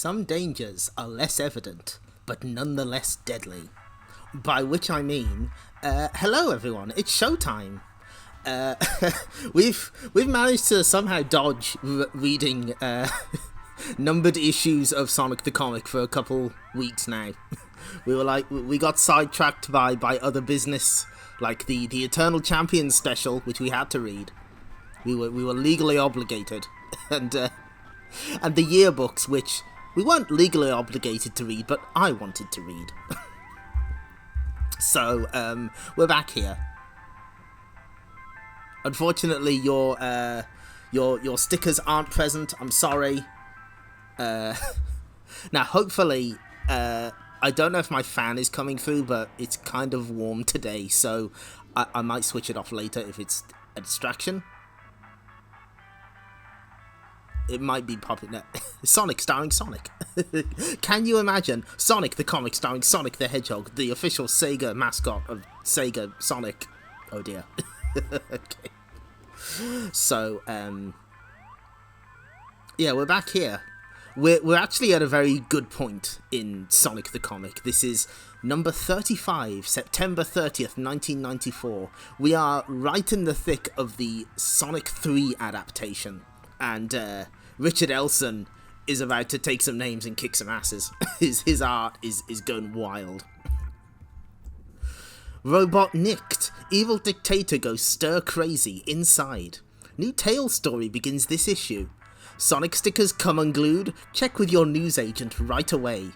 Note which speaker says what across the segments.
Speaker 1: Some dangers are less evident, but nonetheless deadly. By which I mean, hello everyone, it's showtime. We've managed to somehow dodge reading numbered issues of Sonic the Comic for a couple weeks now. We got sidetracked by other business, like the Eternal Champions special, which we had to read. We were legally obligated, and the yearbooks, which we weren't legally obligated to read, but I wanted to read. So we're back here. Unfortunately, your stickers aren't present. I'm sorry. Now, hopefully, I don't know if my fan is coming through, but it's kind of warm today, so I might switch it off later if it's a distraction. It might be popping up. Sonic starring Sonic. Can you imagine Sonic the Comic starring Sonic the Hedgehog, the official Sega mascot of Sega Sonic? Oh dear. Okay. So, yeah, we're back here. We're actually at a very good point in Sonic the Comic. This is number 35, September 30th, 1994. We are right in the thick of the Sonic 3 adaptation. And Richard Elson is about to take some names and kick some asses. His art is going wild. Robot nicked. Evil dictator goes stir crazy inside. New Tails story begins this issue. Sonic stickers come unglued. Check with your newsagent right away.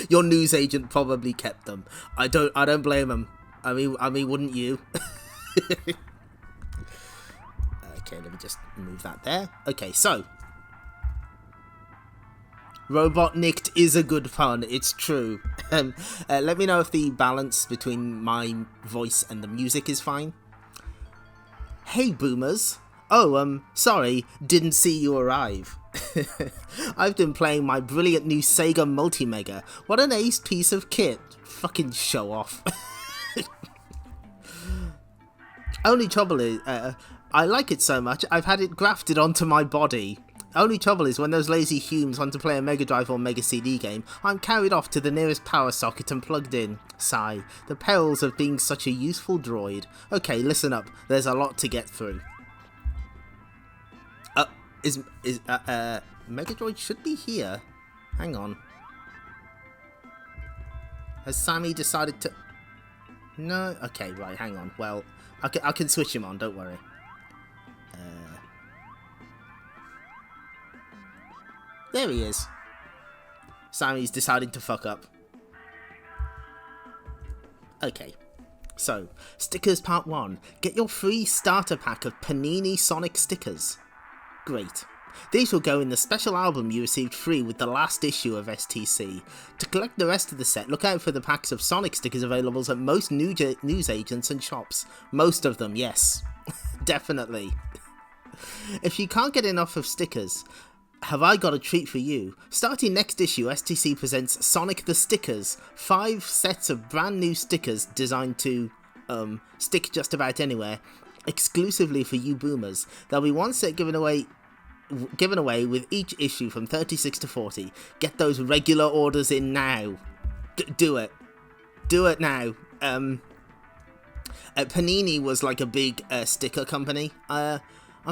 Speaker 1: Your newsagent probably kept them. I don't blame him. I mean, wouldn't you? Okay, let me just move that there. Okay, so Robot nicked is a good pun, it's true. Let me know if the balance between my voice and the music is fine. Hey boomers. Oh, sorry, didn't see you arrive. I've been playing my brilliant new Sega Multi-Mega. What an ace piece of kit. Fucking show off. Only trouble is, I like it so much, I've had it grafted onto my body. Only trouble is, when those lazy Humes want to play a Mega Drive or Mega CD game, I'm carried off to the nearest power socket and plugged in. Sigh. The perils of being such a useful droid. Okay, listen up. There's a lot to get through. Mega Droid should be here. Hang on. Has Sammy decided to... No? Okay, right, hang on. Well, I can switch him on, don't worry. There he is. Sammy's deciding to fuck up. Okay. So, stickers part 1. Get your free starter pack of Panini Sonic stickers. Great. These will go in the special album you received free with the last issue of STC. To collect the rest of the set, look out for the packs of Sonic stickers available at most newsagents and shops. Most of them, yes. Definitely. If you can't get enough of stickers, have I got a treat for you. Starting next issue, STC presents Sonic the Stickers. 5 sets of brand new stickers designed to stick just about anywhere, exclusively for you boomers. There'll be one set given away with each issue from 36 to 40. Get those regular orders in now. Do it. Do it now. Panini was like a big sticker company. I'm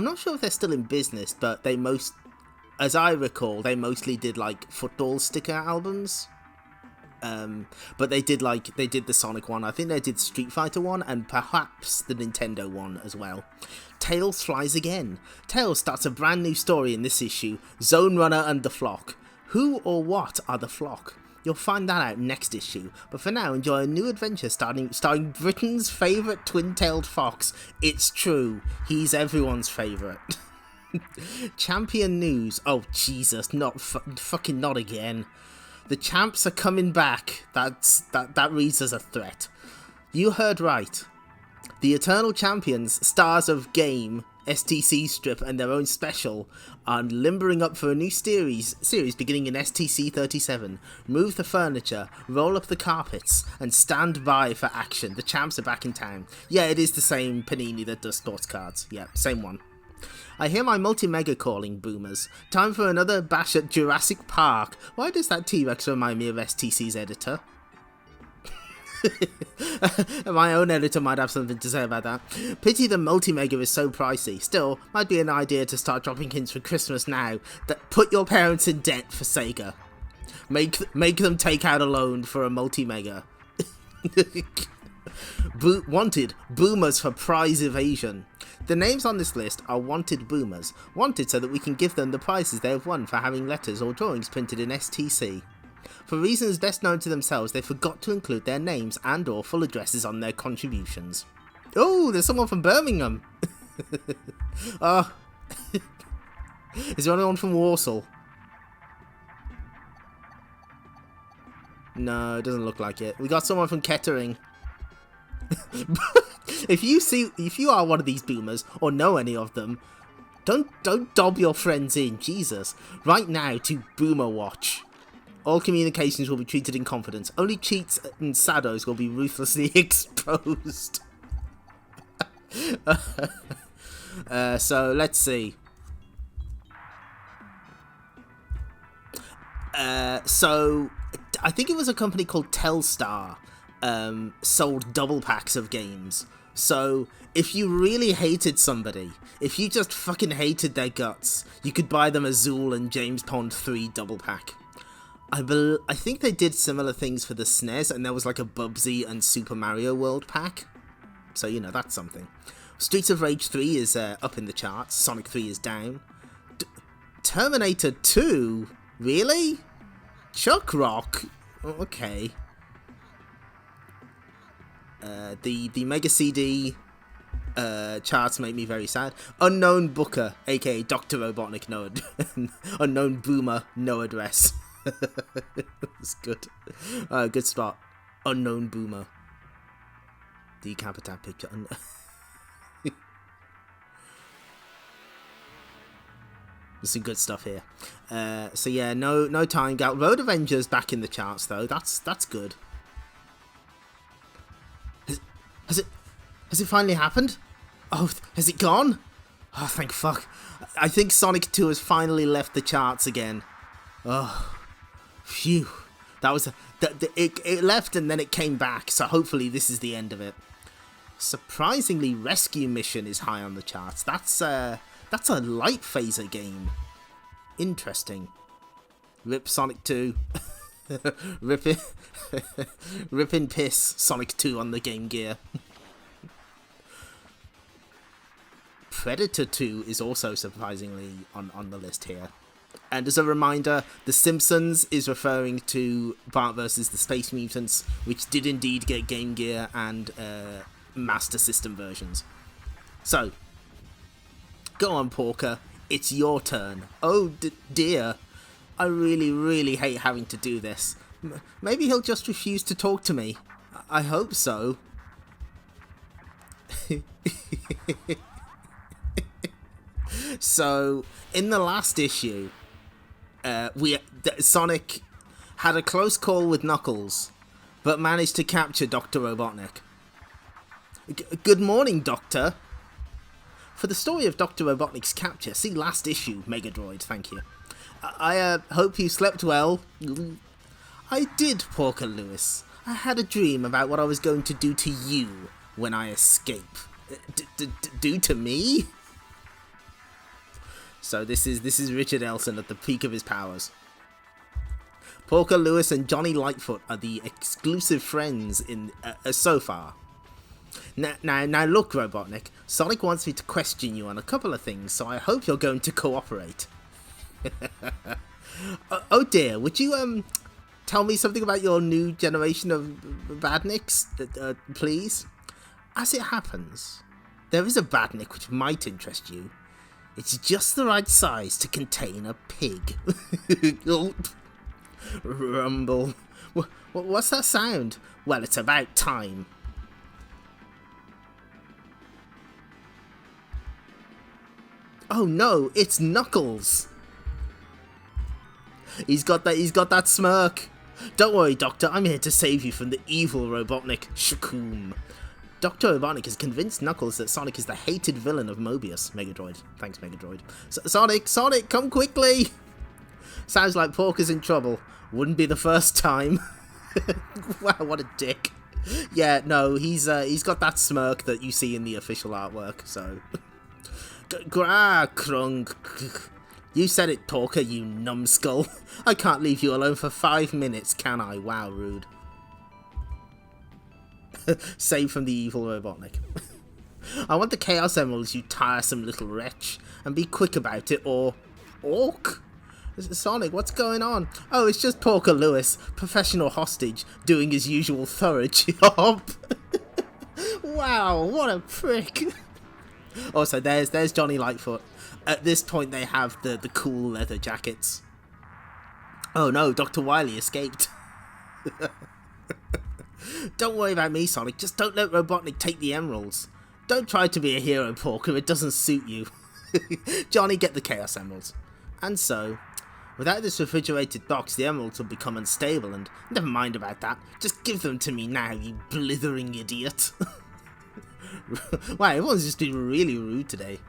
Speaker 1: not sure if they're still in business, but as I recall, they mostly did like football sticker albums. But they did the Sonic one. I think they did Street Fighter one and perhaps the Nintendo one as well. Tails flies again. Tails starts a brand new story in this issue, Zone Runner and the Flock. Who or what are the Flock? You'll find that out next issue, but for now enjoy a new adventure starring Britain's favourite twin-tailed fox. It's true, he's everyone's favourite. Champion news. Oh Jesus, fucking not again. The champs are coming back. That reads as a threat. You heard right. The Eternal Champions, stars of Game, STC strip and their own special, are limbering up for a new series beginning in STC 37. Move the furniture, roll up the carpets, and stand by for action. The champs are back in town. Yeah, it is the same Panini that does sports cards. Yeah, same one. I hear my multi-mega calling, boomers. Time for another bash at Jurassic Park. Why does that T-Rex remind me of STC's editor? My own editor might have something to say about that. Pity the multi-mega is so pricey. Still, might be an idea to start dropping hints for Christmas now that put your parents in debt for Sega. Make them take out a loan for a multi-mega. Wanted boomers for prize evasion. The names on this list are wanted boomers. Wanted so that we can give them the prizes they have won for having letters or drawings printed in STC. For reasons best known to themselves, they forgot to include their names and or full addresses on their contributions. Oh, there's someone from Birmingham. Is there anyone from Warsaw? No, it doesn't look like it. We got someone from Kettering. If you are one of these boomers or know any of them, don't dob your friends in, Jesus. Right now to Boomer Watch. All communications will be treated in confidence. Only cheats and saddos will be ruthlessly exposed. So let's see. So I think it was a company called Telstar. Sold double packs of games. So if you really hated somebody, if you just fucking hated their guts, you could buy them a Zool and James Pond 3 double pack. I think they did similar things for the SNES, and there was like a Bubsy and Super Mario World pack. So, you know, that's something. Streets of Rage 3 is up in the charts. Sonic 3 is down. Terminator 2? Really? Chuck Rock? Okay. The Mega CD charts make me very sad. Unknown Booker, aka Dr. Robotnik, no unknown Boomer, no address. It's good. Good spot. Unknown Boomer. Decap Attack picture. There's some good stuff here. So yeah, no time gap. Road Avengers back in the charts though. That's good. Has it finally happened? Oh, has it gone? Oh, thank fuck. I think Sonic 2 has finally left the charts again. Oh, phew. That was it left and then it came back. So hopefully this is the end of it. Surprisingly, Rescue Mission is high on the charts. That's a light phaser game. Interesting. Rip Sonic 2. Ripping piss Sonic 2 on the Game Gear. Predator 2 is also surprisingly on the list here. And as a reminder, The Simpsons is referring to Bart vs. the Space Mutants, which did indeed get Game Gear and Master System versions. So, go on, Porker. It's your turn. Oh dear. I really, really hate having to do this. Maybe he'll just refuse to talk to me. I hope so. So, in the last issue, Sonic had a close call with Knuckles, but managed to capture Dr. Robotnik. Good morning, Doctor. For the story of Dr. Robotnik's capture, see last issue, Mega Droid, thank you. I hope you slept well. I did, Porker Lewis. I had a dream about what I was going to do to you when I escape. Do to me? So this is Richard Elson at the peak of his powers. Porker Lewis and Johnny Lightfoot are the exclusive friends in so far. Now look, Robotnik. Sonic wants me to question you on a couple of things, so I hope you're going to cooperate. Oh dear, would you tell me something about your new generation of badniks, please? As it happens, there is a badnik which might interest you. It's just the right size to contain a pig. Rumble. What's that sound? Well, it's about time. Oh no, it's Knuckles. He's got that smirk. Don't worry, Doctor, I'm here to save you from the evil Robotnik Shakum. Dr. Robotnik has convinced Knuckles that Sonic is the hated villain of Mobius. Megadroid. Thanks, Megadroid. Sonic, come quickly! Sounds like Porker's in trouble. Wouldn't be the first time. Wow, what a dick. Yeah, no, he's got that smirk that you see in the official artwork, so... Krung. You said it, Porker, you numbskull. I can't leave you alone for 5 minutes, can I? Wow, rude. Save from the evil Robotnik. I want the Chaos Emeralds, you tiresome little wretch. And be quick about it, or... Orc? Sonic, what's going on? Oh, it's just Porker Lewis, professional hostage, doing his usual thorough job. Wow, what a prick. Also, there's Johnny Lightfoot. At this point, they have the cool leather jackets. Oh no, Dr. Wily escaped. Don't worry about me, Sonic. Just don't let Robotnik take the emeralds. Don't try to be a hero, Porker. It doesn't suit you. Johnny, get the Chaos Emeralds. And so, without this refrigerated box, the emeralds will become unstable, and never mind about that. Just give them to me now, you blithering idiot. Wow, everyone's just been really rude today.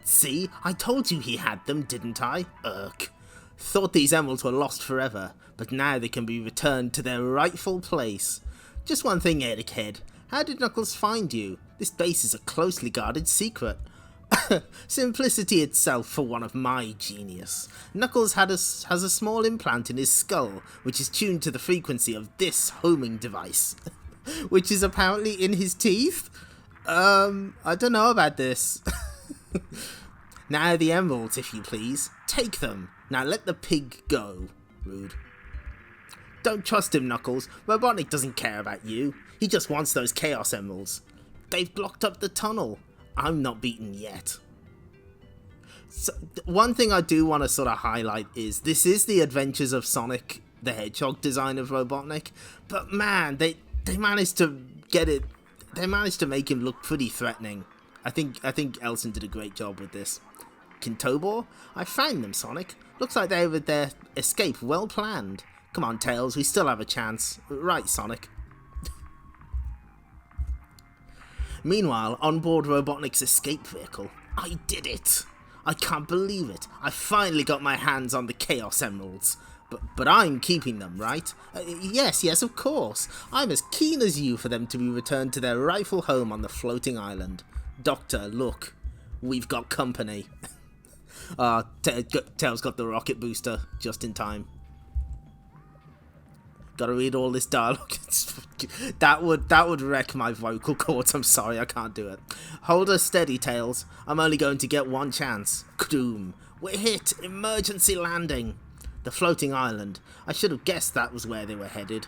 Speaker 1: See, I told you he had them, didn't I? Urk. Thought these emeralds were lost forever, but now they can be returned to their rightful place. Just one thing, Egghead. How did Knuckles find you? This base is a closely guarded secret. Simplicity itself for one of my genius. Knuckles has a small implant in his skull, which is tuned to the frequency of this homing device. Which is apparently in his teeth? I don't know about this. Now the emeralds, if you please. Take them. Now let the pig go. Rude. Don't trust him, Knuckles. Robotnik doesn't care about you. He just wants those Chaos Emeralds. They've blocked up the tunnel. I'm not beaten yet. So, one thing I do want to sort of highlight is this is the Adventures of Sonic the Hedgehog design of Robotnik, but man, they managed to get it. They managed to make him look pretty threatening. I think Elson did a great job with this. Kintobor? I found them, Sonic. Looks like they were their escape well planned. Come on, Tails, we still have a chance. Right, Sonic. Meanwhile, on board Robotnik's escape vehicle, I did it! I can't believe it. I finally got my hands on the Chaos Emeralds. But I'm keeping them, right? Yes, of course. I'm as keen as you for them to be returned to their rightful home on the floating island. Doctor, look. We've got company. Tails got the rocket booster just in time. Gotta read all this dialogue. that would wreck my vocal cords. I'm sorry, I can't do it. Hold us steady, Tails. I'm only going to get one chance. Kadoom. We're hit. Emergency landing. The floating island. I should have guessed that was where they were headed.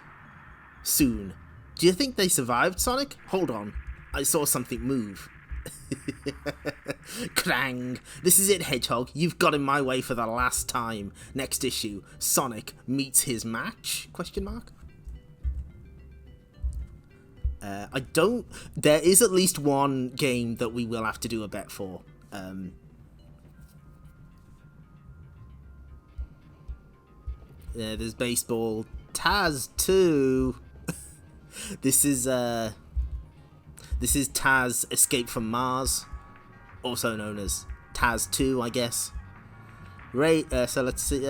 Speaker 1: Soon. Do you think they survived, Sonic? Hold on. I saw something move. Krang. This is it, Hedgehog. You've got in my way for the last time. Next issue. Sonic meets his match? Question mark? There is at least one game that we will have to do a bet for. There's baseball. Taz 2. This is Taz Escape from Mars, also known as Taz 2, I guess. So let's see.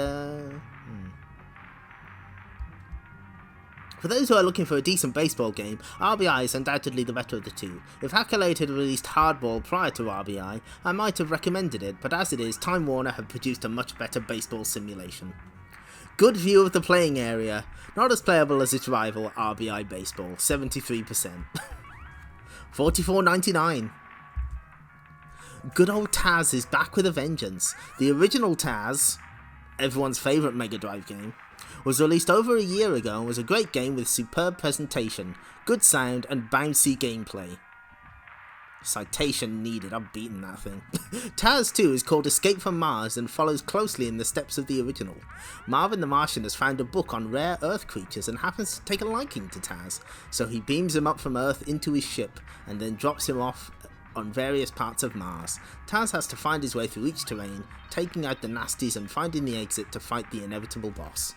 Speaker 1: For those who are looking for a decent baseball game, RBI is undoubtedly the better of the two. If Accolade had released Hardball prior to RBI, I might have recommended it, but as it is, Time Warner have produced a much better baseball simulation. Good view of the playing area, not as playable as its rival RBI Baseball, 73%. $44.99. Good old Taz is back with a vengeance. The original Taz, everyone's favourite Mega Drive game, was released over a year ago and was a great game with superb presentation, good sound and bouncy gameplay. Citation needed, I've beaten that thing. Taz 2 is called Escape from Mars and follows closely in the steps of the original. Marvin the Martian has found a book on rare Earth creatures and happens to take a liking to Taz, so he beams him up from Earth into his ship and then drops him off on various parts of Mars. Taz has to find his way through each terrain, taking out the nasties and finding the exit to fight the inevitable boss.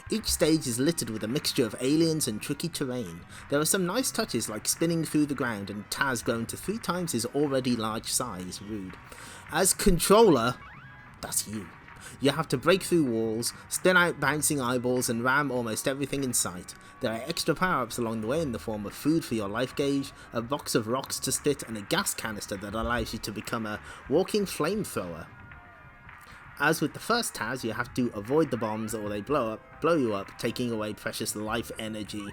Speaker 1: Each stage is littered with a mixture of aliens and tricky terrain. There are some nice touches like spinning through the ground and Taz growing to 3 times his already large size. Rude. As controller, that's you. You have to break through walls, spin out bouncing eyeballs and ram almost everything in sight. There are extra power-ups along the way in the form of food for your life gauge, a box of rocks to spit and a gas canister that allows you to become a walking flamethrower. As with the first Taz, you have to avoid the bombs or they blow you up, taking away precious life energy.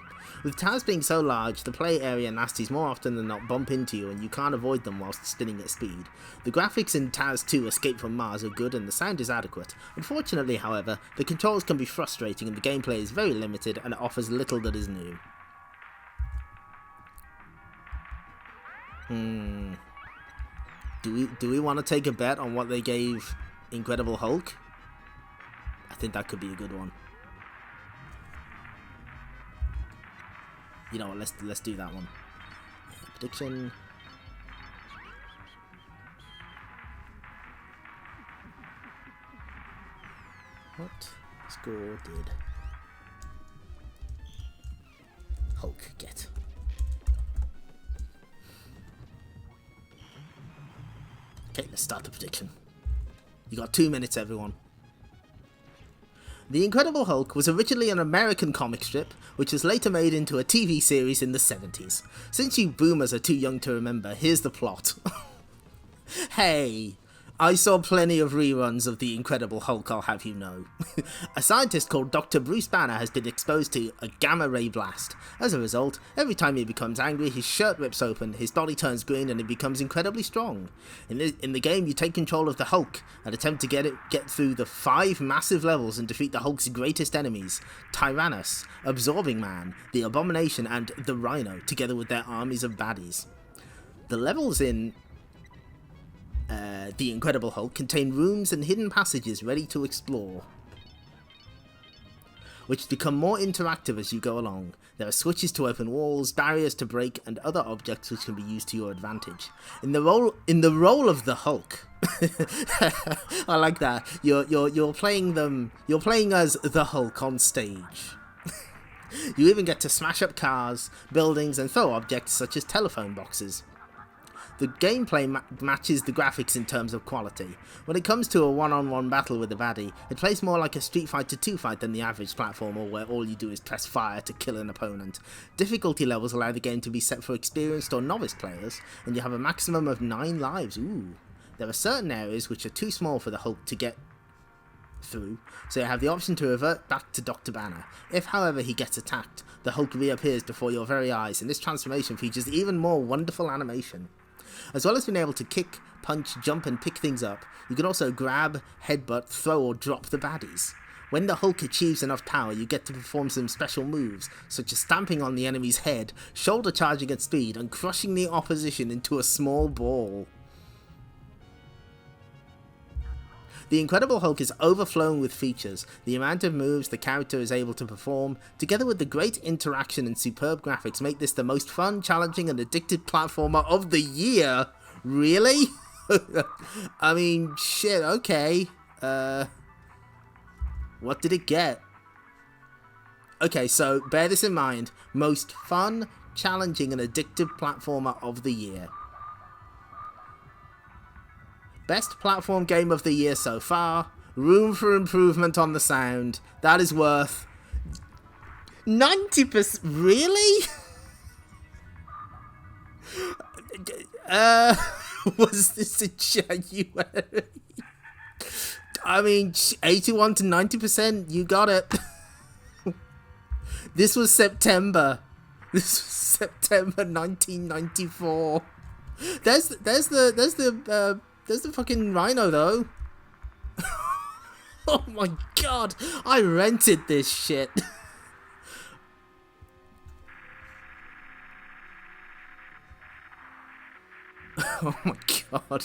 Speaker 1: With Taz being so large, the play area nasties more often than not bump into you and you can't avoid them whilst spinning at speed. The graphics in Taz 2 Escape from Mars are good and the sound is adequate. Unfortunately, however, the controls can be frustrating and the gameplay is very limited and it offers little that is new. Do we want to take a bet on what they gave Incredible Hulk? I think that could be a good one. You know what, let's do that one. Prediction. What score did Hulk get? Okay, let's start the prediction. You got 2 minutes, everyone. The Incredible Hulk was originally an American comic strip, which was later made into a TV series in the 70s. Since you boomers are too young to remember, here's the plot. Hey, I saw plenty of reruns of The Incredible Hulk, I'll have you know. A scientist called Dr. Bruce Banner has been exposed to a gamma-ray blast. As a result, every time he becomes angry, his shirt rips open, his body turns green, and he becomes incredibly strong. In the game, you take control of the Hulk and attempt to get through the 5 massive levels and defeat the Hulk's greatest enemies, Tyrannus, Absorbing Man, the Abomination, and the Rhino, together with their armies of baddies. The levels in The Incredible Hulk contain rooms and hidden passages ready to explore, which become more interactive as you go along. There are switches to open walls, barriers to break, and other objects which can be used to your advantage. In the role of the Hulk, I like that. You're playing as the Hulk on stage. You even get to smash up cars, buildings, and throw objects such as telephone boxes. The gameplay matches the graphics in terms of quality. When it comes to a one-on-one battle with a baddie, it plays more like a Street Fighter 2 fight than the average platformer where all you do is press fire to kill an opponent. Difficulty levels allow the game to be set for experienced or novice players, and you have a maximum of 9 lives. Ooh. There are certain areas which are too small for the Hulk to get through, so you have the option to revert back to Dr. Banner. If, however, he gets attacked, the Hulk reappears before your very eyes, and this transformation features even more wonderful animation. As well as being able to kick, punch, jump and pick things up, you can also grab, headbutt, throw or drop the baddies. When the Hulk achieves enough power, you get to perform some special moves, such as stamping on the enemy's head, shoulder charging at speed, and crushing the opposition into a small ball. The Incredible Hulk is overflowing with features. The amount of moves the character is able to perform, together with the great interaction and superb graphics, make this the most fun, challenging and addictive platformer of the year. Really? I mean, shit, okay. What did it get? Okay, so bear this in mind. Most fun, challenging and addictive platformer of the year. Best platform game of the year so far. Room for improvement on the sound. That is worth 90%. Really? Was this a January? I mean, 81 to 90%. You got it. This was September. This was September 1994. There's the fucking Rhino, though. Oh my god, I rented this shit. Oh my god.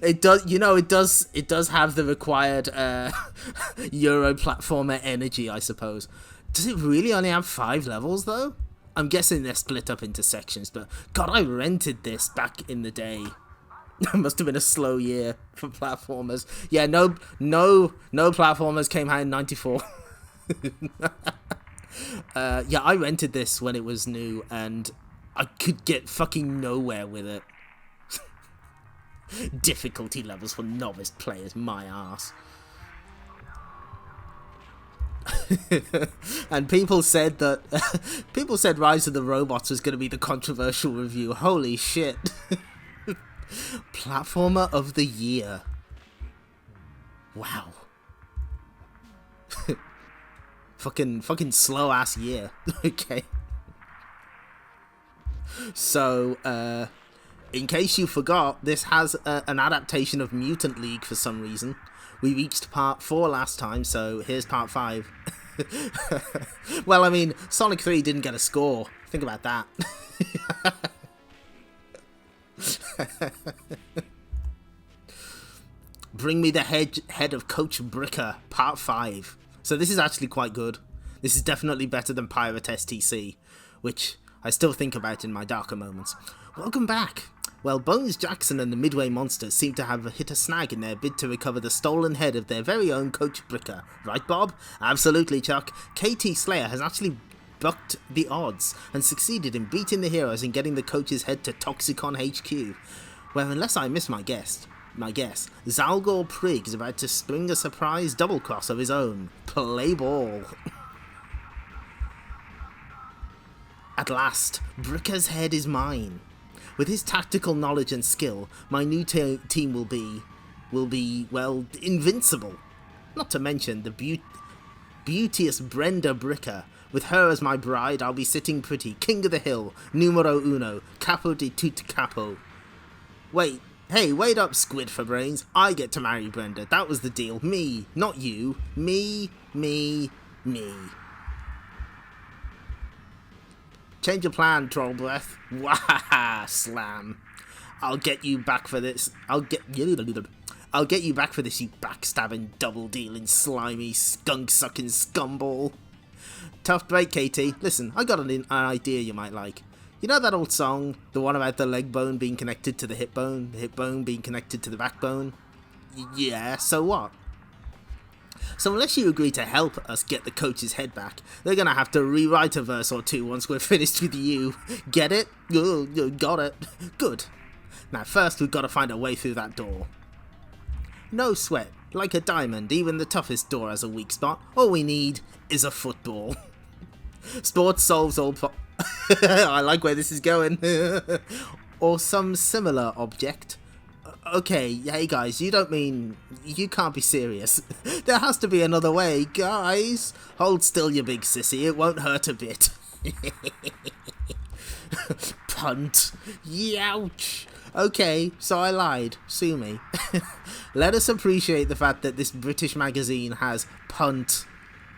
Speaker 1: It does, you know, it does have the required Euro platformer energy, I suppose. Does it really only have 5 levels, though? I'm guessing they're split up into sections, but god, I rented this back in the day. Must have been a slow year for platformers. Yeah, no platformers came out in '94. Yeah, I rented this when it was new, and I could get fucking nowhere with it. Difficulty levels for novice players, my ass. And people said Rise of the Robots was going to be the controversial review. Holy shit. Platformer of the year. Wow. fucking slow ass year. Okay. So, in case you forgot, this has an adaptation of Mutant League for some reason. We reached part 4 last time, so here's part 5. Well, I mean, Sonic 3 didn't get a score. Think about that. Bring me the head of Coach Bricker, part 5. So this is actually quite good. This is definitely better than Pirate STC, which I still think about in my darker moments. Welcome back. Well, Bones Jackson and the Midway Monsters seem to have hit a snag in their bid to recover the stolen head of their very own Coach Bricker. Right, Bob? Absolutely, Chuck. KT Slayer has actually bucked the odds and succeeded in beating the heroes and getting the coach's head to Toxicon HQ. Well, unless I miss my guess, Zalgor Prig is about to spring a surprise double cross of his own. Play ball. At last, Bricker's head is mine. With his tactical knowledge and skill, my new team will be, well, invincible. Not to mention the beauteous Brenda Bricker. With her as my bride, I'll be sitting pretty, king of the hill, numero uno, capo di tutti capo. Wait up, Squid for Brains. I get to marry Brenda. That was the deal. Me, not you. Me. Change your plan, Troll Breath. Wahaha, slam. I'll get you back for this. I'll get you back for this, you backstabbing, double-dealing, slimy, skunk-sucking scumball. Tough break, Katie. Listen, I got an idea you might like. You know that old song? The one about the leg bone being connected to the hip bone being connected to the backbone? Yeah, so what? So unless you agree to help us get the coach's head back, they're gonna have to rewrite a verse or two once we're finished with you. Get it? Got it. Good. Now first we've got to find a way through that door. No sweat. Like a diamond, even the toughest door has a weak spot. All we need is a football. Sports solves all I like where this is going. Or some similar object. Okay, hey guys, you can't be serious. There has to be another way, guys. Hold still, you big sissy, it won't hurt a bit. Punt. Youch. Okay, so I lied. Sue me. Let us appreciate the fact that this British magazine has punt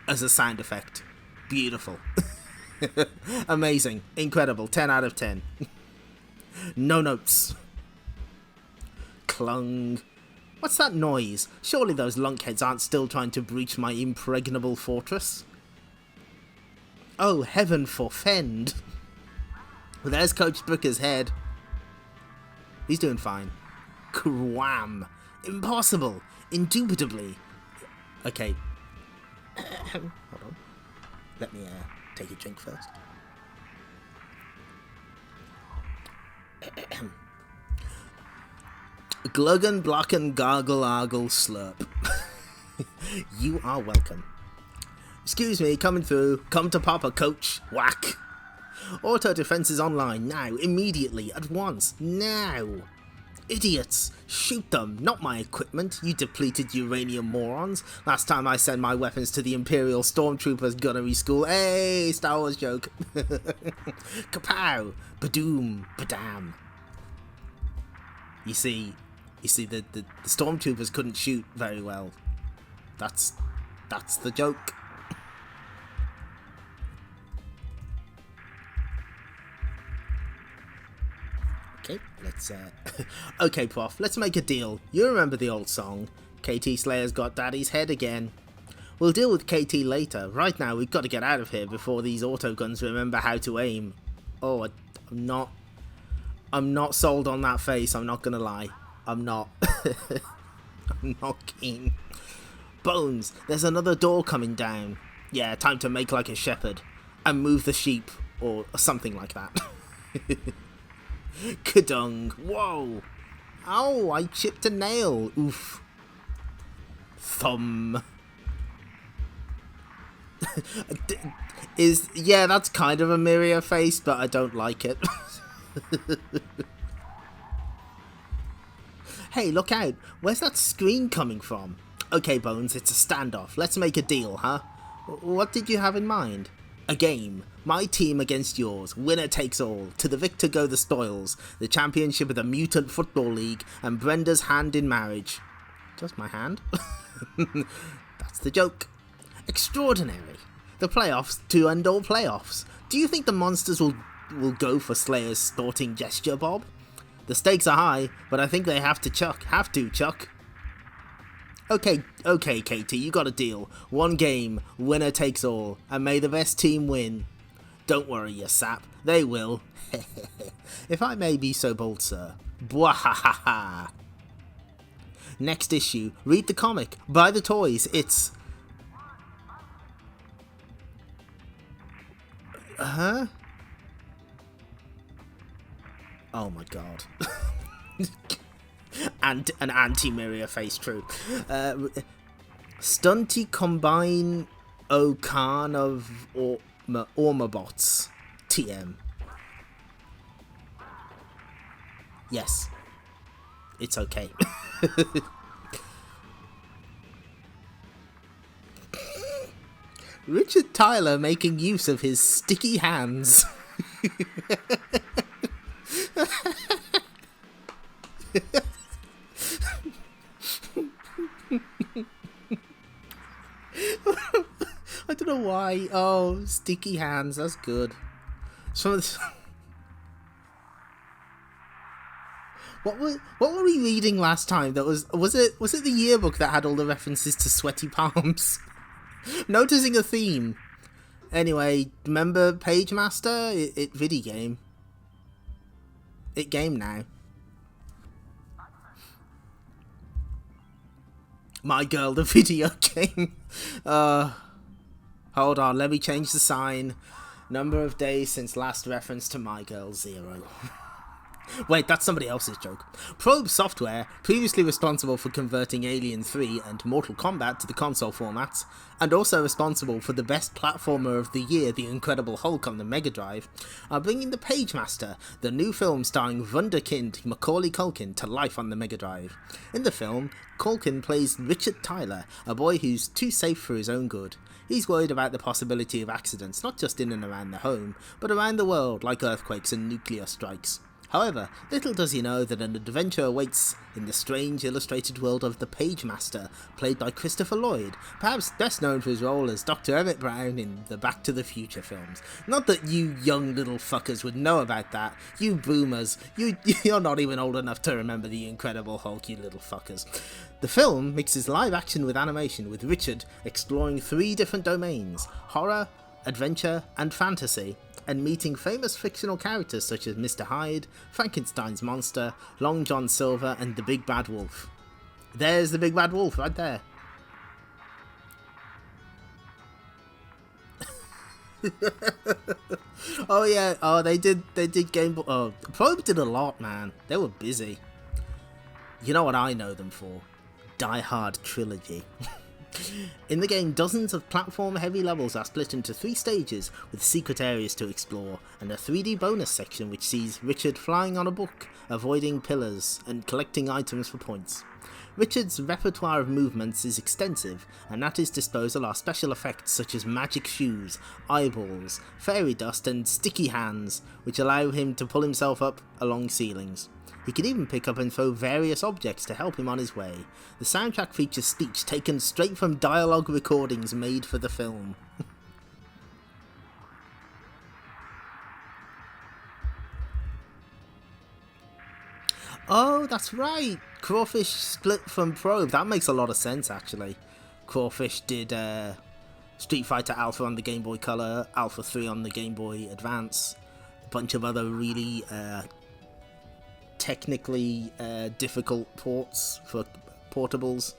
Speaker 1: as a sound effect. Beautiful. Amazing. Incredible. 10 out of 10. No notes. Clung. What's that noise? Surely those lunkheads aren't still trying to breach my impregnable fortress? Oh, heaven forfend. Well, there's Coach Bricker's head. He's doing fine. Cram. Impossible. Indubitably. Okay. Hold on. Let me take a drink first. Gluggen, blocken, gargle, argle, slurp. You are welcome. Excuse me, coming through. Come to Papa, Coach. Whack. Auto defense is online now, immediately, at once, now. Idiots! Shoot them, not my equipment, you depleted uranium morons. Last time I sent my weapons to the Imperial Stormtroopers gunnery school. Hey, Star Wars joke. Kapow! Badoom! Badam! You see, the Stormtroopers couldn't shoot very well. That's the joke. Okay, let's, okay, Prof, let's make a deal. You remember the old song, KT Slayer's got Daddy's head again. We'll deal with KT later. Right now, we've got to get out of here before these autoguns remember how to aim. Oh, I'm not sold on that face, I'm not gonna lie. I'm not. I'm not keen. Bones, there's another door coming down. Yeah, time to make like a shepherd. And move the sheep, or something like that. Kadung. Whoa. Ow, I chipped a nail. Oof. Thumb. Yeah, that's kind of a Miria face, but I don't like it. Hey, look out. Where's that screen coming from? Okay, Bones, it's a standoff. Let's make a deal, huh? What did you have in mind? A game. My team against yours. Winner takes all. To the victor go the spoils. The championship of the Mutant Football League and Brenda's hand in marriage. Just my hand? That's the joke. Extraordinary. The playoffs to end all playoffs. Do you think the monsters will go for Slayer's snorting gesture, Bob? The stakes are high, but I think they have to, Chuck. Okay, Katie, you got a deal. One game, winner takes all, and may the best team win. Don't worry, you sap. They will. If I may be so bold, sir. Bwahahaha. Next issue. Read the comic. Buy the toys. It's... Huh? Oh my god. And an anti-Miria face, true. Stunty combine Okan of Ormabots. TM. Yes. It's okay. Richard Tyler making use of his sticky hands. I don't know why. Oh, sticky hands. That's good. What were we reading last time? That was it the yearbook that had all the references to sweaty palms? Noticing a theme. Anyway, remember Page Master? It video game. It game now. My Girl, the video game. Hold on, let me change the sign. Number of days since last reference to My Girl, 0. Wait, that's somebody else's joke. Probe Software, previously responsible for converting Alien 3 and Mortal Kombat to the console formats, and also responsible for the best platformer of the year, The Incredible Hulk on the Mega Drive, are bringing The Page Master, the new film starring wunderkind Macaulay Culkin, to life on the Mega Drive. In the film, Culkin plays Richard Tyler, a boy who's too safe for his own good. He's worried about the possibility of accidents, not just in and around the home, but around the world, like earthquakes and nuclear strikes. However, little does he know that an adventure awaits in the strange illustrated world of the Page Master, played by Christopher Lloyd, perhaps best known for his role as Dr. Emmett Brown in the Back to the Future films. Not that you young little fuckers would know about that. You boomers. You're not even old enough to remember the Incredible Hulk, you little fuckers. The film mixes live action with animation, with Richard exploring 3 different domains: horror, adventure, and fantasy, and meeting famous fictional characters such as Mr. Hyde, Frankenstein's monster, Long John Silver, and the Big Bad Wolf. There's the Big Bad Wolf right there. Oh yeah, oh they did Game Boy. Oh, Probe did a lot, man. They were busy. You know what I know them for? Die Hard Trilogy. In the game, dozens of platform-heavy levels are split into 3 stages with secret areas to explore, and a 3D bonus section which sees Richard flying on a book, avoiding pillars, and collecting items for points. Richard's repertoire of movements is extensive, and at his disposal are special effects such as magic shoes, eyeballs, fairy dust, and sticky hands, which allow him to pull himself up along ceilings. He can even pick up and throw various objects to help him on his way. The soundtrack features speech taken straight from dialogue recordings made for the film. Oh, that's right! Crawfish split from Probe. That makes a lot of sense, actually. Crawfish did Street Fighter Alpha on the Game Boy Color, Alpha 3 on the Game Boy Advance, a bunch of other really technically difficult ports for portables.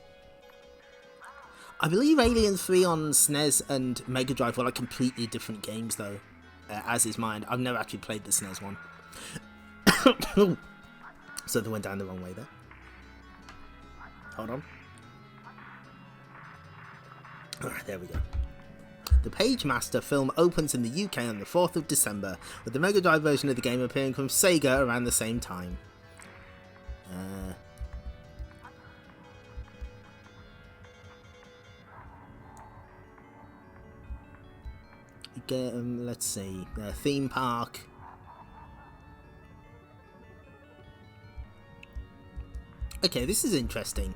Speaker 1: I believe Alien 3 on SNES and Mega Drive were like completely different games though, as is mine. I've never actually played the SNES one. So they went down the wrong way there. Hold on. Alright, there we go. The Pagemaster film opens in the UK on the 4th of December, with the Mega Drive version of the game appearing from Sega around the same time. Let's see. Theme park. Okay, this is interesting.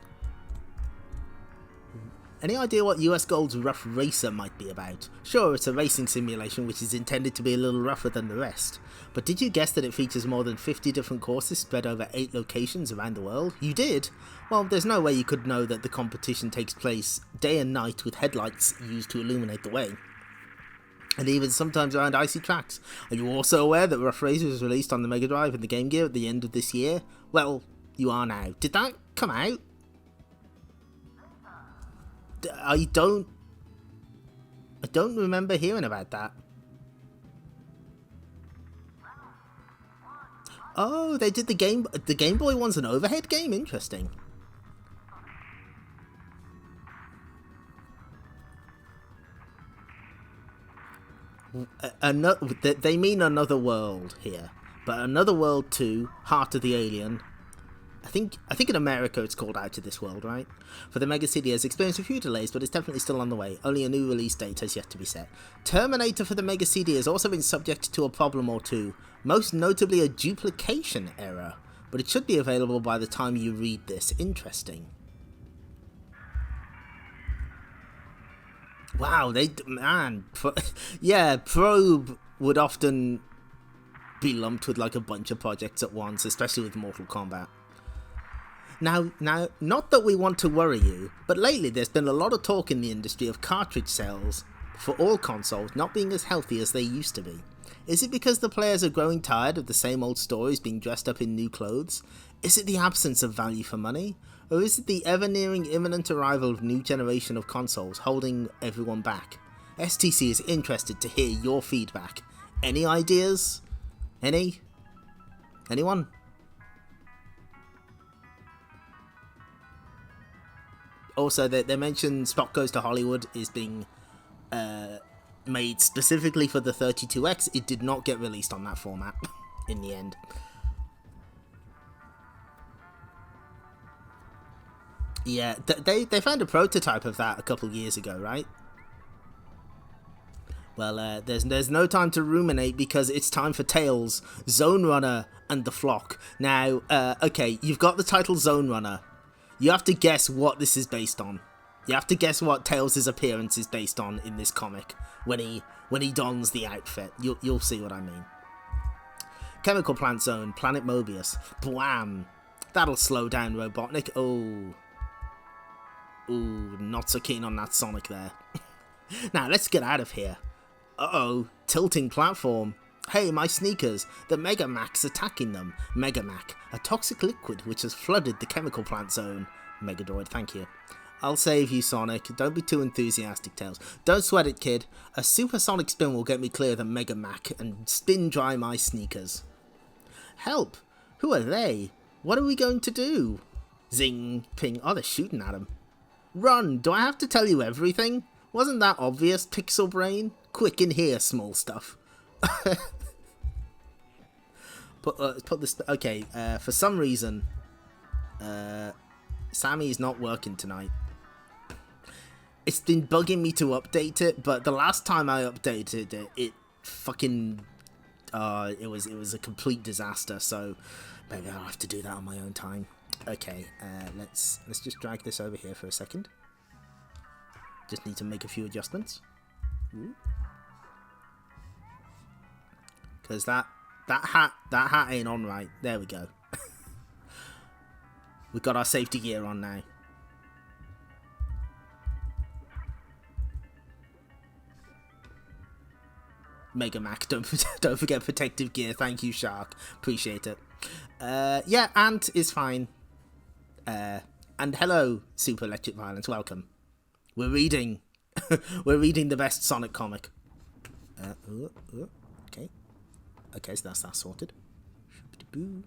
Speaker 1: Any idea what US Gold's Rough Racer might be about? Sure, it's a racing simulation which is intended to be a little rougher than the rest. But did you guess that it features more than 50 different courses spread over 8 locations around the world? You did? Well, there's no way you could know that the competition takes place day and night with headlights used to illuminate the way. And even sometimes around icy tracks. Are you also aware that Rough Racer was released on the Mega Drive and the Game Gear at the end of this year? Well, you are now. Did that come out? I don't remember hearing about that. Oh, they did the Game Boy one's an overhead game? Interesting. They mean Another World here, but Another World 2, Heart of the Alien. I think in America it's called Out of This World, right? For the Mega CD has experienced a few delays, but it's definitely still on the way. Only a new release date has yet to be set. Terminator for the Mega CD has also been subject to a problem or two, most notably a duplication error, but it should be available by the time you read this. Interesting. Wow, yeah, Probe would often be lumped with like a bunch of projects at once, especially with Mortal Kombat. Now, not that we want to worry you, but lately there's been a lot of talk in the industry of cartridge sales for all consoles not being as healthy as they used to be. Is it because the players are growing tired of the same old stories being dressed up in new clothes? Is it the absence of value for money? Or is it the ever-nearing imminent arrival of new generation of consoles holding everyone back? STC is interested to hear your feedback. Any ideas? Anyone? Also, they mentioned Spot Goes to Hollywood is being made specifically for the 32X. It did not get released on that format in the end. Yeah, they found a prototype of that a couple years ago, right? Well, there's no time to ruminate because it's time for Tails, Zone Runner, and The Flock. Now, okay, you've got the title Zone Runner. You have to guess what this is based on. You have to guess what Tails' appearance is based on in this comic when he dons the outfit. You'll see what I mean. Chemical Plant Zone, Planet Mobius. Bwam! That'll slow down Robotnik. Oh. Ooh, not so keen on that Sonic there. Now, let's get out of here. Uh-oh, tilting platform. Hey, my sneakers. The Mega Mac's attacking them. Mega Mac, a toxic liquid which has flooded the Chemical Plant Zone. Mega Droid, thank you. I'll save you, Sonic. Don't be too enthusiastic, Tails. Don't sweat it, kid. A supersonic spin will get me clear of the Mega Mac and spin dry my sneakers. Help! Who are they? What are we going to do? Zing, ping. Oh, they're shooting at him. Run! Do I have to tell you everything? Wasn't that obvious, Pixel Brain? Quick, in here, small stuff. Put this... Okay, for some reason, Sammy's not working tonight. It's been bugging me to update it, but the last time I updated it, it fucking... it was a complete disaster, so maybe I'll have to do that on my own time. Okay, let's just drag this over here for a second. Just need to make a few adjustments. Because that hat ain't on right. There we go. We've got our safety gear on now. Mega Mac. Don't forget protective gear. Thank you, Shark. Appreciate it. Yeah, Ant is fine. And hello, Super Electric Violence. Welcome. We're reading the best Sonic comic. Okay. Okay, so that's that sorted. Hang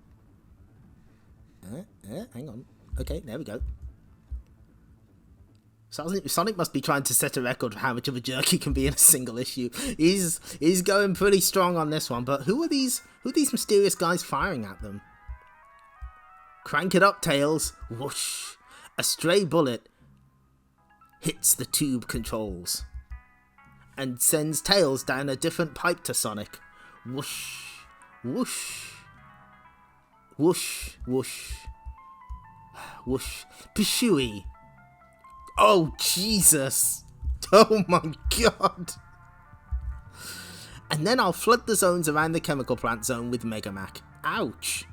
Speaker 1: on. Okay, there we go. Sonic must be trying to set a record for how much of a jerk he can be in a single issue. He's going pretty strong on this one, but who are these mysterious guys firing at them? Crank it up, Tails. Whoosh. A stray bullet hits the tube controls and sends Tails down a different pipe to Sonic. Whoosh. Whoosh. Whoosh. Whoosh. Whoosh. Pshooey. Oh, Jesus. Oh, my God. And then I'll flood the zones around the chemical plant zone with Mega Mac. Ouch.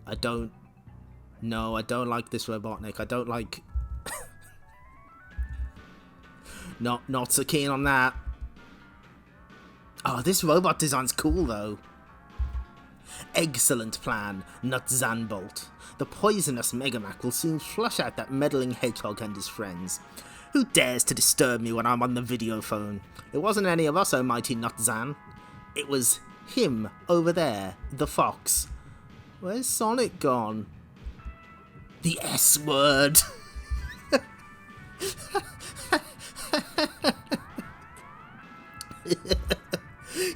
Speaker 1: I don't like this Robotnik. I don't like... Not so keen on that. Oh, this robot design's cool, though. Excellent plan, Nutzanbolt. The poisonous Mega Mac will soon flush out that meddling hedgehog and his friends. Who dares to disturb me when I'm on the video phone? It wasn't any of us, oh mighty Nutzan. It was him over there, the fox. Where's Sonic gone? The S word.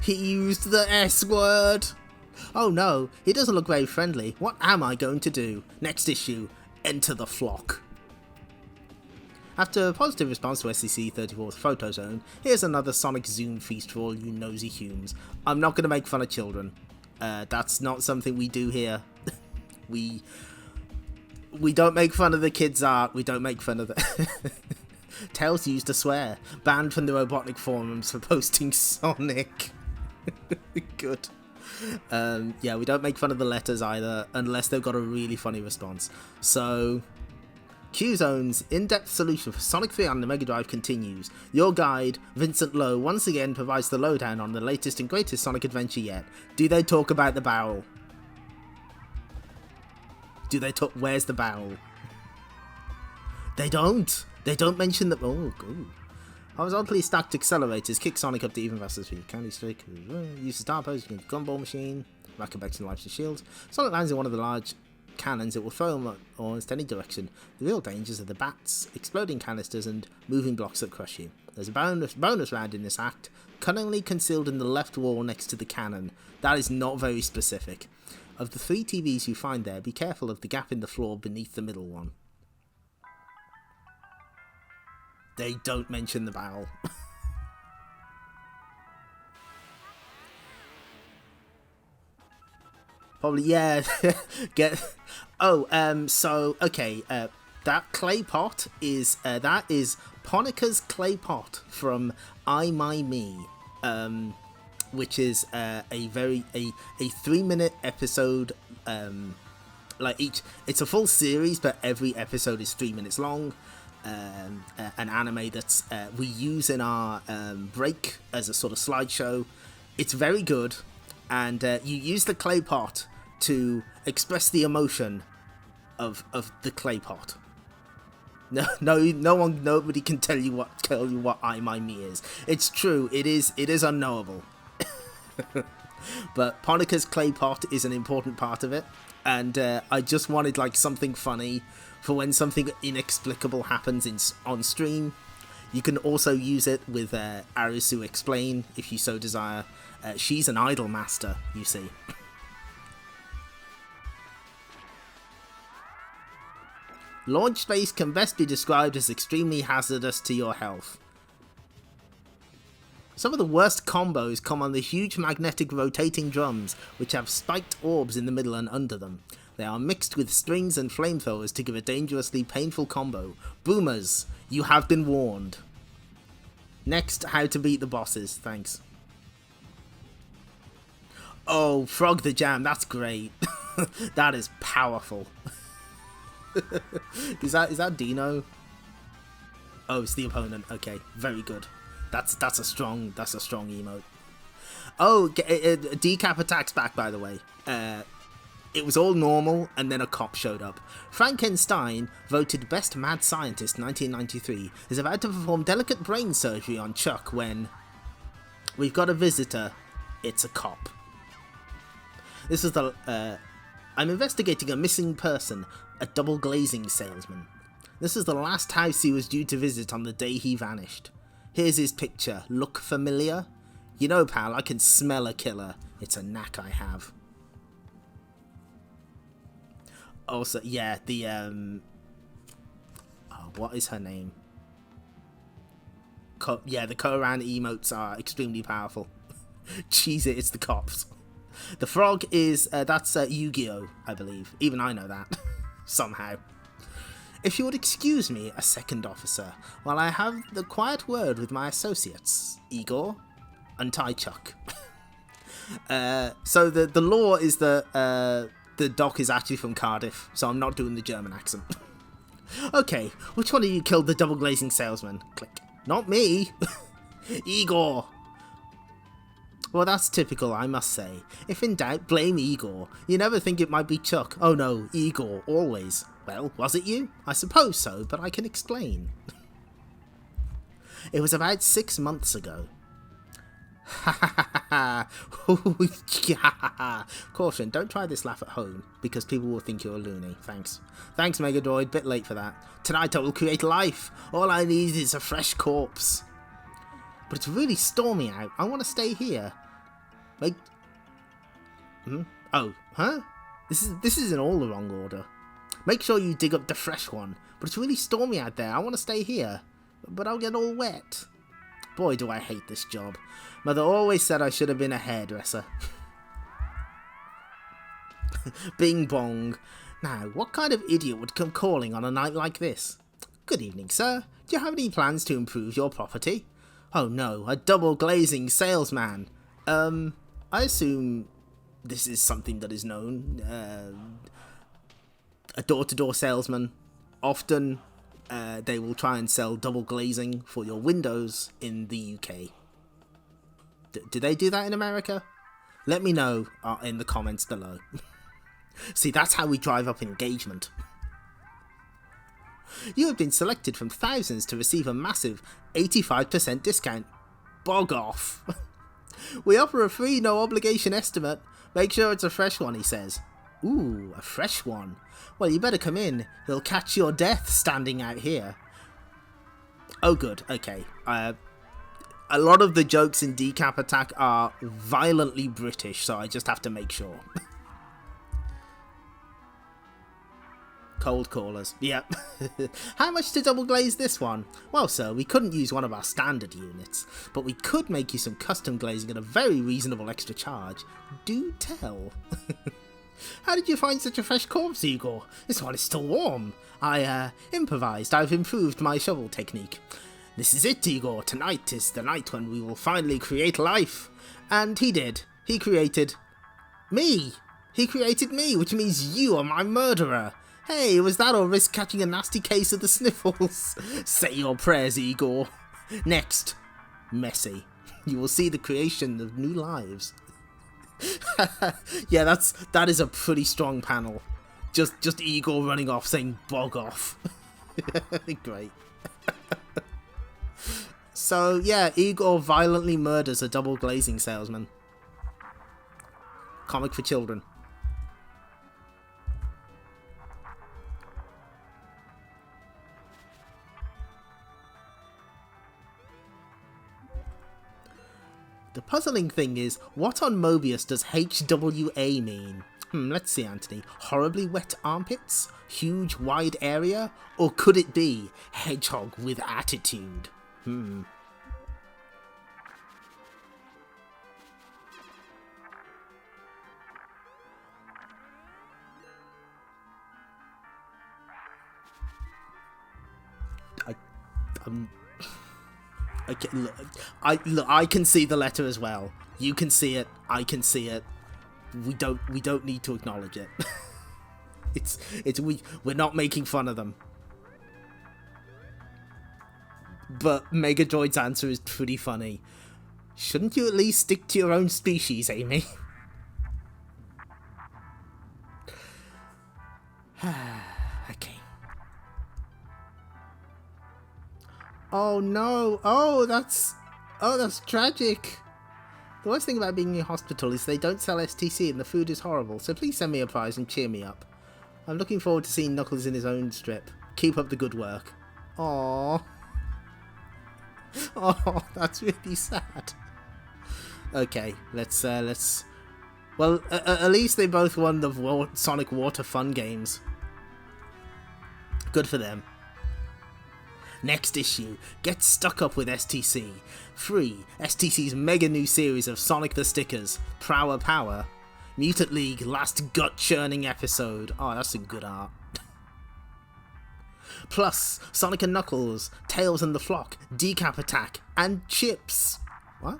Speaker 1: He used the S word. Oh no, he doesn't look very friendly. What am I going to do? Next issue, enter the flock. After a positive response to SCC-34's Photo Zone, here's another Sonic Zoom feast for all you nosy humes. I'm not going to make fun of children. That's not something we do here. We don't make fun of the kids' art. We don't make fun of the... Tails used to swear. Banned from the Robotnik forums for posting Sonic. Good. Yeah, we don't make fun of the letters either, unless they've got a really funny response. So, Q-Zone's in-depth solution for Sonic 3 on the Mega Drive continues. Your guide, Vincent Lowe, once again provides the lowdown on the latest and greatest Sonic adventure yet. Do they talk about the barrel? Do they talk... Where's the barrel? They don't. They don't mention the... Oh, good. Horizontally stacked accelerators kick Sonic up to even faster speed. Candy Stick uses Star Pose, Gumball Machine, Rackabacks and Life to Shields. Sonic lands in one of the large cannons. It will throw him almost any direction. The real dangers are the bats, exploding canisters, and moving blocks that crush you. There's a bonus round in this act, cunningly concealed in the left wall next to the cannon. That is not very specific. Of the 3 TVs you find there, be careful of the gap in the floor beneath the middle one. They don't mention the barrel. Probably, yeah. So, okay, that clay pot is, that is Ponika's clay pot from I My Me, which is a 3-minute episode, it's a full series, but every episode is 3 minutes long. An anime that we use in our break as a sort of slideshow. It's very good, and you use the clay pot to express the emotion of the clay pot. Nobody can tell you what I My Me is. It's true. It is unknowable. But Ponika's clay pot is an important part of it, and I just wanted like something funny for when something inexplicable happens on stream. You can also use it with Arisu Explain if you so desire. She's an idol master, you see. Launch space can best be described as extremely hazardous to your health. Some of the worst combos come on the huge magnetic rotating drums, which have spiked orbs in the middle and under them. They are mixed with strings and flamethrowers to give a dangerously painful combo. Boomers, you have been warned. Next, how to beat the bosses. Thanks. Oh, Frog the Jam, that's great. That is powerful. Is that Dino? Oh, it's the opponent. Okay, very good. That's a strong emote. Oh, Decap Attack's back, by the way. It was all normal, and then a cop showed up. Frankenstein, voted Best Mad Scientist 1993, is about to perform delicate brain surgery on Chuck when... We've got a visitor. It's a cop. This is the... I'm investigating a missing person, a double glazing salesman. This is the last house he was due to visit on the day he vanished. Here's his picture. Look familiar? You know, pal, I can smell a killer. It's a knack I have. Also, yeah, the, oh, what is her name? Yeah, the Koran emotes are extremely powerful. Cheese it, it's the cops. The frog is, that's Yu-Gi-Oh, I believe. Even I know that. Somehow. If you would excuse me, a second officer, while I have the quiet word with my associates. Igor, untie Chuck. So the law is that the doc is actually from Cardiff, so I'm not doing the German accent. Okay, which one of you killed the double glazing salesman? Click. Not me. Igor. Well, that's typical, I must say. If in doubt, blame Igor. You never think it might be Chuck. Oh no, Igor, always. Well, was it you? I suppose so, but I can explain. It was about 6 months ago. Ha ha ha ha. Caution, don't try this laugh at home, because people will think you're a loony. Thanks. Thanks, Megadroid. Bit late for that. Tonight I will create life. All I need is a fresh corpse. But it's really stormy out. I want to stay here. Wait. Oh, huh? This is in all the wrong order. Make sure you dig up the fresh one. But it's really stormy out there. I want to stay here. But I'll get all wet. Boy, do I hate this job. Mother always said I should have been a hairdresser. Bing bong. Now, what kind of idiot would come calling on a night like this? Good evening, sir. Do you have any plans to improve your property? Oh no, a double glazing salesman. I assume this is something that is known. A door-to-door salesman. Often, they will try and sell double glazing for your windows in the UK. Do they do that in America? Let me know in the comments below. See, that's how we drive up engagement. You have been selected from thousands to receive a massive 85% discount. Bog off. We offer a free no obligation estimate. Make sure it's a fresh one, he says. Ooh, a fresh one. Well, you better come in. He'll catch your death standing out here. Oh good, okay. A lot of the jokes in Decap Attack are violently British, so I just have to make sure. Cold callers. Yep. How much to double glaze this one? Well, sir, we couldn't use one of our standard units, but we could make you some custom glazing at a very reasonable extra charge. Do tell. How did you find such a fresh corpse, Igor? This one is still warm. I improvised. I've improved my shovel technique. This is it, Igor. Tonight is the night when we will finally create life. And he did. He created me. He created me, which means you are my murderer. Hey, was that or risk catching a nasty case of the sniffles? Say your prayers, Igor. Next, Messi. You will see the creation of new lives. Yeah, that is a pretty strong panel. Just Igor running off saying bog off. Great. So yeah, Igor violently murders a double glazing salesman. Comic for children. The puzzling thing is, what on Mobius does HWA mean? Let's see, Anthony. Horribly wet armpits? Huge wide area? Or could it be hedgehog with attitude? Okay, look, I can see the letter as well. You can see it. I can see it. We don't need to acknowledge it. We're not making fun of them. But Mega Droid's answer is pretty funny. Shouldn't you at least stick to your own species, Amy? Okay. Oh no! Oh, that's tragic. The worst thing about being in a hospital is they don't sell STC and the food is horrible, so please send me a prize and cheer me up. I'm looking forward to seeing Knuckles in his own strip. Keep up the good work. Aww. Oh, that's really sad. Okay, let's... Well, at least they both won the Sonic Water Fun Games. Good for them. Next issue, get stuck up with STC. Free, STC's mega new series of Sonic the Stickers, Prower Power. Mutant League, last gut-churning episode. Oh, that's some good art. Plus, Sonic and Knuckles, Tails and the Flock, Decap Attack, and Chips. What?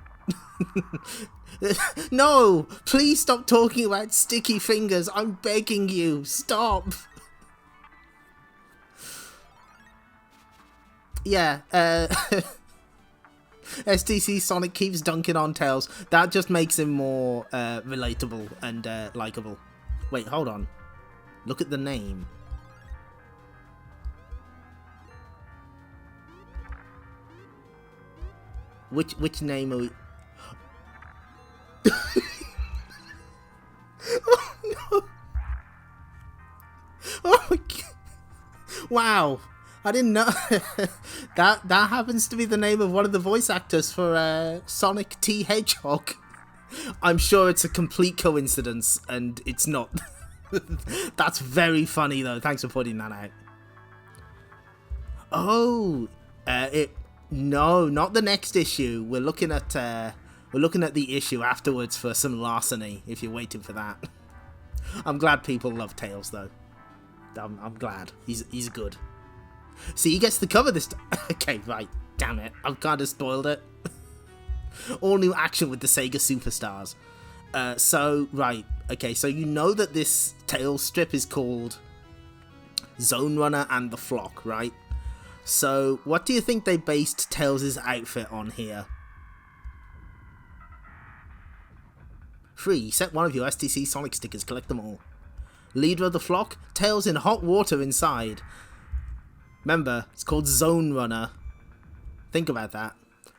Speaker 1: No! Please stop talking about sticky fingers, I'm begging you, stop! Yeah, STC Sonic keeps dunking on Tails. That just makes him more relatable and likeable. Wait, hold on. Look at the name. Which name are we... Oh no! Oh my god! Wow! I didn't know that happens to be the name of one of the voice actors for Sonic T Hedgehog. I'm sure it's a complete coincidence, and it's not. That's very funny though. Thanks for pointing that out. Oh, no, not the next issue. We're looking at the issue afterwards for some larceny. If you're waiting for that, I'm glad people love Tails though. I'm glad he's good. See, he gets the cover this time. Okay, right. Damn it. I've kind of spoiled it. All new action with the Sega Superstars. Right. Okay, so you know that this Tails strip is called Zone Runner and the Flock, right? So, what do you think they based Tails' outfit on here? Free. Set one of your STC Sonic stickers. Collect them all. Leader of the Flock. Tails in hot water inside. Remember, it's called Zone Runner. Think about that.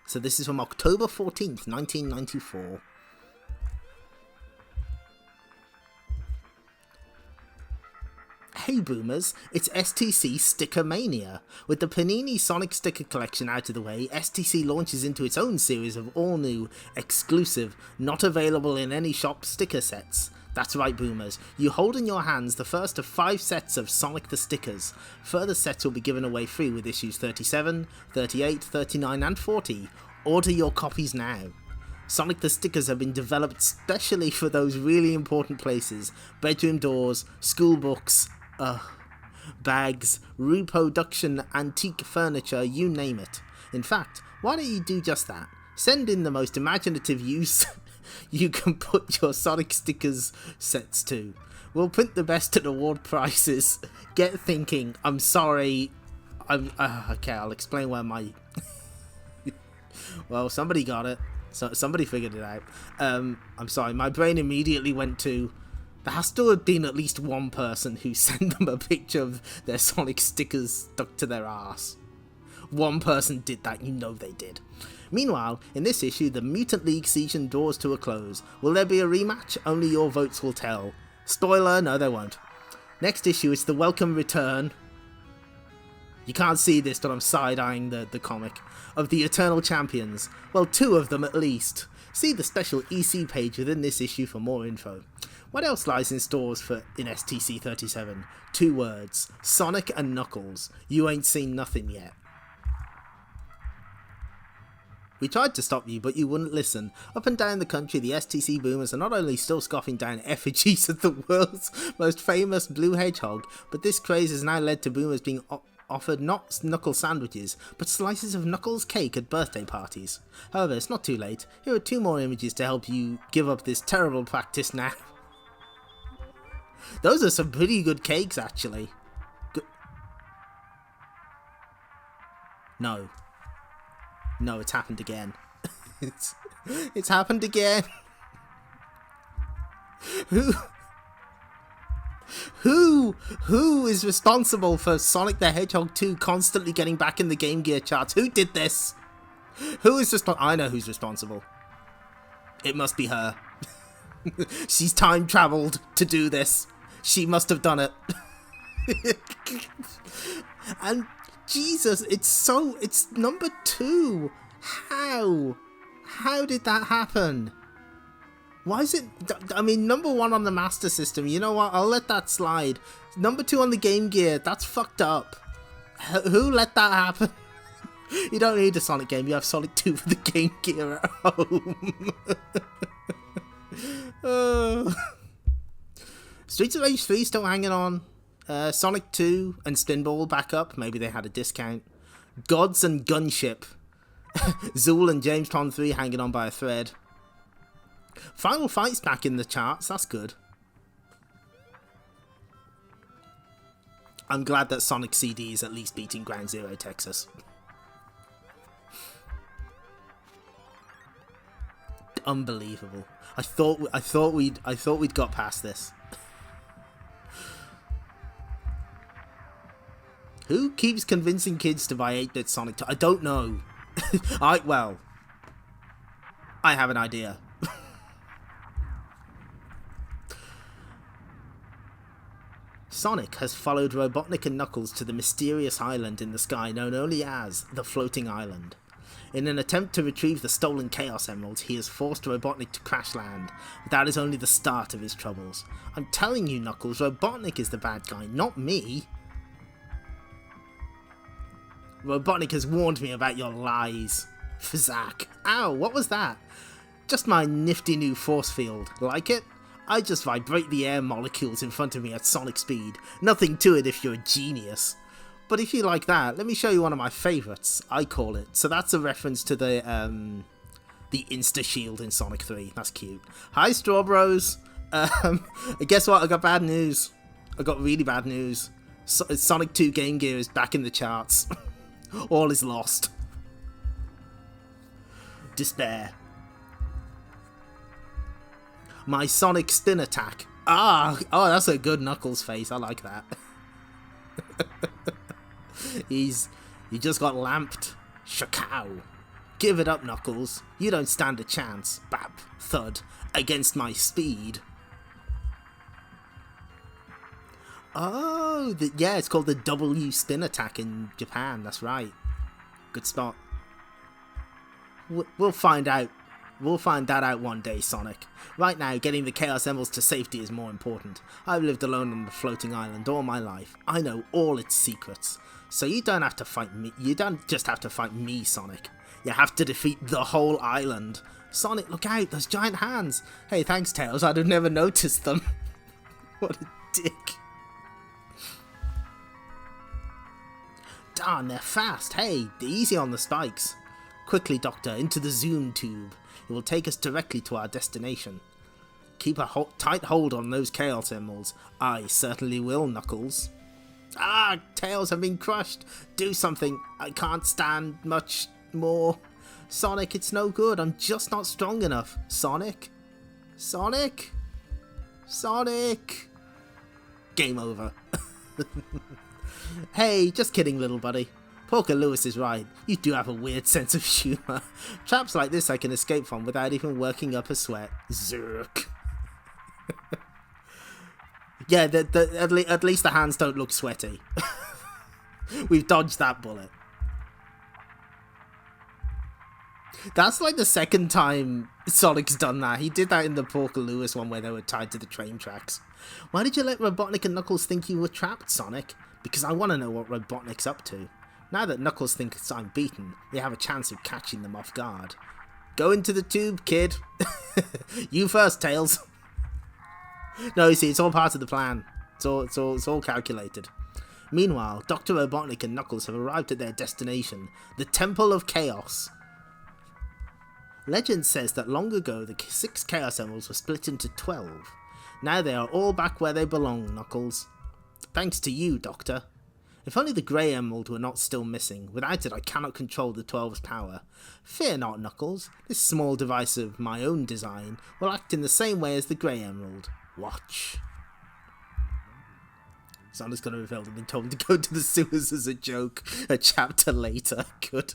Speaker 1: So this is from October 14th, 1994. Hey boomers, it's STC Sticker Mania. With the Panini Sonic Sticker Collection out of the way, STC launches into its own series of all-new, exclusive, not available in any shop sticker sets. That's right, boomers. You hold in your hands the first of 5 sets of Sonic the Stickers. Further sets will be given away free with issues 37, 38, 39 and 40. Order your copies now. Sonic the Stickers have been developed specially for those really important places. Bedroom doors, school books, bags, reproduction, antique furniture, you name it. In fact, why don't you do just that? Send in the most imaginative use you can put your Sonic stickers sets to. We'll print the best at award prices. Get thinking. I'm sorry. Okay, I'll explain where my... Well, somebody got it. So somebody figured it out. I'm sorry. My brain immediately went to... There has to have been at least one person who sent them a picture of their Sonic stickers stuck to their arse. One person did that. You know they did. Meanwhile, in this issue, the Mutant League season draws to a close. Will there be a rematch? Only your votes will tell. Spoiler, no there won't. Next issue is the welcome return. You can't see this, but I'm side-eyeing the comic. Of the Eternal Champions. Well, 2 of them at least. See the special EC page within this issue for more info. What else lies in stores in STC 37? 2 words. Sonic and Knuckles. You ain't seen nothing yet. We tried to stop you, but you wouldn't listen. Up and down the country, the STC boomers are not only still scoffing down effigies of the world's most famous blue hedgehog, but this craze has now led to boomers being offered not knuckle sandwiches, but slices of Knuckles cake at birthday parties. However, it's not too late. Here are 2 more images to help you give up this terrible practice now. Those are some pretty good cakes, actually. No. No, it's happened again. It's happened again. Who is responsible for Sonic the Hedgehog 2 constantly getting back in the Game Gear charts? Who did this? Who is responsible? I know who's responsible. It must be her. She's time traveled to do this. She must have done it. And Jesus, it's number 2. How did that happen? Why is it, I mean, number 1 on the Master System, you know what, I'll let that slide. Number 2 on the Game Gear, that's fucked up. Who let that happen? You don't need a Sonic game, you have Sonic 2 for the Game Gear at home. Streets of Rage 3 still hanging on. Sonic 2 and Spinball back up, maybe they had a discount. Gods and Gunship. Zool and Jamestown 3 hanging on by a thread. Final Fight's back in the charts, that's good. I'm glad that Sonic CD is at least beating Ground Zero Texas. Unbelievable. I thought we'd got past this. Who keeps convincing kids to buy 8-bit Sonic 2? I don't know. I have an idea. Sonic has followed Robotnik and Knuckles to the mysterious island in the sky known only as the Floating Island. In an attempt to retrieve the stolen Chaos Emeralds, he has forced Robotnik to crash land, but that is only the start of his troubles. I'm telling you, Knuckles, Robotnik is the bad guy, not me. Robotnik has warned me about your lies. Fzak. Ow, what was that? Just my nifty new force field. Like it? I just vibrate the air molecules in front of me at sonic speed. Nothing to it if you're a genius. But if you like that, let me show you one of my favourites. I call it. So that's a reference to the Insta Shield in Sonic 3. That's cute. Hi, Strawbros. Guess what? I got bad news. I got really bad news. Sonic 2 Game Gear is back in the charts. All is lost. Despair. My Sonic Spin Attack. Oh, that's a good Knuckles face. I like that. He just got lamped. Shakaw. Give it up, Knuckles. You don't stand a chance. Bap. Thud. Against my speed. Oh, yeah, it's called the W Spin Attack in Japan. That's right. Good spot. We'll find out. We'll find that out one day, Sonic. Right now, getting the Chaos Emeralds to safety is more important. I've lived alone on the floating island all my life. I know all its secrets. So you don't have to fight me. You don't just have to fight me, Sonic. You have to defeat the whole island. Sonic, look out, those giant hands. Hey, thanks, Tails. I'd have never noticed them. What a dick. Darn, they're fast. Hey, easy on the spikes. Quickly, Doctor, into the zoom tube. It will take us directly to our destination. Keep a tight hold on those Chaos Emeralds. I certainly will, Knuckles. Ah, Tails have been crushed. Do something. I can't stand much more. Sonic, it's no good. I'm just not strong enough. Sonic? Sonic? Sonic? Game over. Hey, just kidding, little buddy. Porker Lewis is right. You do have a weird sense of humour. Traps like this I can escape from without even working up a sweat. Zerk. Yeah, at least the hands don't look sweaty. We've dodged that bullet. That's like the second time Sonic's done that. He did that in the Porker Lewis one where they were tied to the train tracks. Why did you let Robotnik and Knuckles think you were trapped, Sonic? Because I want to know what Robotnik's up to. Now that Knuckles thinks I'm beaten, we have a chance of catching them off guard. Go into the tube, kid. You first, Tails. No, you see, it's all part of the plan. It's all calculated. Meanwhile, Dr. Robotnik and Knuckles have arrived at their destination, the Temple of Chaos. Legend says that long ago the 6 Chaos Emeralds were split into 12. Now they are all back where they belong, Knuckles. Thanks to you, Doctor. If only the grey emerald were not still missing. Without it, I cannot control the 12's power. Fear not, Knuckles. This small device of my own design will act in the same way as the grey emerald. Watch. Sonic's gonna reveal they've been told to go to the sewers as a joke. A chapter later. Good.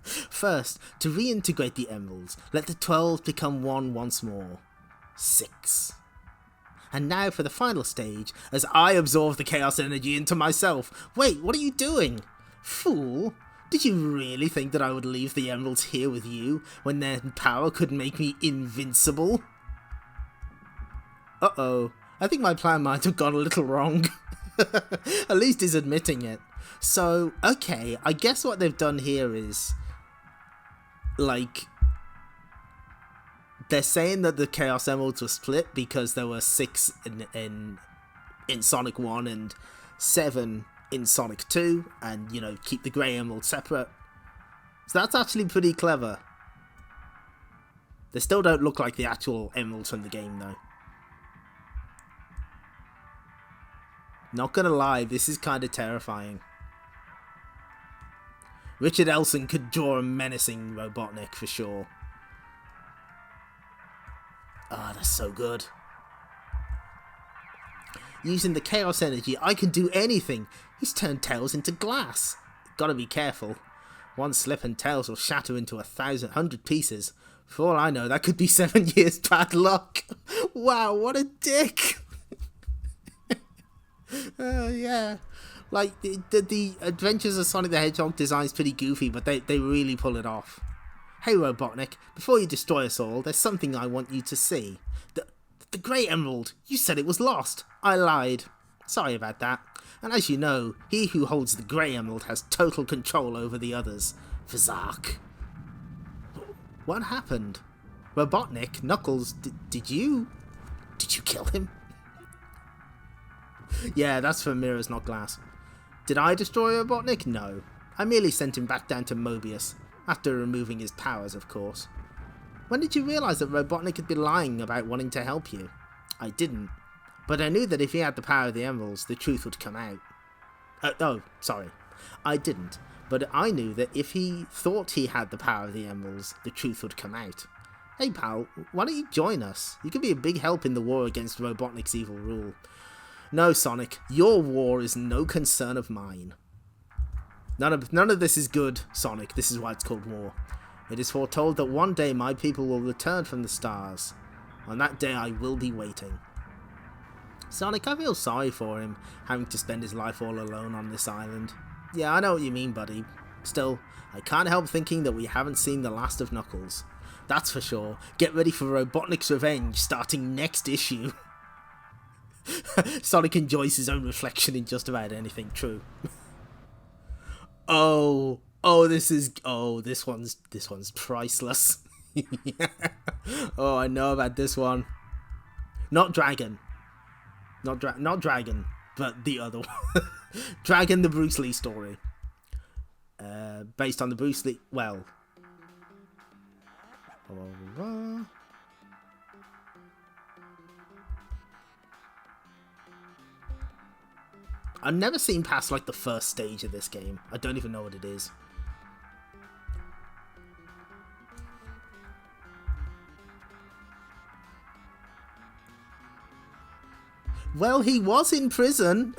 Speaker 1: First, to reintegrate the emeralds, let the 12 become one once more. 6. And now for the final stage, as I absorb the chaos energy into myself. Wait, what are you doing? Fool! Did you really think that I would leave the emeralds here with you, when their power could make me invincible? Uh-oh. I think my plan might have gone a little wrong. At least he's admitting it. So, okay, I guess what they've done here is, like, they're saying that the Chaos Emeralds were split because there were 6 in Sonic 1 and 7 in Sonic 2, and, you know, keep the Grey Emerald separate. So that's actually pretty clever. They still don't look like the actual emeralds from the game, though. Not gonna lie, this is kind of terrifying. Richard Elson could draw a menacing Robotnik for sure. Ah, that's so good. Using the chaos energy, I can do anything. He's turned Tails into glass. Gotta be careful. One slip and Tails will shatter into 1,100 pieces. For all I know, that could be 7 years bad luck. Wow, what a dick. Yeah. Like, the Adventures of Sonic the Hedgehog design's pretty goofy, but they really pull it off. Hey Robotnik, before you destroy us all, there's something I want you to see. The Grey Emerald! You said it was lost! I lied. Sorry about that. And as you know, he who holds the Grey Emerald has total control over the others. Fazak. What happened? Robotnik, Knuckles, did you kill him? Yeah, that's for mirrors, not glass. Did I destroy Robotnik? No. I merely sent him back down to Mobius. After removing his powers, of course. When did you realise that Robotnik had been lying about wanting to help you? I didn't. But I knew that if he had the power of the emeralds, the truth would come out. Oh, sorry. I didn't. But I knew that if he thought he had the power of the emeralds, the truth would come out. Hey pal, why don't you join us? You could be a big help in the war against Robotnik's evil rule. No, Sonic, your war is no concern of mine. None of this is good, Sonic. This is why it's called war. It is foretold that one day my people will return from the stars. On that day I will be waiting. Sonic, I feel sorry for him, having to spend his life all alone on this island. Yeah, I know what you mean, buddy. Still, I can't help thinking that we haven't seen the last of Knuckles. That's for sure. Get ready for Robotnik's revenge, starting next issue. Sonic enjoys his own reflection in just about anything, true. Oh, this one's priceless. Oh, I know about this one. Not Dragon, but the other one. Dragon, the Bruce Lee story. Based on the Bruce Lee, well. I've never seen past like the first stage of this game. I don't even know what it is. Well, he was in prison.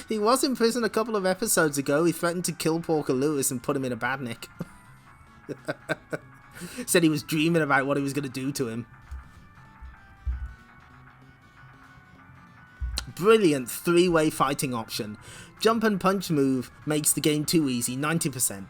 Speaker 1: He was in prison a couple of episodes ago. He threatened to kill Porker Lewis and put him in a badnik. Said he was dreaming about what he was going to do to him. Brilliant 3-way fighting option. Jump and punch move makes the game too easy, 90%.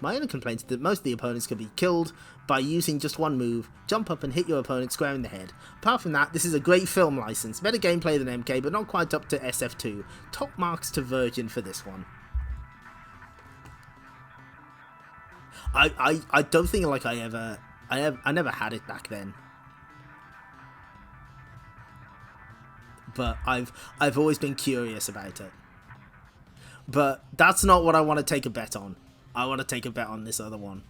Speaker 1: My only complaint is that most of the opponents can be killed by using just one move, jump up and hit your opponent square in the head. Apart from that, this is a great film license, better gameplay than MK, but not quite up to SF2. Top marks to Virgin for this one. I don't think like I never had it back then. But I've always been curious about it. But that's not what I want to take a bet on. I want to take a bet on this other one.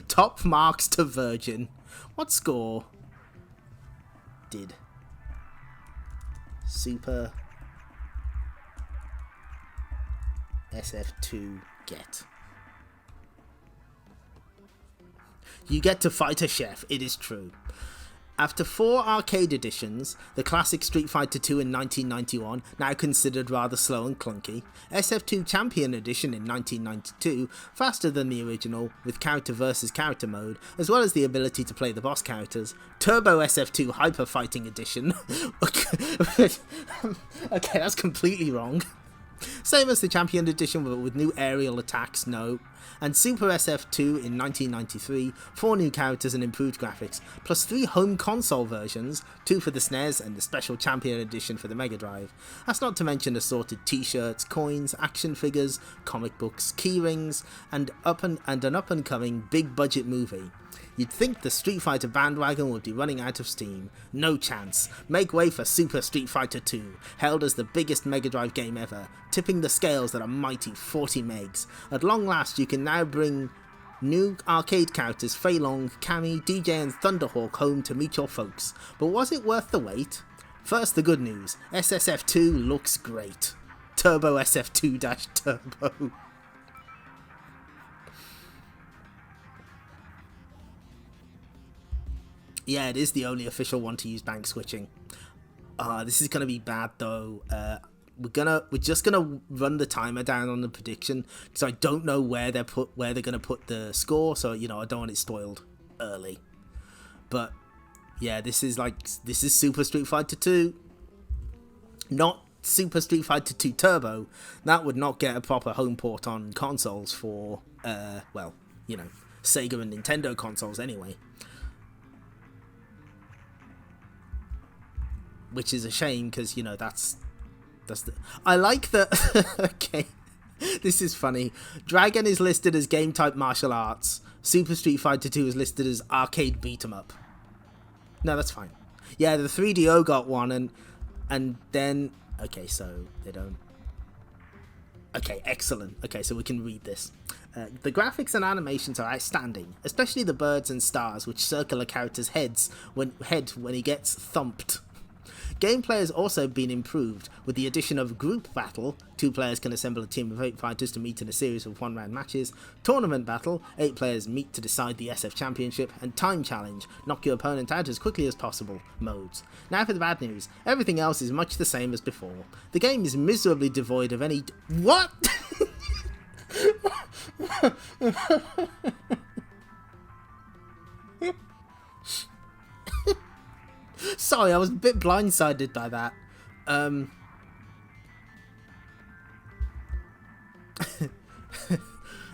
Speaker 1: Top marks to Virgin. What score did Super SF2 get. You get to fight a chef, it is true. After 4 arcade editions, the classic Street Fighter II in 1991, now considered rather slow and clunky, SF2 Champion Edition in 1992, faster than the original, with character versus character mode, as well as the ability to play the boss characters, Turbo SF2 Hyper Fighting Edition, okay, that's completely wrong. Same as the Champion Edition, but with new aerial attacks, no. And Super SF2 in 1993, 4 new characters and improved graphics, plus 3 home console versions, 2 for the SNES and the special Champion Edition for the Mega Drive. That's not to mention assorted t-shirts, coins, action figures, comic books, keyrings, and an up-and-coming big-budget movie. You'd think the Street Fighter bandwagon would be running out of steam. No chance. Make way for Super Street Fighter 2, hailed as the biggest Mega Drive game ever, tipping the scales at a mighty 40 megs. At long last, you can now bring new arcade characters Fei Long, Cammy, DJ and Thunderhawk home to meet your folks. But was it worth the wait? First, the good news. SSF2 looks great. Turbo SF2-Turbo. Yeah, it is the only official one to use bank switching. This is gonna be bad though. We're just gonna run the timer down on the prediction because I don't know where they're gonna put the score. So I don't want it spoiled early. But yeah, this is Super Street Fighter 2, not Super Street Fighter 2 Turbo. That would not get a proper home port on consoles for Sega and Nintendo consoles anyway. Which is a shame because that's the. I like that. Okay, this is funny. Dragon is listed as game type martial arts. Super Street Fighter 2 is listed as arcade beat 'em up. No, that's fine. Yeah, the 3DO got one, and then so they don't. Okay, excellent. Okay, so we can read this. The graphics and animations are outstanding, especially the birds and stars which circle a character's head when he gets thumped. Gameplay has also been improved with the addition of Group Battle, 2 players can assemble a team of 8 fighters to meet in a series of 1-round matches, Tournament Battle, 8 players meet to decide the SF Championship, and Time Challenge, knock your opponent out as quickly as possible, modes. Now for the bad news, everything else is much the same as before. The game is miserably devoid of any... What?! Sorry, I was a bit blindsided by that.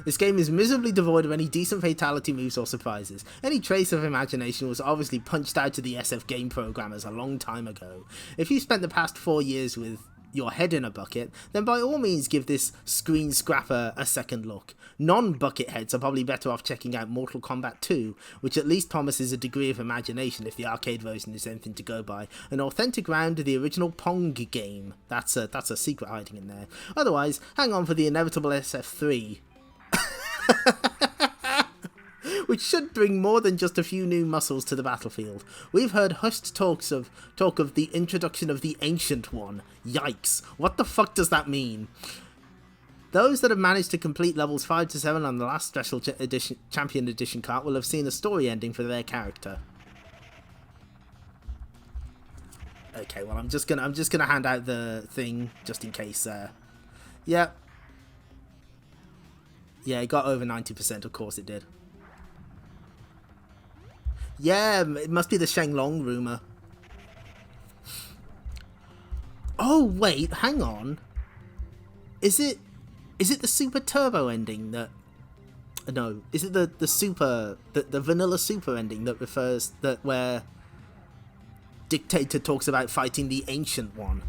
Speaker 1: This game is miserably devoid of any decent fatality moves or surprises. Any trace of imagination was obviously punched out to the SF game programmers a long time ago. If you spent the past 4 years with your head in a bucket, then by all means give this screen scrapper a second look. Non-bucket heads are probably better off checking out Mortal Kombat 2, which at least promises a degree of imagination if the arcade version is anything to go by. An authentic round of the original Pong game. That's a secret hiding in there. Otherwise, hang on for the inevitable SF3. Which should bring more than just a few new muscles to the battlefield. We've heard hushed talk of the introduction of the Ancient One. Yikes. What the fuck does that mean? Those that have managed to complete levels 5 to 7 on the last special Champion Edition cart will have seen a story ending for their character. Okay, well I'm just gonna hand out the thing just in case. Yeah, it got over 90%. Of course it did. Yeah, it must be the Shenlong rumor. Oh wait, hang on. Is it the Super Turbo ending that? No, is it the vanilla Super ending that where Dictator talks about fighting the Ancient One?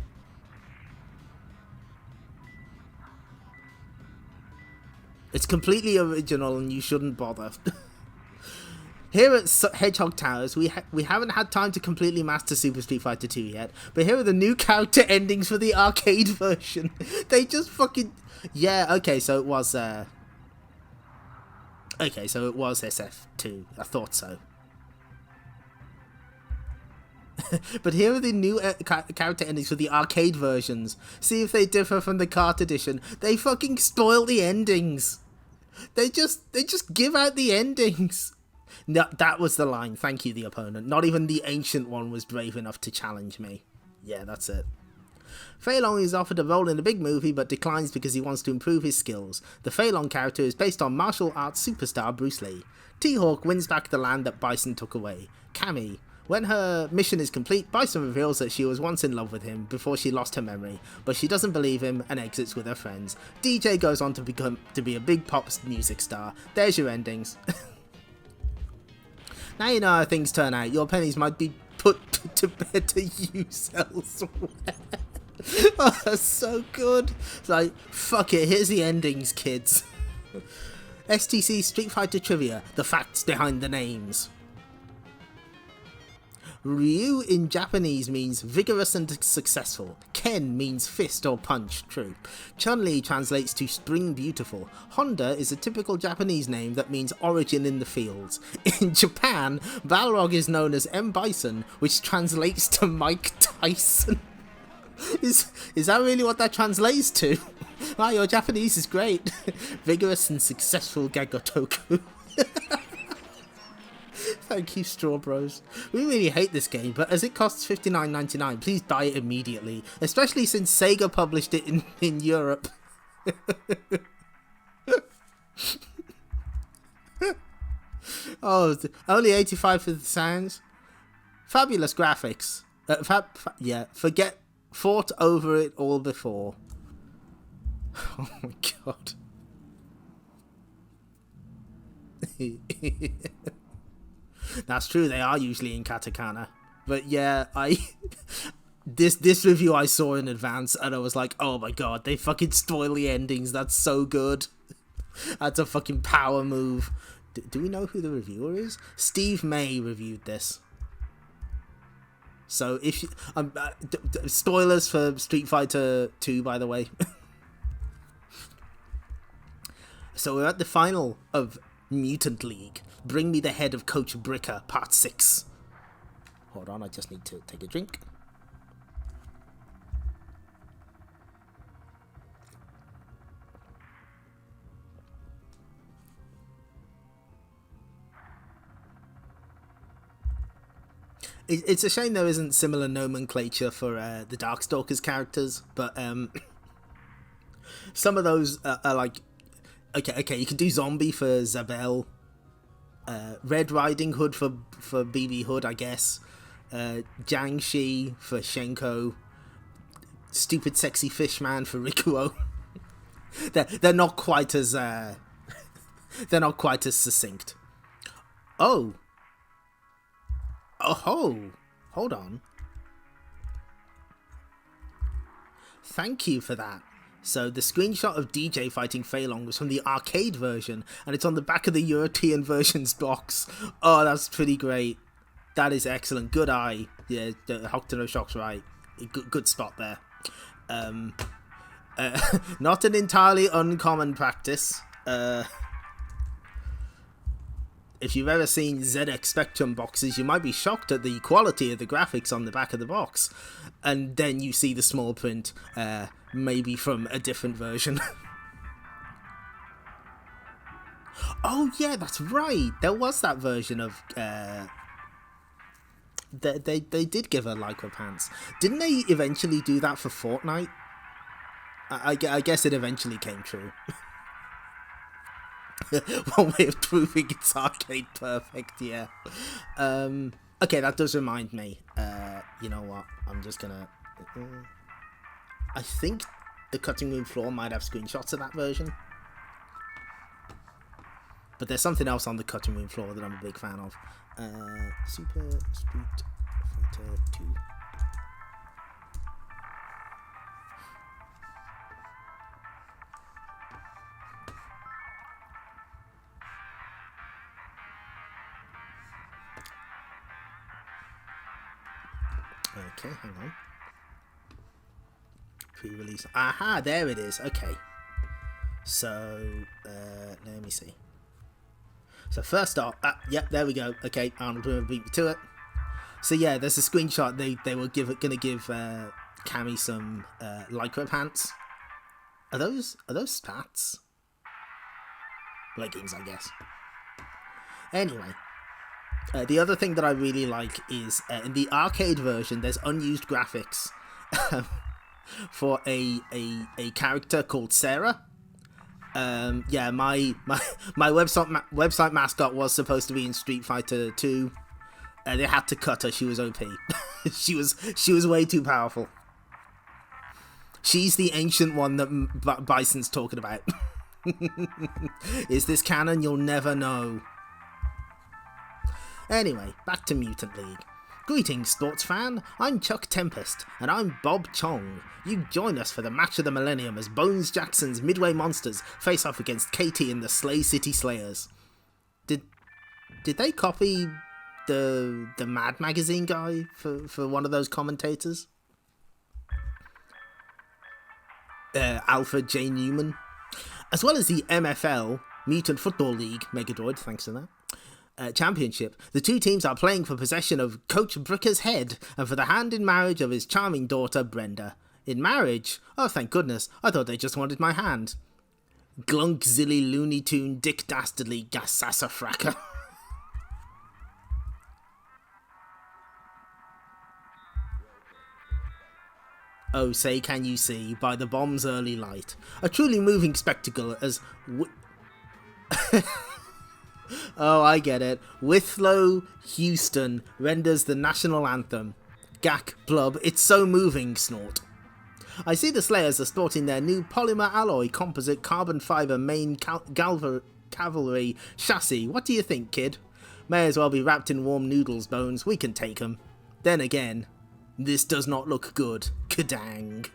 Speaker 1: It's completely original and you shouldn't bother. Here at Hedgehog Towers, we haven't had time to completely master Super Street Fighter 2 yet, but here are the new character endings for the arcade version. They just fucking... Yeah, okay, so it was... Okay, so it was SF2. I thought so. But here are the new character endings for the arcade versions. See if they differ from the cart edition. They fucking spoil the endings. They just give out the endings. No, that was the line. Thank you, the opponent. Not even the ancient one was brave enough to challenge me. Yeah, that's it. Fei Long is offered a role in the big movie, but declines because he wants to improve his skills. The Fei Long character is based on martial arts superstar Bruce Lee. T-Hawk wins back the land that Bison took away. Cammy. When her mission is complete, Bison reveals that she was once in love with him before she lost her memory, but she doesn't believe him and exits with her friends. DJ goes on to be a big pop music star. There's your endings. Now you know how things turn out. Your pennies might be put to better use elsewhere. Oh, that's so good. It's like, fuck it, here's the endings, kids. STC Street Fighter Trivia, the facts behind the names. Ryu in Japanese means vigorous and successful. Ken means fist or punch, true. Chun-Li translates to spring beautiful. Honda is a typical Japanese name that means origin in the fields. In Japan, Balrog is known as M. Bison, which translates to Mike Tyson. Is that really what that translates to? Wow, your Japanese is great. Vigorous and successful Gagotoku. Thank you, Straw Bros. We really hate this game, but as it costs $59.99, please buy it immediately. Especially since Sega published it in Europe. Oh, only 85 for the sounds. Fabulous graphics. Fought over it all before. Oh my god. That's true, they are usually in katakana. But yeah, this review I saw in advance and I was like, oh my god, they fucking spoil the endings, that's so good. That's a fucking power move. Do we know who the reviewer is? Steve May reviewed this. So if you, spoilers for Street Fighter 2, by the way. So we're at the final of Mutant League. Bring me the head of Coach Bricker, part 6. Hold on, I just need to take a drink. It's a shame there isn't similar nomenclature for the Darkstalkers characters, but some of those are like, okay, you can do Zombie for Zabel, Red Riding Hood for BB Hood, I guess, Jiangxi for Shenko, Stupid Sexy Fishman for Rikuo. they're not quite as succinct. Oh, hold on. Thank you for that. So the screenshot of DJ fighting Fei Long was from the arcade version, and it's on the back of the European version's box. Oh, that's pretty great. That is excellent. Good eye. Yeah, Hokuto no Shock's right. Good spot there. Not an entirely uncommon practice. If you've ever seen ZX Spectrum boxes, you might be shocked at the quality of the graphics on the back of the box. And then you see the small print, maybe from a different version. Oh yeah, that's right. There was that version of... They did give her Lycra pants. Didn't they eventually do that for Fortnite? I guess it eventually came true. One way of proving it's arcade perfect, yeah. Okay, that does remind me. You know what? I'm just gonna... I think the cutting room floor might have screenshots of that version. But there's something else on the cutting room floor that I'm a big fan of. Super Street Fighter 2. Okay, hang on. Pre-release. Aha, there it is. Okay. So, let me see. So first off, yep, there we go. Okay, Arnold Bloom beat me to it. So yeah, there's a screenshot. They were gonna give Cammy some lycra pants. Are those spats? Leggings, I guess. Anyway, the other thing that I really like is in the arcade version, there's unused graphics for a character called Sarah. Yeah, my website mascot was supposed to be in Street Fighter 2. They had to cut her. She was OP. she was way too powerful. She's the ancient one that Bison's talking about. Is this canon? You'll never know. Anyway, back to Mutant League. Greetings, sports fan. I'm Chuck Tempest, and I'm Bob Chong. You join us for the match of the millennium as Bones Jackson's Midway Monsters face off against Katie and the Slay City Slayers. Did they copy the Mad Magazine guy for one of those commentators? Alfred J. Newman. As well as the MFL, Mutant Football League, Megadroid, thanks for that, championship, the two teams are playing for possession of Coach Bricker's head and for the hand in marriage of his charming daughter, Brenda. In marriage? Oh, thank goodness. I thought they just wanted my hand. Glunk Zilly Looney Tune Dick Dastardly Gassassa Oh, say can you see, by the bomb's early light, a truly moving spectacle as... Oh, I get it. Withlow Houston renders the national anthem. Gack, blub, it's so moving, snort. I see the Slayers are sporting their new polymer alloy composite carbon fibre main cavalry chassis. What do you think, kid? May as well be wrapped in warm noodles, Bones. We can take 'em. Then again, this does not look good. Kadang.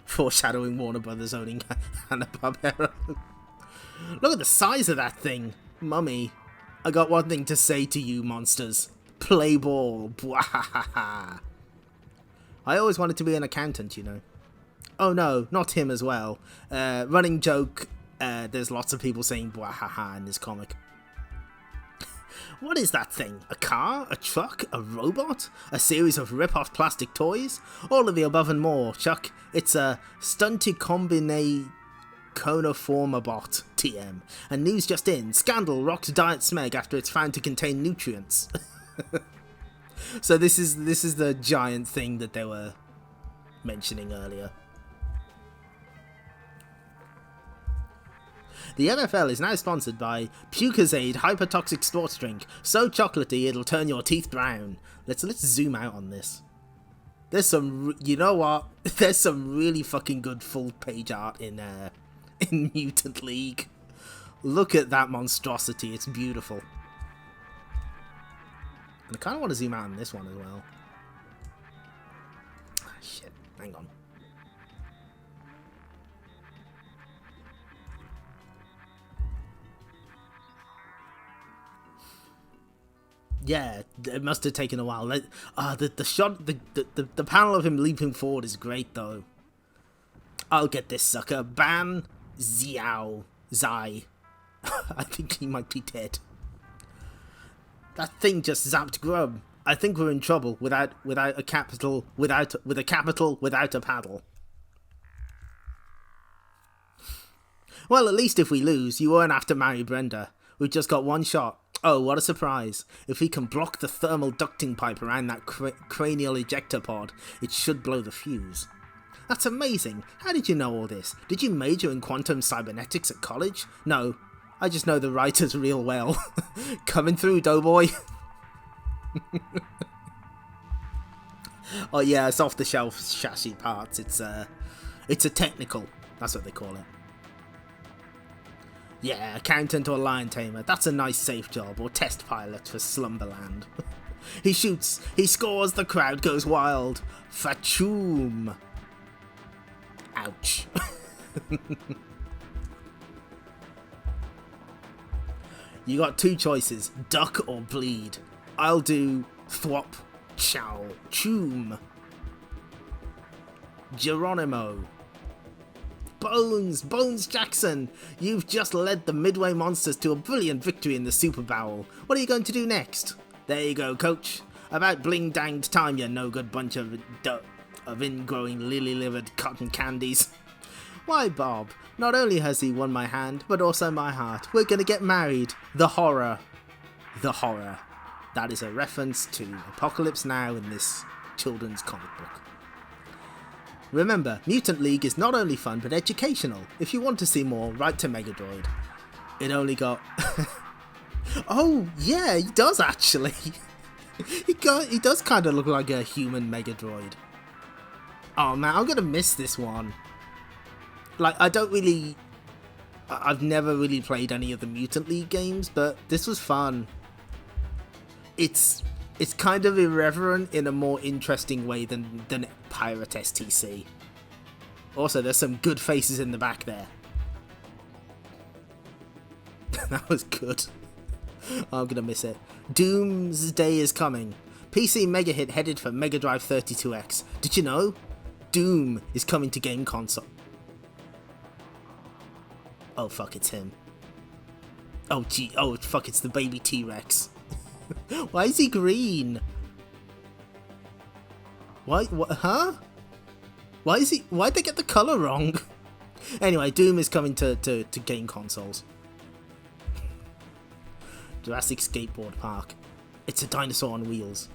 Speaker 1: Foreshadowing Warner Brothers owning Hanna-Barbera. Look at the size of that thing. Mummy, I got one thing to say to you monsters. Play ball. Bwahaha. I always wanted to be an accountant, you know. Oh no, not him as well. Running joke, there's lots of people saying bwahaha in this comic. What is that thing? A car? A truck? A robot? A series of rip-off plastic toys? All of the above and more, Chuck. It's a stunted combination Conoforma bot, TM. And news just in, Scandal rocks Diet Smeg after it's found to contain nutrients. So this is the giant thing that they were mentioning earlier. The NFL is now sponsored by Pucazade Hypertoxic Sports Drink, so chocolatey it'll turn your teeth brown. Let's zoom out on this. There's some, you know what? There's some really fucking good full page art in Mutant League. Look at that monstrosity, it's beautiful. And I kind of want to zoom out on this one as well. Ah, shit, hang on. Yeah, it must have taken a while. The shot, the panel of him leaping forward is great though. I'll get this sucker. Ban Xiao Zai. I think he might be dead. That thing just zapped Grub. I think we're in trouble without a capital, with a capital, without a paddle. Well, at least if we lose, you won't have to marry Brenda. We've just got one shot. Oh, what a surprise. If we can block the thermal ducting pipe around that cranial ejector pod, it should blow the fuse. That's amazing. How did you know all this? Did you major in quantum cybernetics at college? No, I just know the writers real well. Coming through, doughboy. Oh yeah, it's off-the-shelf chassis parts. It's a technical. That's what they call it. Yeah, accountant or lion tamer. That's a nice safe job. Or test pilot for Slumberland. He shoots. He scores. The crowd goes wild. Fachoom. Ouch. You got two choices. Duck or bleed. I'll do thwop. Chow. Choom. Geronimo. Bones Jackson, you've just led the Midway Monsters to a brilliant victory in the Super Bowl. What are you going to do next? There you go, coach. About bling-danged time, you no-good bunch of ingrowing lily-livered cotton candies. Why, Bob, not only has he won my hand, but also my heart. We're gonna get married. The horror. The horror. That is a reference to Apocalypse Now in this children's comic book. Remember, Mutant League is not only fun, but educational. If you want to see more, write to Megadroid. It only got... Oh, yeah, he does actually. He does kind of look like a human Megadroid. Oh man, I'm gonna miss this one. Like, I've never really played any of the Mutant League games, but this was fun. It's kind of irreverent in a more interesting way than Pirate STC. Also, there's some good faces in the back there. That was good. I'm gonna miss it. Doomsday is coming. PC mega hit headed for Mega Drive 32X. Did you know? Doom is coming to game console. Oh fuck, it's him. Oh gee, oh fuck, it's the baby T-Rex. Why is he green? Why? What? Huh? Why'd they get the colour wrong? Anyway, Doom is coming to game consoles. Jurassic Skateboard Park. It's a dinosaur on wheels.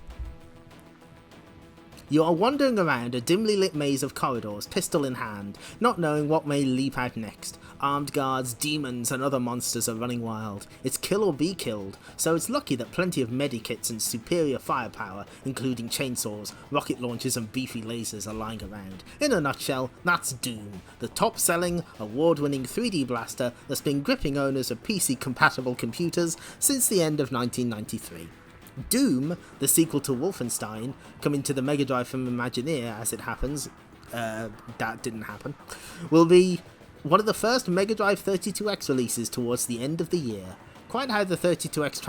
Speaker 1: You are wandering around a dimly lit maze of corridors, pistol in hand, not knowing what may leap out next. Armed guards, demons, and other monsters are running wild. It's kill or be killed, so it's lucky that plenty of medikits and superior firepower, including chainsaws, rocket launchers, and beefy lasers, are lying around. In a nutshell, that's Doom, the top-selling, award-winning 3D blaster that's been gripping owners of PC-compatible computers since the end of 1993. Doom, the sequel to Wolfenstein, coming to the Mega Drive from Imagineer, as it happens, that didn't happen, will be one of the first Mega Drive 32X releases towards the end of the year. Quite how the 32X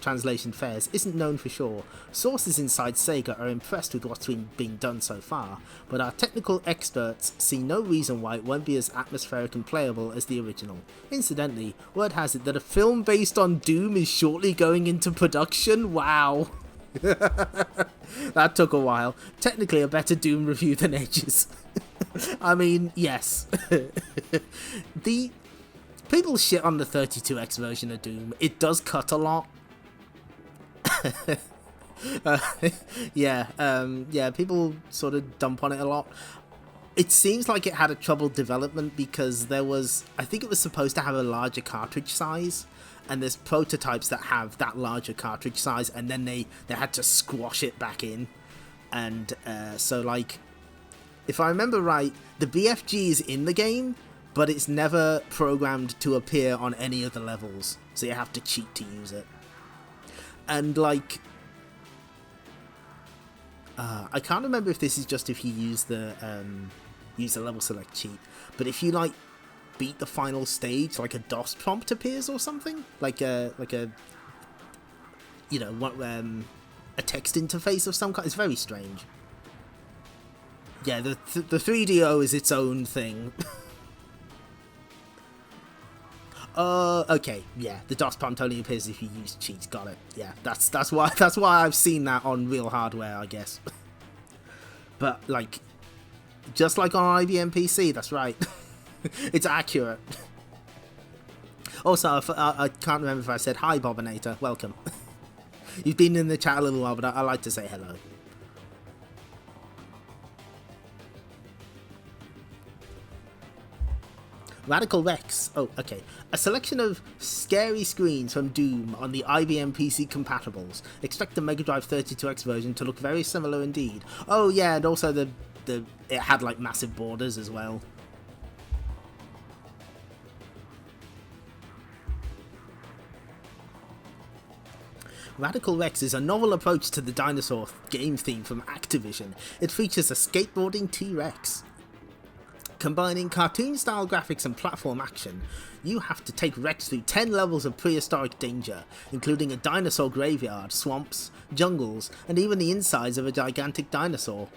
Speaker 1: translation fares isn't known for sure. Sources inside Sega are impressed with what's been done so far, but our technical experts see no reason why it won't be as atmospheric and playable as the original. Incidentally, word has it that a film based on Doom is shortly going into production. Wow. That took a while. Technically a better Doom review than Edge's. I mean, yes. People shit on the 32X version of Doom. It does cut a lot. Yeah, people sort of dump on it a lot. It seems like it had a troubled development because I think it was supposed to have a larger cartridge size, and there's prototypes that have that larger cartridge size, and then they had to squash it back in. And so, like, if I remember right, the BFG is in the game, but it's never programmed to appear on any of the levels, so you have to cheat to use it. And, like, I can't remember if this is just if you use the level select cheat, but if you, like, beat the final stage, like a DOS prompt appears or something, like a you know, what, a text interface of some kind. It's very strange. Yeah, the 3DO is its own thing. Okay, yeah, the DOS prompt only appears if you use cheats. Got it. Yeah, that's why I've seen that on real hardware, I guess. But, like, just like on IBM PC, that's right. It's accurate. Also, I can't remember if I said hi, Bobinator. Welcome. You've been in the chat a little while, but I like to say hello. Radical Rex. Oh, okay. A selection of scary screens from Doom on the IBM PC compatibles. Expect the Mega Drive 32X version to look very similar indeed. Oh yeah, and also it had like massive borders as well. Radical Rex is a novel approach to the dinosaur game theme from Activision. It features a skateboarding T-Rex. Combining cartoon-style graphics and platform action, you have to take Rex through 10 levels of prehistoric danger, including a dinosaur graveyard, swamps, jungles, and even the insides of a gigantic dinosaur.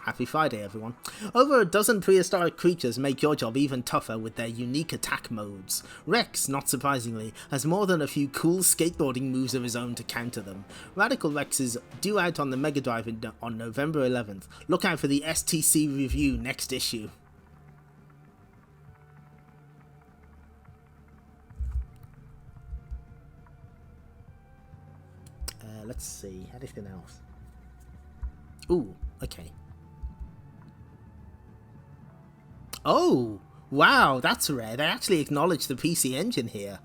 Speaker 1: Happy Friday, everyone. Over a dozen prehistoric creatures make your job even tougher with their unique attack modes. Rex, not surprisingly, has more than a few cool skateboarding moves of his own to counter them. Radical Rex is due out on the Mega Drive on November 11th. Look out for the STC review next issue. Let's see, anything else? Ooh, okay. Oh, wow, that's rare. They actually acknowledge the PC Engine here.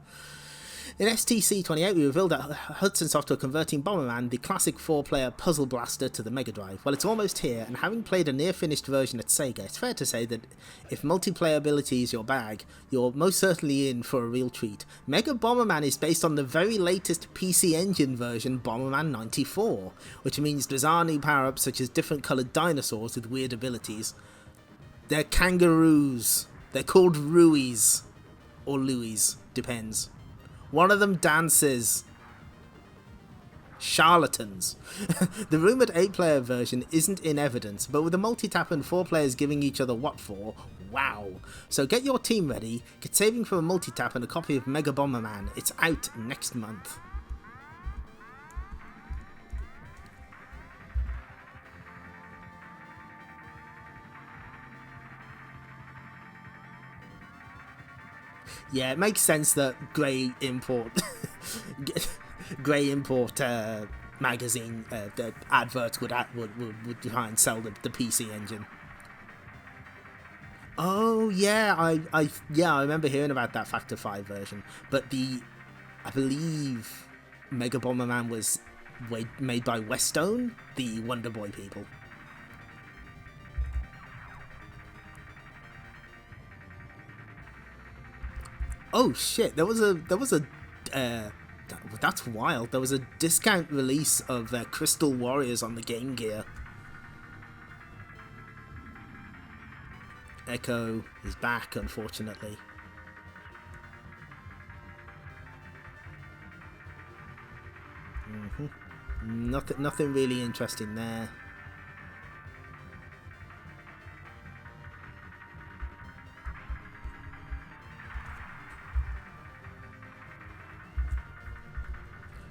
Speaker 1: In STC28, we revealed that Hudson Software converting Bomberman, the classic 4-player puzzle blaster, to the Mega Drive. Well, it's almost here, and having played a near-finished version at Sega, it's fair to say that if multiplayer ability is your bag, you're most certainly in for a real treat. Mega Bomberman is based on the very latest PC Engine version, Bomberman 94, which means bizarre new power-ups such as different coloured dinosaurs with weird abilities. They're kangaroos. They're called Ruies. Or Louis, depends. One of them dances. Charlatans. The rumoured 8-player version isn't in evidence, but with a multi-tap and 4 players giving each other what for, wow. So get your team ready, get saving for a multi-tap and a copy of Mega Bomberman. It's out next month. Yeah, it makes sense that Grey Import magazine the adverts would try and sell the PC Engine. Oh yeah, I remember hearing about that Factor 5 version, but I believe Mega Bomberman was made by Westone, the Wonder Boy people. Oh shit, there was a that's wild. There was a discount release of Crystal Warriors on the Game Gear. Echo is back, unfortunately. Nothing really interesting there.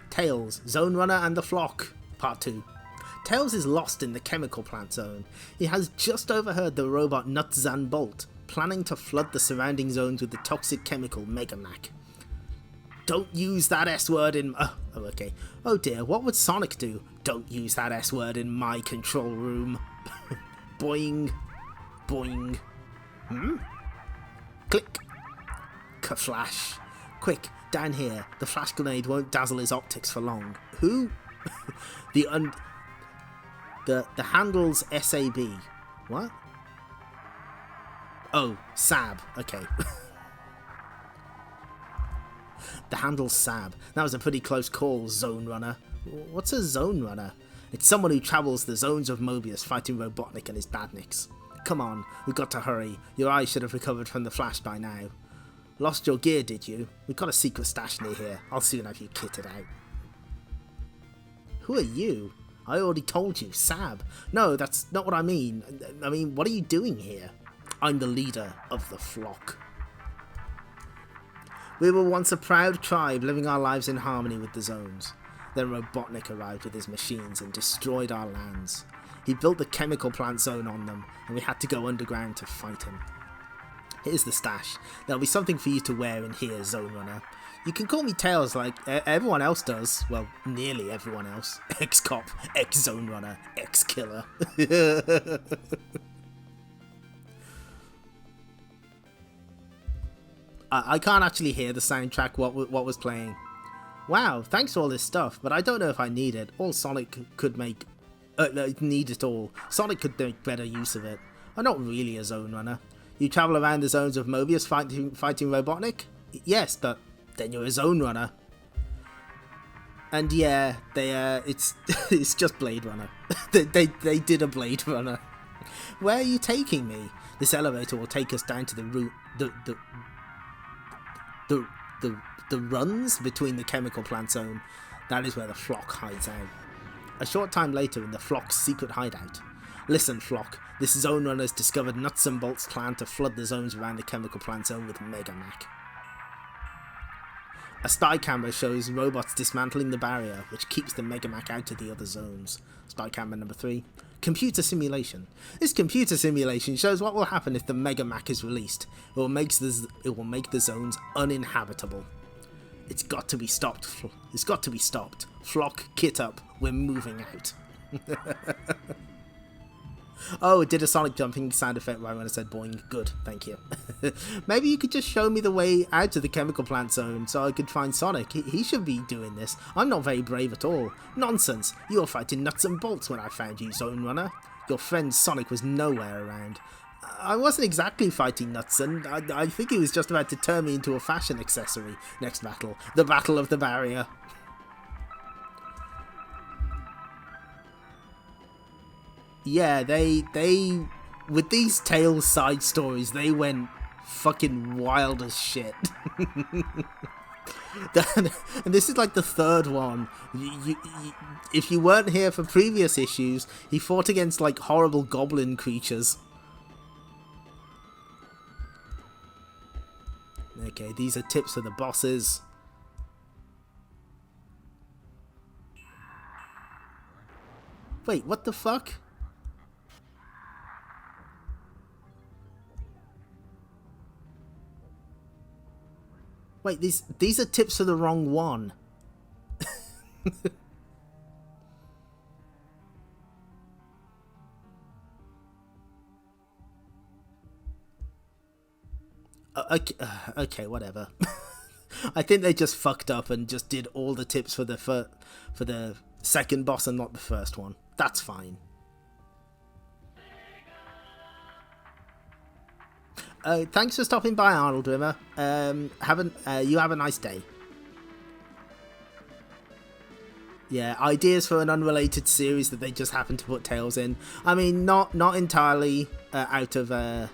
Speaker 1: Tails, Zone Runner and the Flock, Part 2. Tails is lost in the chemical plant zone. He has just overheard the robot Nuts and Bolt planning to flood the surrounding zones with the toxic chemical Megamac. Don't use that S-word in... Oh, okay. Oh dear, what would Sonic do? Don't use that S-word in my control room. Boing. Boing. Click. Ka-flash. Quick. Down here, the flash grenade won't dazzle his optics for long. Who? the handle's SAB. What? Oh, SAB. Okay. The handle's SAB. That was a pretty close call, Zone Runner. What's a Zone Runner? It's someone who travels the zones of Mobius fighting Robotnik and his badniks. Come on, we've got to hurry. Your eyes should have recovered from the flash by now. Lost your gear, did you? We've got a secret stash near here. I'll soon have you kitted out. Who are you? I already told you, Sab. No, that's not what I mean. I mean, what are you doing here? I'm the leader of the flock. We were once a proud tribe living our lives in harmony with the zones. Then Robotnik arrived with his machines and destroyed our lands. He built the chemical plant zone on them, and we had to go underground to fight him. Here's the stash. There'll be something for you to wear in here, Zone Runner. You can call me Tails like everyone else does. Well, nearly everyone else. Ex-cop, ex-Zone Runner, ex-killer. I can't actually hear the soundtrack, what was playing. Wow, thanks for all this stuff, but I don't know if I need it. All Sonic could make... need it all. Sonic could make better use of it. I'm not really a Zone Runner. You travel around the zones of Mobius fighting Robotnik? Yes, but then you're a Zone Runner. And yeah, it's just Blade Runner. they did a Blade Runner. Where are you taking me? This elevator will take us down to the runs between the chemical plant zone. That is where the flock hides out. A short time later in the flock's secret hideout. Listen, Flock, this zone runner's discovered Nuts and Bolts' plan to flood the zones around the chemical plant zone with Megamac. A spy camera shows robots dismantling the barrier, which keeps the Megamac out of the other zones. Spy camera number 3. Computer simulation. This computer simulation shows what will happen if the Megamac is released. It will make the zones uninhabitable. It's got to be stopped. It's got to be stopped. Flock, kit up. We're moving out. Oh, it did a Sonic jumping sound effect right when I said boing. Good, thank you. Maybe you could just show me the way out of the chemical plant zone so I could find Sonic. He should be doing this. I'm not very brave at all. Nonsense. You were fighting Nuts and Bolts when I found you, Zone Runner. Your friend Sonic was nowhere around. I wasn't exactly fighting Nuts, and I think he was just about to turn me into a fashion accessory. Next battle. The Battle of the Barrier. Yeah, they with these Tales side stories, they went fucking wild as shit. And this is like the third one. If you weren't here for previous issues, he fought against like horrible goblin creatures. Okay, these are tips for the bosses. Wait, what the fuck? Wait, these are tips for the wrong one. Okay, whatever. I think they just fucked up and just did all the tips for the second boss and not the first one. That's fine. Thanks for stopping by, Arnold Rimmer. You have a nice day. Yeah, ideas for an unrelated series that they just happened to put Tales in. I mean, not entirely out of the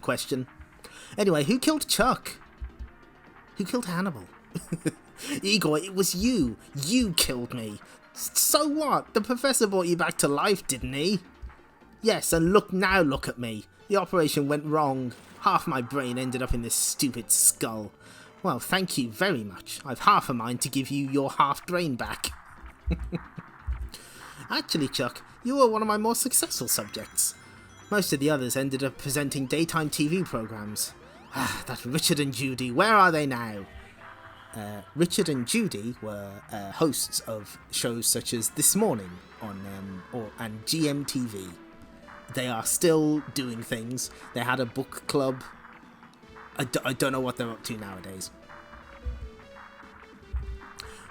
Speaker 1: question. Anyway, who killed Chuck? Who killed Hannibal? Igor, it was you. You killed me. So what? The professor brought you back to life, didn't he? Yes, and look at me. The operation went wrong. Half my brain ended up in this stupid skull. Well, thank you very much. I've half a mind to give you your half brain back. Actually, Chuck, you were one of my more successful subjects. Most of the others ended up presenting daytime TV programs. Ah, that Richard and Judy, where are they now? Richard and Judy were hosts of shows such as This Morning and GMTV. They are still doing things. They had a book club. I don't know what they're up to nowadays.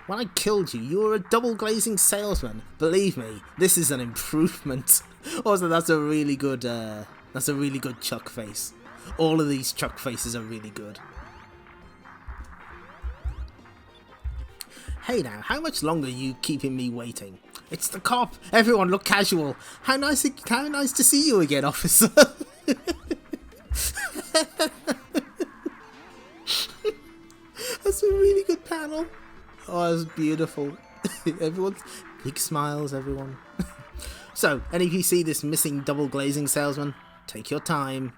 Speaker 1: When I killed you, you were a double glazing salesman. Believe me, this is an improvement. Also, that's a really good Chuck face. All of these Chuck faces are really good. Hey now, how much longer are you keeping me waiting? It's the cop. Everyone look casual. How nice to see you again, officer. That's a really good panel. Oh, that's beautiful. Everyone's big smiles, everyone. So, any of you see this missing double glazing salesman? Take your time.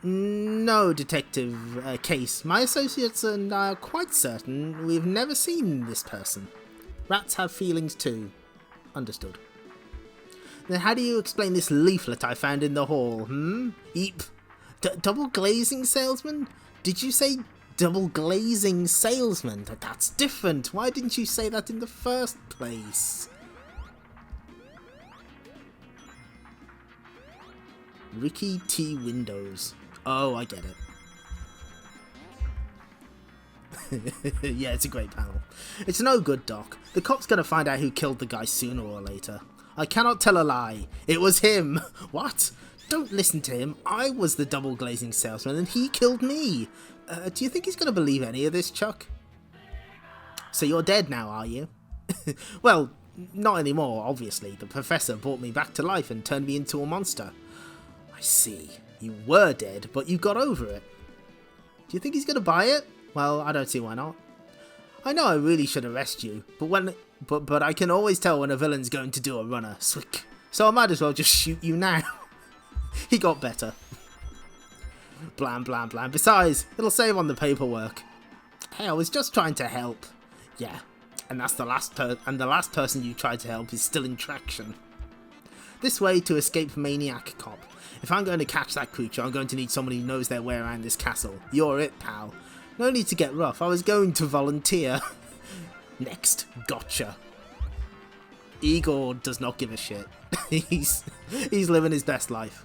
Speaker 1: No, Detective Case. My associates and I are quite certain we've never seen this person. Rats have feelings too. Understood. Then how do you explain this leaflet I found in the hall, Eep. Double glazing salesman? Did you say double glazing salesman? That's different. Why didn't you say that in the first place? Ricky T. Windows. Oh, I get it. Yeah, it's a great panel. It's no good, Doc. The cop's gonna find out who killed the guy sooner or later. I cannot tell a lie. It was him. What? Don't listen to him. I was the double glazing salesman and he killed me. Do you think he's gonna believe any of this, Chuck? So you're dead now, are you? Well, not anymore, obviously. The professor brought me back to life and turned me into a monster. I see. You were dead, but you got over it. Do you think he's gonna buy it? Well, I don't see why not. I know I really should arrest you, but I can always tell when a villain's going to do a runner. so I might as well just shoot you now. He got better. Blam, blam, blam. Besides, it'll save on the paperwork. Hey, I was just trying to help. Yeah, and that's the last person you tried to help is still in traction. This way to escape Maniac Cop. If I'm going to catch that creature, I'm going to need someone who knows their way around this castle. You're it, pal. No need to get rough. I was going to volunteer. Next, gotcha. Igor does not give a shit. He's living his best life.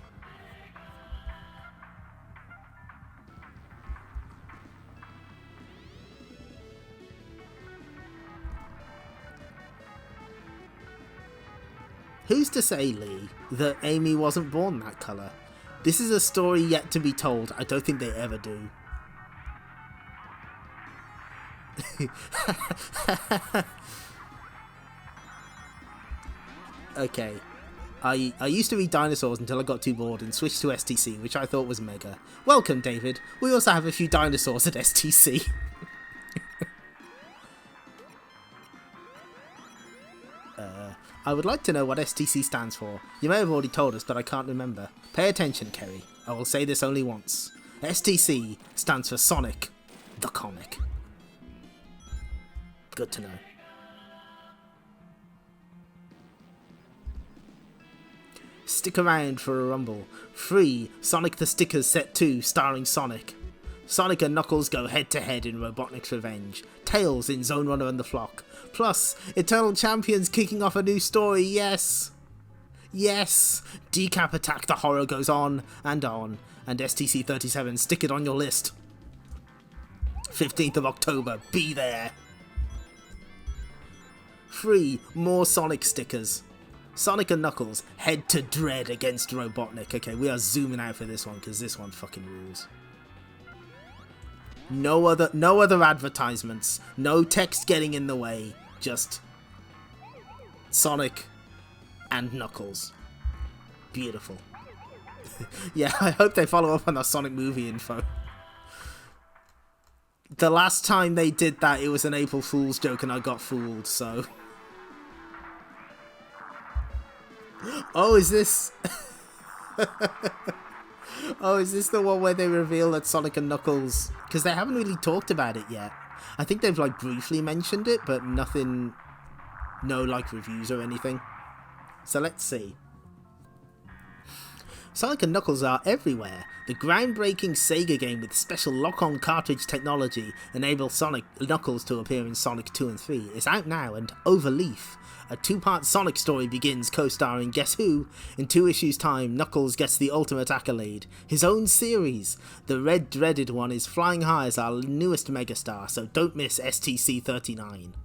Speaker 1: Who's to say, Lee, that Amy wasn't born that colour? This is a story yet to be told. I don't think they ever do. Okay. I used to read dinosaurs until I got too bored and switched to STC, which I thought was mega. Welcome, David. We also have a few dinosaurs at STC. I would like to know what STC stands for. You may have already told us, but I can't remember. Pay attention, Kerry. I will say this only once. STC stands for Sonic the Comic. Good to know. Stick around for a rumble. Free Sonic the Stickers Set 2 starring Sonic. Sonic and Knuckles go head-to-head in Robotnik's Revenge. Tails in Zone Runner and the Flock. Plus, Eternal Champions kicking off a new story, yes! Yes! Decap Attack, the horror goes on, and STC 37, stick it on your list. 15th of October, be there! Free, more Sonic stickers. Sonic and Knuckles head to Dread against Robotnik. Okay, we are zooming out for this one, because this one fucking rules. No other advertisements. No text getting in the way. Just Sonic and Knuckles. Beautiful. Yeah, I hope they follow up on the Sonic movie info. The last time they did that, it was an April Fool's joke and I got fooled, so... Oh, is this... Oh, is this the one where they reveal that Sonic and Knuckles... Because they haven't really talked about it yet. I think they've, like, briefly mentioned it, but nothing... No, like, reviews or anything. So let's see. Sonic and Knuckles are everywhere. The groundbreaking Sega game with special lock-on cartridge technology enables Sonic Knuckles to appear in Sonic 2 and 3 is out now, and Overleaf, a two-part Sonic story begins co-starring Guess Who? In 2 issues' time, Knuckles gets the ultimate accolade, his own series. The red dreaded one is flying high as our newest megastar, so don't miss STC 39.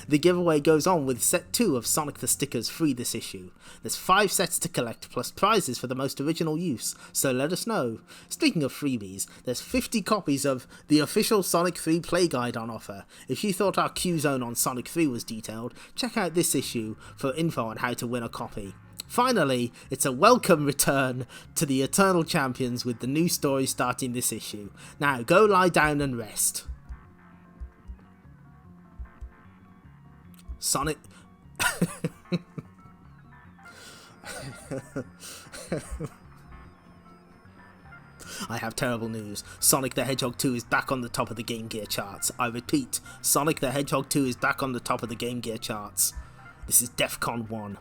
Speaker 1: The giveaway goes on with set 2 of Sonic the Stickers free this issue. There's 5 sets to collect plus prizes for the most original use, so let us know. Speaking of freebies, there's 50 copies of the official Sonic 3 play guide on offer. If you thought our Q-Zone on Sonic 3 was detailed, check out this issue for info on how to win a copy. Finally, it's a welcome return to the Eternal Champions with the new story starting this issue. Now go lie down and rest. Sonic... I have terrible news. Sonic the Hedgehog 2 is back on the top of the Game Gear charts. I repeat, Sonic the Hedgehog 2 is back on the top of the Game Gear charts. This is DEFCON 1.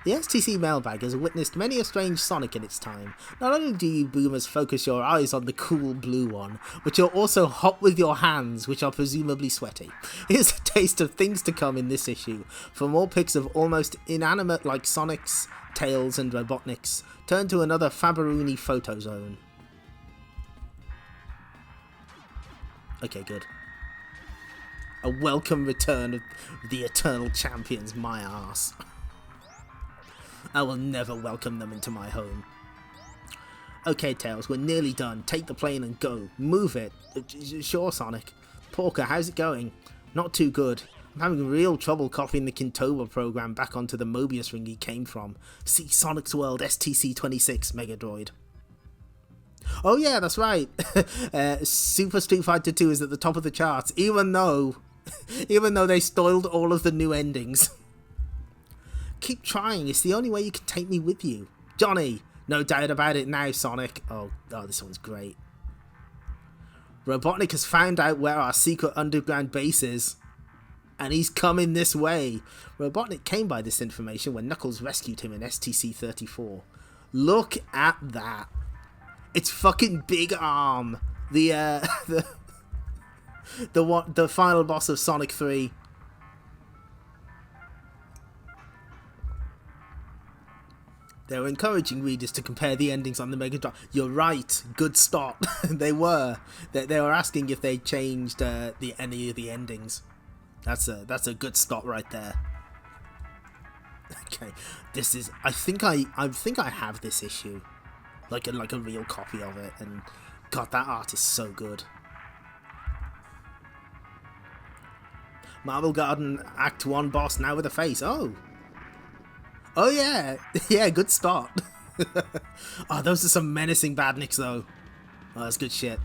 Speaker 1: The STC mailbag has witnessed many a strange Sonic in its time. Not only do you boomers focus your eyes on the cool blue one, but you're also hot with your hands, which are presumably sweaty. Here's a taste of things to come in this issue. For more pics of almost inanimate like Sonics, Tails and Robotniks, turn to another Faberuni photo zone. Okay, good. A welcome return of the Eternal Champions, my arse. I will never welcome them into my home. Okay, Tails, we're nearly done. Take the plane and go. Move it. Sure, Sonic. Porker, how's it going? Not too good. I'm having real trouble copying the Kintoba program back onto the Mobius ring he came from. See Sonic's World STC-26, Megadroid. Oh yeah, that's right. Super Street Fighter 2 is at the top of the charts, even though they spoiled all of the new endings. Keep trying, it's the only way you can take me with you. Johnny, no doubt about it now, Sonic. Oh, this one's great. Robotnik has found out where our secret underground base is, and he's coming this way. Robotnik came by this information when Knuckles rescued him in STC-34. Look at that. It's fucking Big Arm. The final boss of Sonic 3. They were encouraging readers to compare the endings on the Mega Drive. You're right, good stop. They were. They were asking if they changed any of the endings. That's a good stop right there. Okay, this is. I think I have this issue, like a real copy of it, and God, that art is so good. Marble Garden Act 1 boss now with a face. Oh yeah, yeah, good start. Oh, those are some menacing badniks though. Oh, that's good shit.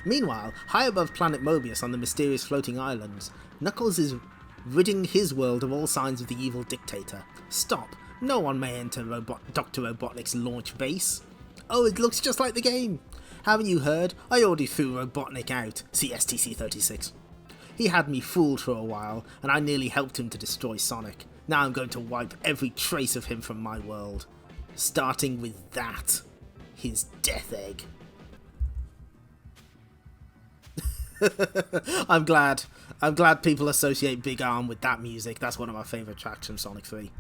Speaker 1: Meanwhile, high above planet Mobius on the mysterious floating islands, Knuckles is ridding his world of all signs of the evil dictator. Stop, no one may enter Dr. Robotnik's launch base. Oh, it looks just like the game. Haven't you heard? I already threw Robotnik out. See STC-36. He had me fooled for a while, and I nearly helped him to destroy Sonic. Now I'm going to wipe every trace of him from my world. Starting with that. His death egg. I'm glad people associate Big Arm with that music. That's one of my favourite tracks from Sonic 3.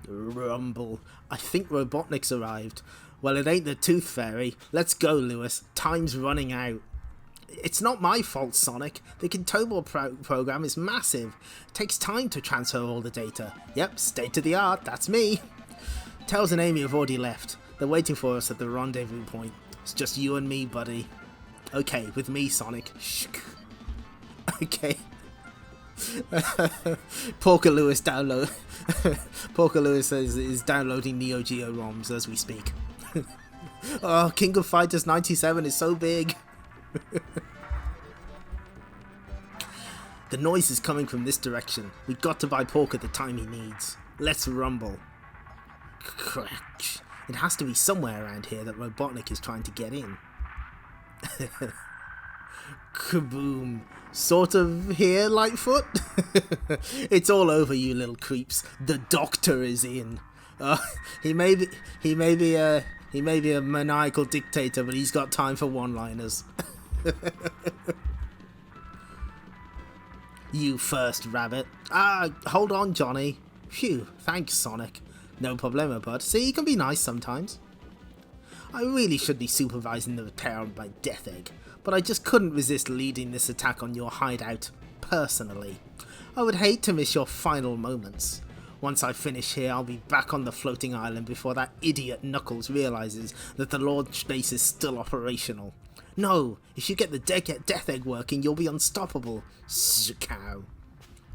Speaker 1: Rumble. I think Robotnik's arrived. Well, it ain't the Tooth Fairy. Let's go, Lewis. Time's running out. It's not my fault, Sonic. The Contobo program is massive. It takes time to transfer all the data. Yep, state of the art, that's me. Tails and Amy have already left. They're waiting for us at the rendezvous point. It's just you and me, buddy. Okay, with me, Sonic. Shh. Okay. Porker Lewis is downloading Neo Geo ROMs as we speak. Oh, King of Fighters 97 is so big. The noise is coming from this direction. We've got to buy Porker the time he needs. Let's rumble. Crack. It has to be somewhere around here that Robotnik is trying to get in. Kaboom. Sort of here, Lightfoot? It's all over, you little creeps. The Doctor is in. He may be a maniacal dictator, but he's got time for one-liners. You first, Rabbit. Hold on, Johnny. Phew, thanks, Sonic. No problemo, bud. See, you can be nice sometimes. I really should be supervising the repair on my death egg, but I just couldn't resist leading this attack on your hideout, personally. I would hate to miss your final moments. Once I finish here, I'll be back on the floating island before that idiot Knuckles realizes that the launch base is still operational. No, if you get the death egg working, you'll be unstoppable. Cow.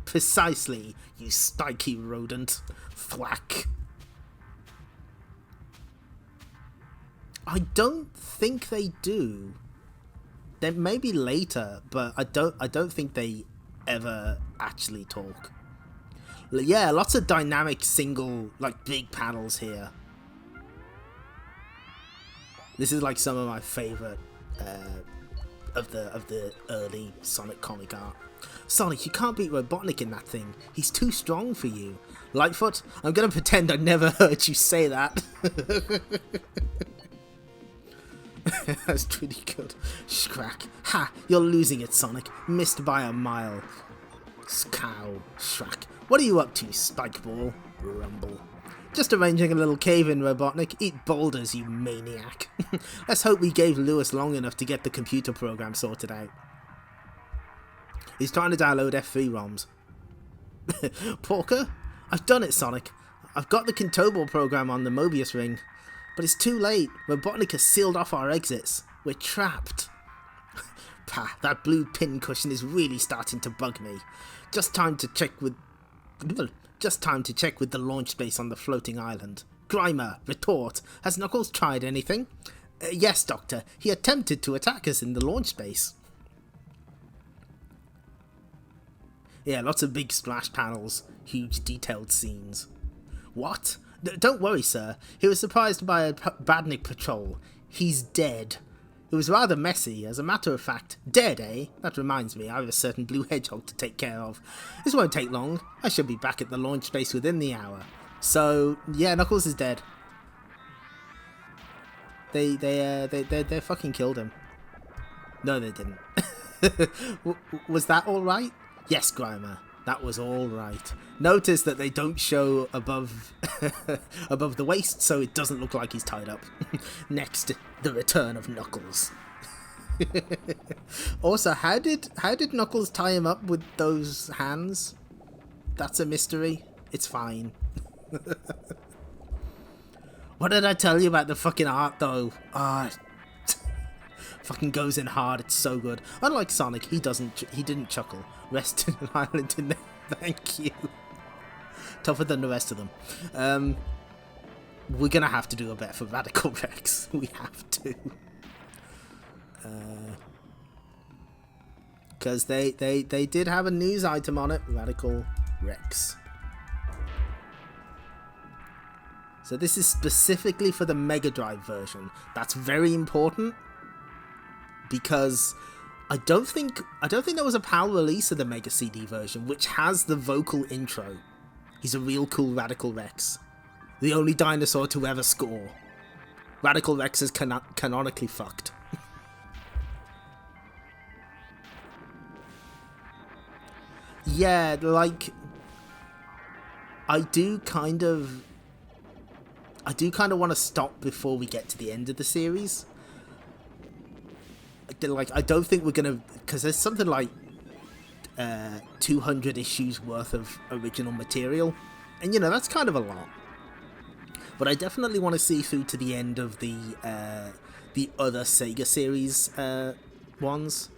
Speaker 1: Precisely, you spiky rodent. Thwack. I don't think they do. They maybe later, but I don't think they ever actually talk. Yeah, lots of dynamic single, like, big panels here. This is like some of my favourite of the early Sonic comic art. Sonic, you can't beat Robotnik in that thing. He's too strong for you. Lightfoot, I'm gonna pretend I never heard you say that. That's pretty good. Shcrack. Ha! You're losing it, Sonic. Missed by a mile. Scow. Shrack. What are you up to, Spikeball? Rumble. Just arranging a little cave-in, Robotnik. Eat boulders, you maniac. Let's hope we gave Lewis long enough to get the computer program sorted out. He's trying to download fthe ROMs. Porker? I've done it, Sonic. I've got the Contobo program on the Mobius ring. But it's too late. Robotnik has sealed off our exits. We're trapped. Pah, that blue pin cushion is really starting to bug me. Just time to check Just time to check with the launch base on the floating island. Grimer, retort. Has Knuckles tried anything? Yes, Doctor. He attempted to attack us in the launch base. Yeah, lots of big splash panels, huge detailed scenes. What? Don't worry, sir. He was surprised by a Badnik patrol. He's dead. It was rather messy, as a matter of fact. Dead, eh? That reminds me, I have a certain blue hedgehog to take care of. This won't take long. I should be back at the launch base within the hour. So, yeah, Knuckles is dead. They fucking killed him. No, they didn't. Was that alright? Yes, Grimer, that was all right. Notice that they don't show above above the waist, so it doesn't look like he's tied up. Next, the return of Knuckles. Also, how did Knuckles tie him up with those hands? That's a mystery. It's fine. What did I tell you about the fucking art, though? Fucking goes in hard. It's so good. Unlike Sonic, he didn't chuckle. Rest in an island in there. Thank you. Tougher than the rest of them. We're gonna have to do a bet for Radical Rex. We have to. Because they did have a news item on it. Radical Rex. So this is specifically for the Mega Drive version. That's very important. Because I don't think there was a PAL release of the Mega CD version, which has the vocal intro. He's a real cool Radical Rex. The only dinosaur to ever score. Radical Rex is canonically fucked. Yeah, like... I do kind of want to stop before we get to the end of the series. Like, I don't think we're gonna, because there's something like 200 issues worth of original material, and you know, that's kind of a lot. But I definitely want to see through to the end of the other Sega series ones.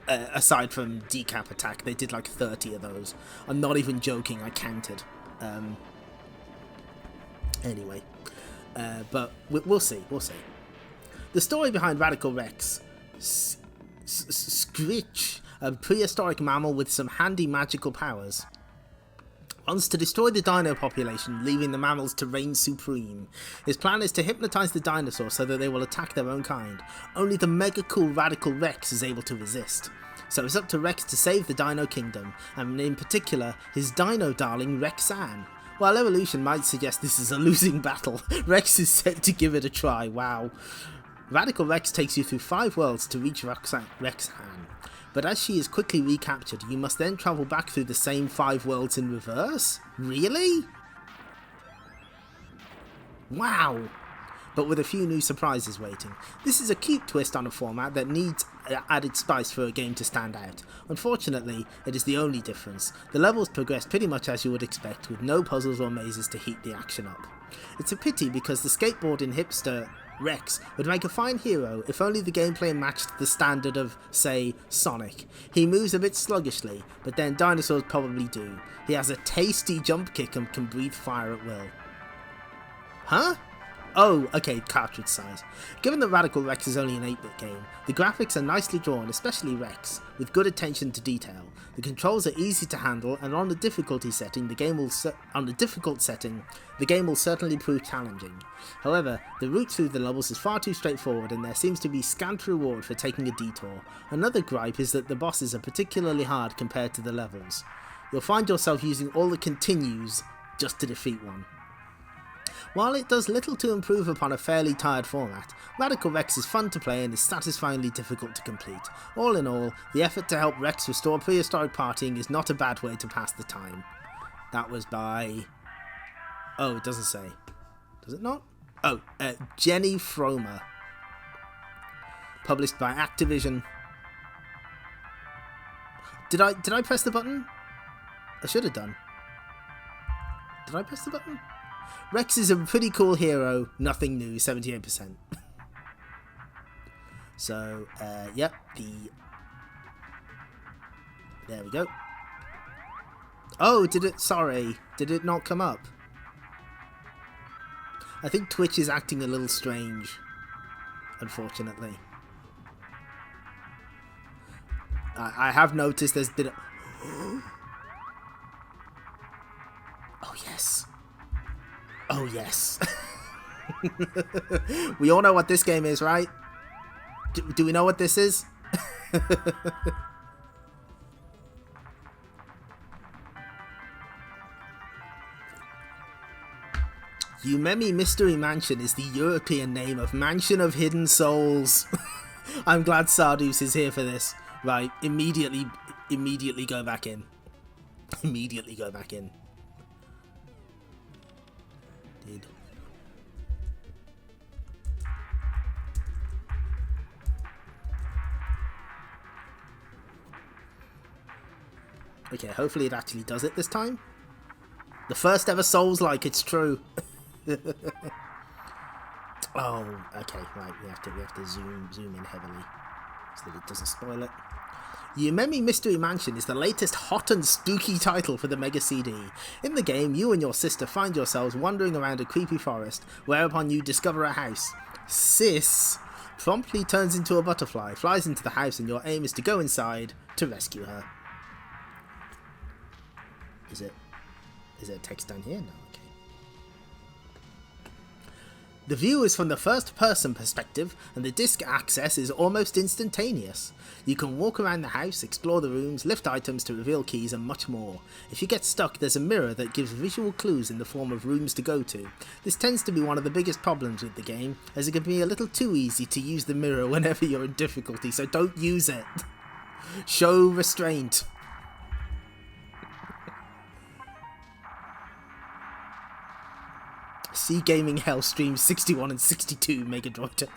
Speaker 1: Aside from Decap Attack, they did like 30 of those. I'm not even joking, I counted. Anyway, but we'll see. The story behind Radical Rex. Screech, a prehistoric mammal with some handy magical powers, wants to destroy the dino population, leaving the mammals to reign supreme. His plan is to hypnotize the dinosaurs so that they will attack their own kind. Only the mega cool Radical Rex is able to resist. So it's up to Rex to save the Dino Kingdom, and in particular, his dino darling Rexanne. While evolution might suggest this is a losing battle, Rex is set to give it a try. Wow. Radical Rex takes you through 5 worlds to reach Rexanne, but as she is quickly recaptured, you must then travel back through the same 5 worlds in reverse? Really? Wow! But with a few new surprises waiting. This is a cute twist on a format that needs added spice for a game to stand out. Unfortunately, it is the only difference. The levels progress pretty much as you would expect, with no puzzles or mazes to heat the action up. It's a pity because the skateboarding hipster Rex would make a fine hero if only the gameplay matched the standard of, say, Sonic. He moves a bit sluggishly, but then dinosaurs probably do. He has a tasty jump kick and can breathe fire at will. Huh? Oh, okay, cartridge size. Given that Radical Rex is only an 8-bit game, the graphics are nicely drawn, especially Rex, with good attention to detail. The controls are easy to handle, and on the difficulty setting, the game will certainly prove challenging. However, the route through the levels is far too straightforward, and there seems to be scant reward for taking a detour. Another gripe is that the bosses are particularly hard compared to the levels. You'll find yourself using all the continues just to defeat one. While it does little to improve upon a fairly tired format, Radical Rex is fun to play and is satisfyingly difficult to complete. All in all, the effort to help Rex restore prehistoric partying is not a bad way to pass the time. That was by... Oh, it doesn't say. Does it not? Oh, Jenny Fromer. Published by Activision. Did I press the button? I should have done. Did I press the button? Rex is a pretty cool hero, nothing new, 78%. So, yep, there we go. Oh, did it? Sorry. Did it not come up? I think Twitch is acting a little strange, unfortunately. I have noticed there's been Oh, yes. Oh, yes. We all know what this game is, right? Do we know what this is? Umemi Mystery Mansion is the European name of Mansion of Hidden Souls. I'm glad Sardus is here for this. Right, immediately go back in. Immediately go back in. Dude. Okay, hopefully it actually does it this time. The first ever Souls-like, it's true. Oh, okay, right. We have to zoom in heavily so that it doesn't spoil it. Umemi Mystery Mansion is the latest hot and spooky title for the Mega CD. In the game, you and your sister find yourselves wandering around a creepy forest, whereupon you discover a house. Sis promptly turns into a butterfly, flies into the house, and your aim is to go inside to rescue her. Is there text down here? No, okay. The view is from the first-person perspective, and the disc access is almost instantaneous. You can walk around the house, explore the rooms, lift items to reveal keys, and much more. If you get stuck, there's a mirror that gives visual clues in the form of rooms to go to. This tends to be one of the biggest problems with the game, as it can be a little too easy to use the mirror whenever you're in difficulty, so don't use it. Show restraint. C Gaming Hell streams 61 and 62 Megadroid.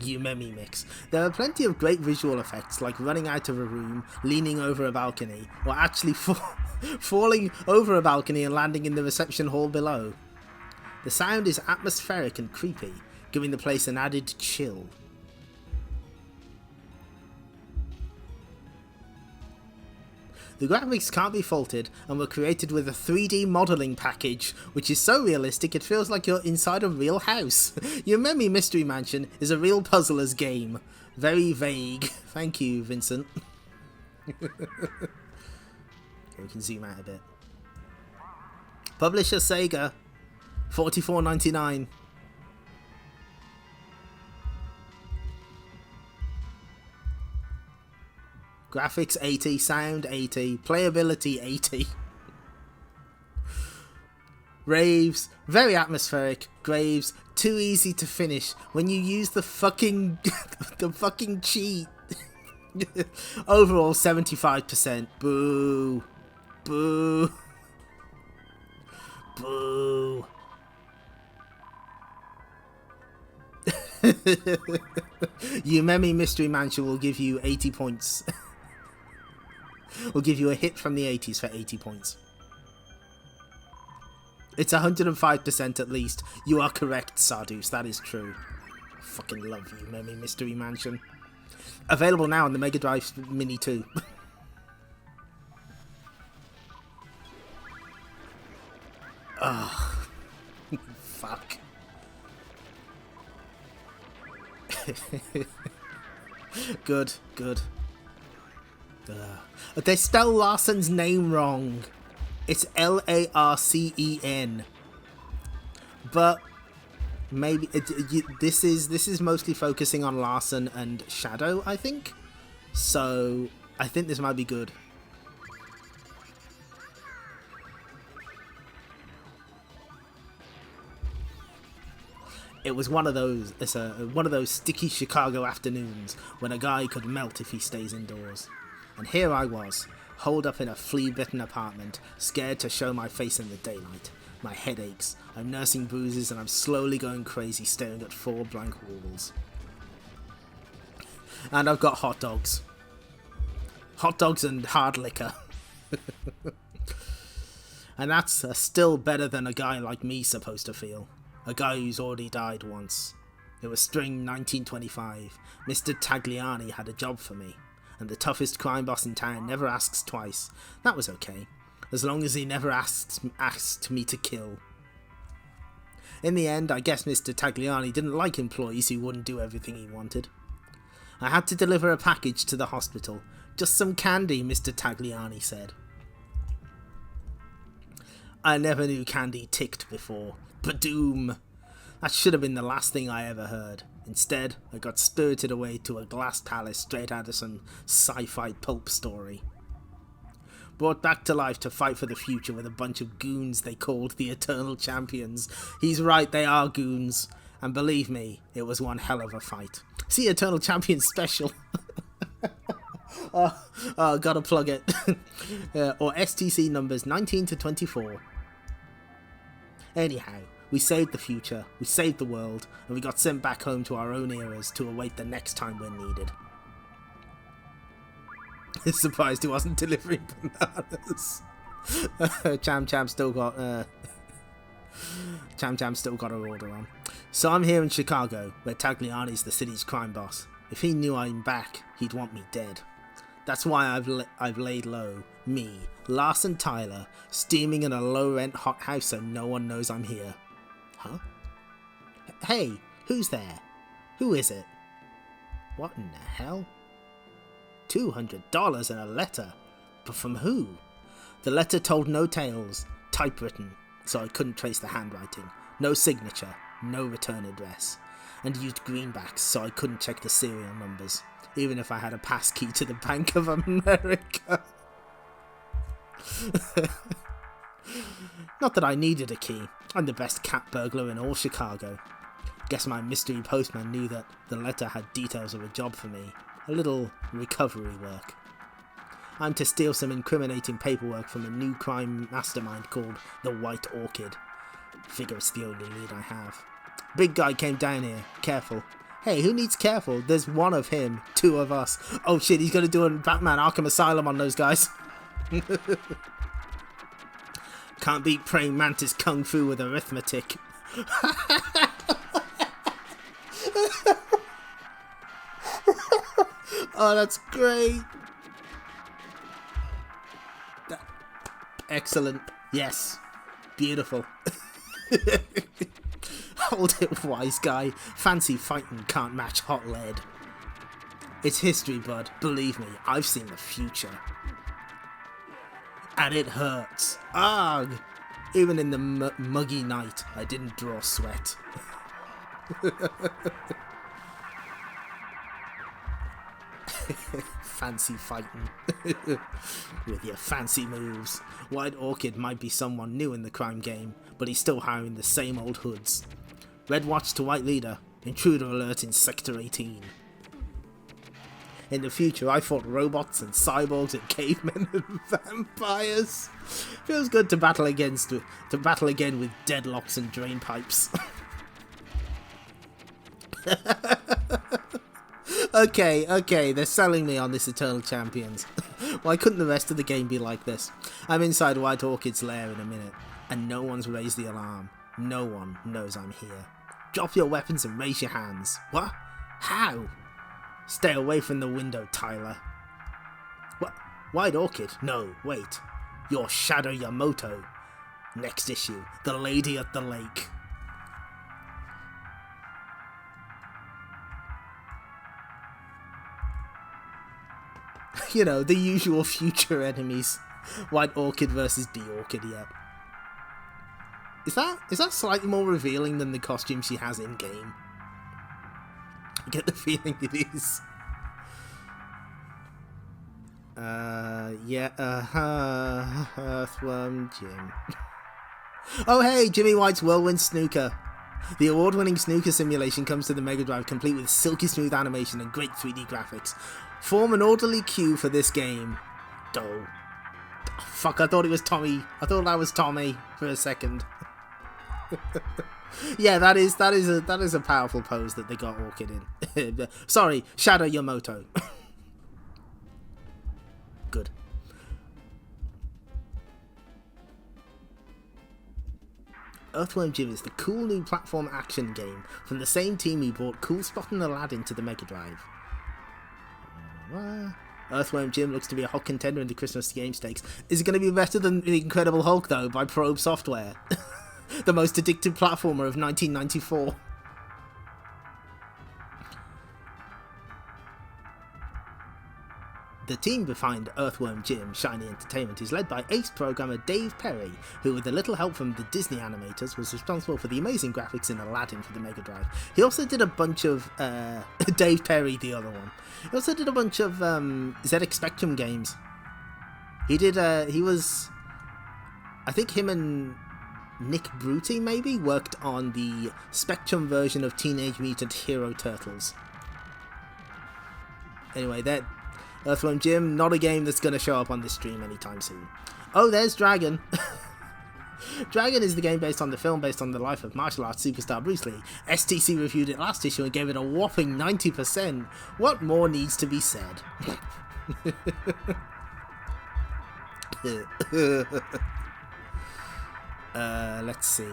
Speaker 1: Umemi mix. There are plenty of great visual effects, like running out of a room, leaning over a balcony, or actually falling over a balcony and landing in the reception hall below. The sound is atmospheric and creepy, giving the place an added chill. The graphics can't be faulted and were created with a 3D modelling package, which is so realistic it feels like you're inside a real house. Umemi Mystery Mansion is a real puzzler's game. Very vague. Thank you, Vincent. Okay, we can zoom out a bit. Publisher Sega, $44.99. Graphics 80, sound 80, playability 80. Raves, very atmospheric. Graves, too easy to finish when you use the fucking the fucking cheat. Overall 75%. Boo. Boo. Boo. Umemi Mystery Mansion will give you 80 points. We'll give you a hit from the 80s for 80 points. It's 105% at least. You are correct, Sardus. That is true. I fucking love you, Umemi Mystery Mansion. Available now on the Mega Drive Mini 2. Oh, fuck. Good, good. They spell Larsen's name wrong. It's Larcen. But maybe this is mostly focusing on Larsen and Shadow, I think. So I think this might be good. It was one of those. It's one of those sticky Chicago afternoons when a guy could melt if he stays indoors. And here I was, holed up in a flea-bitten apartment, scared to show my face in the daylight. My head aches, I'm nursing bruises, and I'm slowly going crazy staring at 4 blank walls. And I've got hot dogs. Hot dogs and hard liquor. And that's still better than a guy like me supposed to feel. A guy who's already died once. It was spring 1925. Mr. Tagliani had a job for me. and the toughest crime boss in town never asks twice. That was okay, as long as he never asked me to kill. In the end, I guess Mr. Tagliani didn't like employees who wouldn't do everything he wanted. I had to deliver a package to the hospital. Just some candy, Mr. Tagliani said. I never knew candy ticked before. Badoom! That should have been the last thing I ever heard. Instead, I got spirited away to a glass palace straight out of some sci-fi pulp story. Brought back to life to fight for the future with a bunch of goons they called the Eternal Champions. He's right, they are goons. And believe me, it was one hell of a fight. See Eternal Champions special. Gotta plug it. Or STC numbers 19 to 24. Anyhow, we saved the future, we saved the world, and we got sent back home to our own eras to await the next time we're needed. Surprised he wasn't delivering bananas. Cham still got her order on. So I'm here in Chicago, where Tagliani's the city's crime boss. If he knew I'm back, he'd want me dead. That's why I've laid low, me, Larson Tyler, steaming in a low-rent hot house so no one knows I'm here. Huh? Hey, who's there? Who is it? What in the hell? $200 and a letter. But from who? The letter told no tales, typewritten, so I couldn't trace the handwriting. No signature, no return address. And used greenbacks, so I couldn't check the serial numbers, even if I had a passkey to the Bank of America. Not that I needed a key. I'm the best cat burglar in all Chicago. Guess my mystery postman knew that the letter had details of a job for me. A little recovery work. I'm to steal some incriminating paperwork from a new crime mastermind called the White Orchid. Figure it's the only lead I have. Big guy came down here. Careful. Hey, who needs careful? There's one of him, two of us. Oh shit, he's gonna do a Batman Arkham Asylum on those guys. Can't beat praying mantis kung fu with arithmetic. Oh, that's great. Excellent. Yes. Beautiful. Hold it, wise guy. Fancy fighting can't match hot lead. It's history, bud. Believe me, I've seen the future. And it hurts. Arg! Even in the muggy night, I didn't draw sweat. Fancy fighting. With your fancy moves. White Orchid might be someone new in the crime game, but he's still hiring the same old hoods. Red watch to White Leader. Intruder alert in Sector 18. In the future, I fought robots and cyborgs and cavemen and vampires. Feels good to battle again with deadlocks and drain pipes. Okay, they're selling me on this Eternal Champions. Why couldn't the rest of the game be like this? I'm inside White Orchid's lair in a minute, and no one's raised the alarm. No one knows I'm here. Drop your weapons and raise your hands. What? How? Stay away from the window, Tyler. What? White Orchid? No, wait. You're Shadow Yamoto. Next issue, The Lady at the Lake. You know, the usual future enemies. White Orchid versus D Orchid, yeah. Is that slightly more revealing than the costume she has in game? I get the feeling it is. Earthworm Jim. Oh hey, Jimmy White's Whirlwind Snooker. The award-winning snooker simulation comes to the Mega Drive complete with silky smooth animation and great 3D graphics. Form an orderly queue for this game. Oh, fuck, I thought it was Tommy. I thought that was Tommy for a second. Yeah, that is a powerful pose that they got Orchid in. Sorry, Shadow Yamoto. Good. Earthworm Jim is the cool new platform action game from the same team who brought Cool Spot and Aladdin to the Mega Drive. Earthworm Jim looks to be a hot contender in the Christmas game stakes. Is it going to be better than The Incredible Hulk, though, by Probe Software? The most addictive platformer of 1994. The team behind Earthworm Jim Shiny Entertainment is led by ace programmer Dave Perry, who with a little help from the Disney animators was responsible for the amazing graphics in Aladdin for the Mega Drive. He also did a bunch of Dave Perry, the other one. He also did a bunch of ZX Spectrum games. He did I think him and Nick Bruti maybe worked on the Spectrum version of Teenage Mutant Hero Turtles. Anyway, that Earthworm Jim, not a game that's going to show up on this stream anytime soon. Oh, there's Dragon. Dragon is the game based on the film based on the life of martial arts superstar Bruce Lee. STC reviewed it last issue and gave it a whopping 90%. What more needs to be said? Let's see.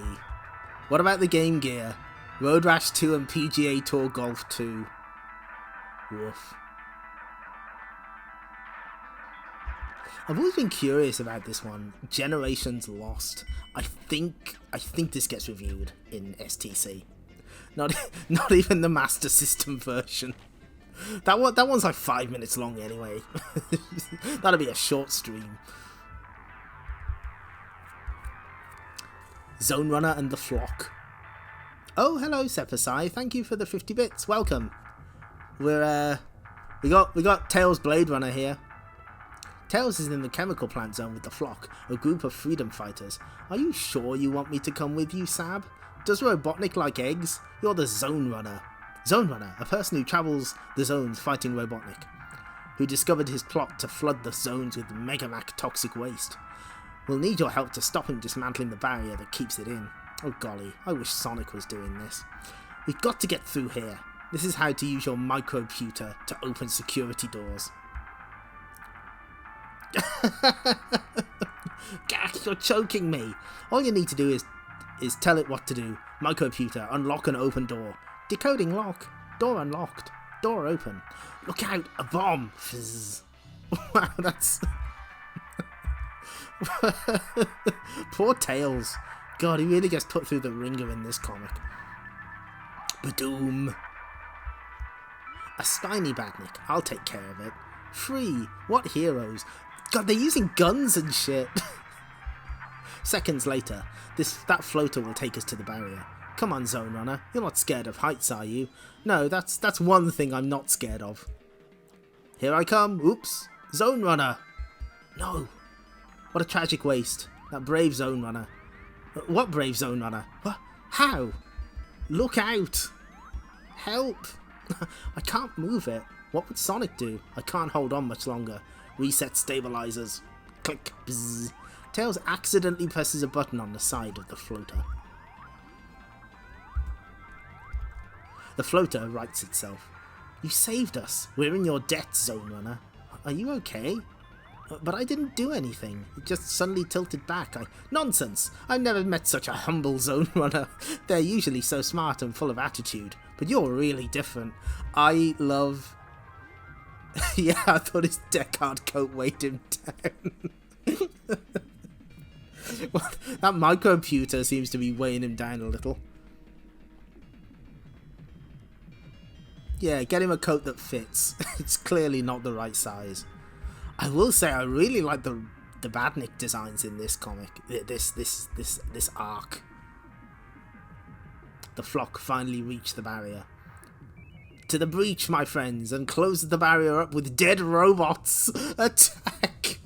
Speaker 1: What about the Game Gear? Road Rash 2 and PGA Tour Golf 2. Woof. I've always been curious about this one. Generations Lost. I think this gets reviewed in STC. Not even the Master System version. That one's like 5 minutes long anyway. That'll be a short stream. Zone Runner and the Flock. Oh, hello Sepasai. Thank you for the 50 bits. Welcome. We got Tails Blade Runner here. Tails is in the chemical plant zone with the Flock, a group of freedom fighters. Are you sure you want me to come with you, Sab? Does Robotnik like eggs? You're the Zone Runner. Zone Runner, a person who travels the zones fighting Robotnik, who discovered his plot to flood the zones with Megamac toxic waste. We'll need your help to stop him dismantling the barrier that keeps it in. Oh golly, I wish Sonic was doing this. We've got to get through here. This is how to use your microputer to open security doors. Gosh, you're choking me. All you need to do is tell it what to do. Microputer, unlock and open door. Decoding lock. Door unlocked. Door open. Look out, a bomb. Fizz. Wow, that's... Poor Tails. God, he really gets put through the ringer in this comic. Badoom. A Steiny Badnik. I'll take care of it. Free. What heroes. God, they're using guns and shit. Seconds later, that floater will take us to the barrier. Come on, Zone Runner. You're not scared of heights, are you? No, that's one thing I'm not scared of. Here I come. Oops. Zone Runner. No. What a tragic waste. That brave Zone Runner. What brave Zone Runner? What? How? Look out. Help. I can't move it. What would Sonic do? I can't hold on much longer. Reset stabilizers. Click. Bzz. Tails accidentally presses a button on the side of the floater. The floater rights itself. You saved us. We're in your debt, Zone Runner. Are you okay? But I didn't do anything. It just suddenly tilted back. Nonsense! I've never met such a humble Zone Runner. They're usually so smart and full of attitude. But you're really different. I love... Yeah, I thought his Decard coat weighed him down. Well, that microputer seems to be weighing him down a little. Yeah, get him a coat that fits. It's clearly not the right size. I will say I really like the Badnik designs in this comic. This arc. The Flock finally reached the barrier. To the breach, my friends, and close the barrier up with dead robots. Attack!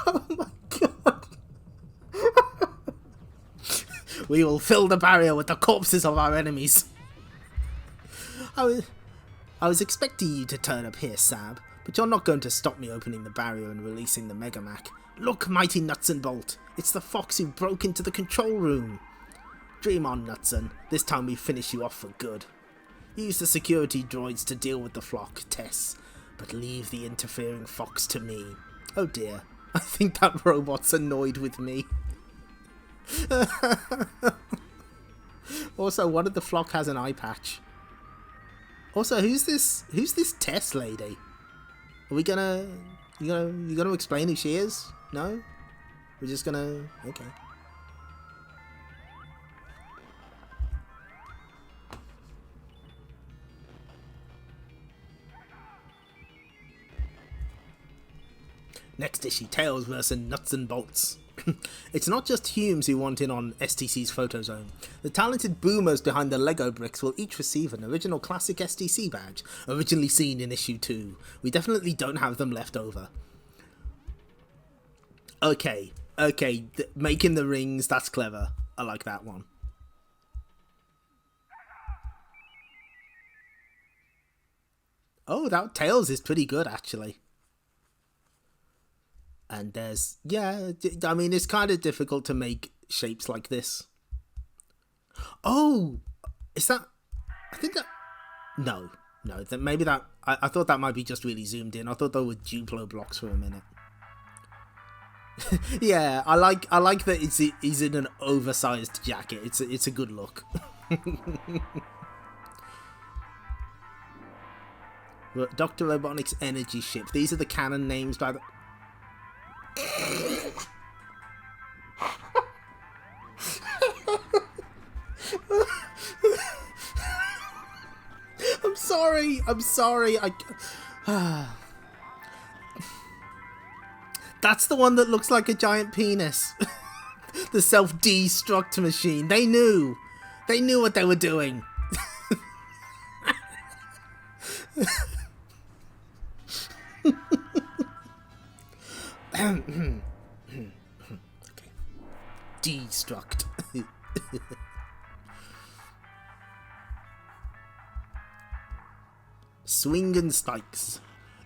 Speaker 1: Oh my god. We will fill the barrier with the corpses of our enemies. I was expecting you to turn up here, Sab, but you're not going to stop me opening the barrier and releasing the Megamac. Look, mighty Nuts and Bolt, it's the fox who broke into the control room. Dream on, Nutson. This time we finish you off for good. Use the security droids to deal with the Flock, Tess, but leave the interfering fox to me. Oh dear, I think that robot's annoyed with me. Also, one of the Flock has an eye patch. Also, who's this Tess lady? Are we gonna... You gonna explain who she is? No? We're just gonna... Okay. Next issue, Tails vs. Nuts and Bolts. It's not just Humes who want in on STC's photo zone. The talented boomers behind the Lego bricks will each receive an original classic STC badge, originally seen in issue 2. We definitely don't have them left over. Okay, making the rings, that's clever. I like that one. Oh, that Tails is pretty good, actually. And there's, yeah, I mean, it's kind of difficult to make shapes like this. Oh, is that, I think that, no, maybe that, I thought that might be just really zoomed in. I thought they were Duplo blocks for a minute. Yeah, I like that he's in an oversized jacket. It's a good look. Dr. Robotnik's energy ship. These are the canon names by the... I'm sorry. That's the one that looks like a giant penis. The self-destruct machine. They knew what they were doing. Okay. Destruct. Swing and Spikes.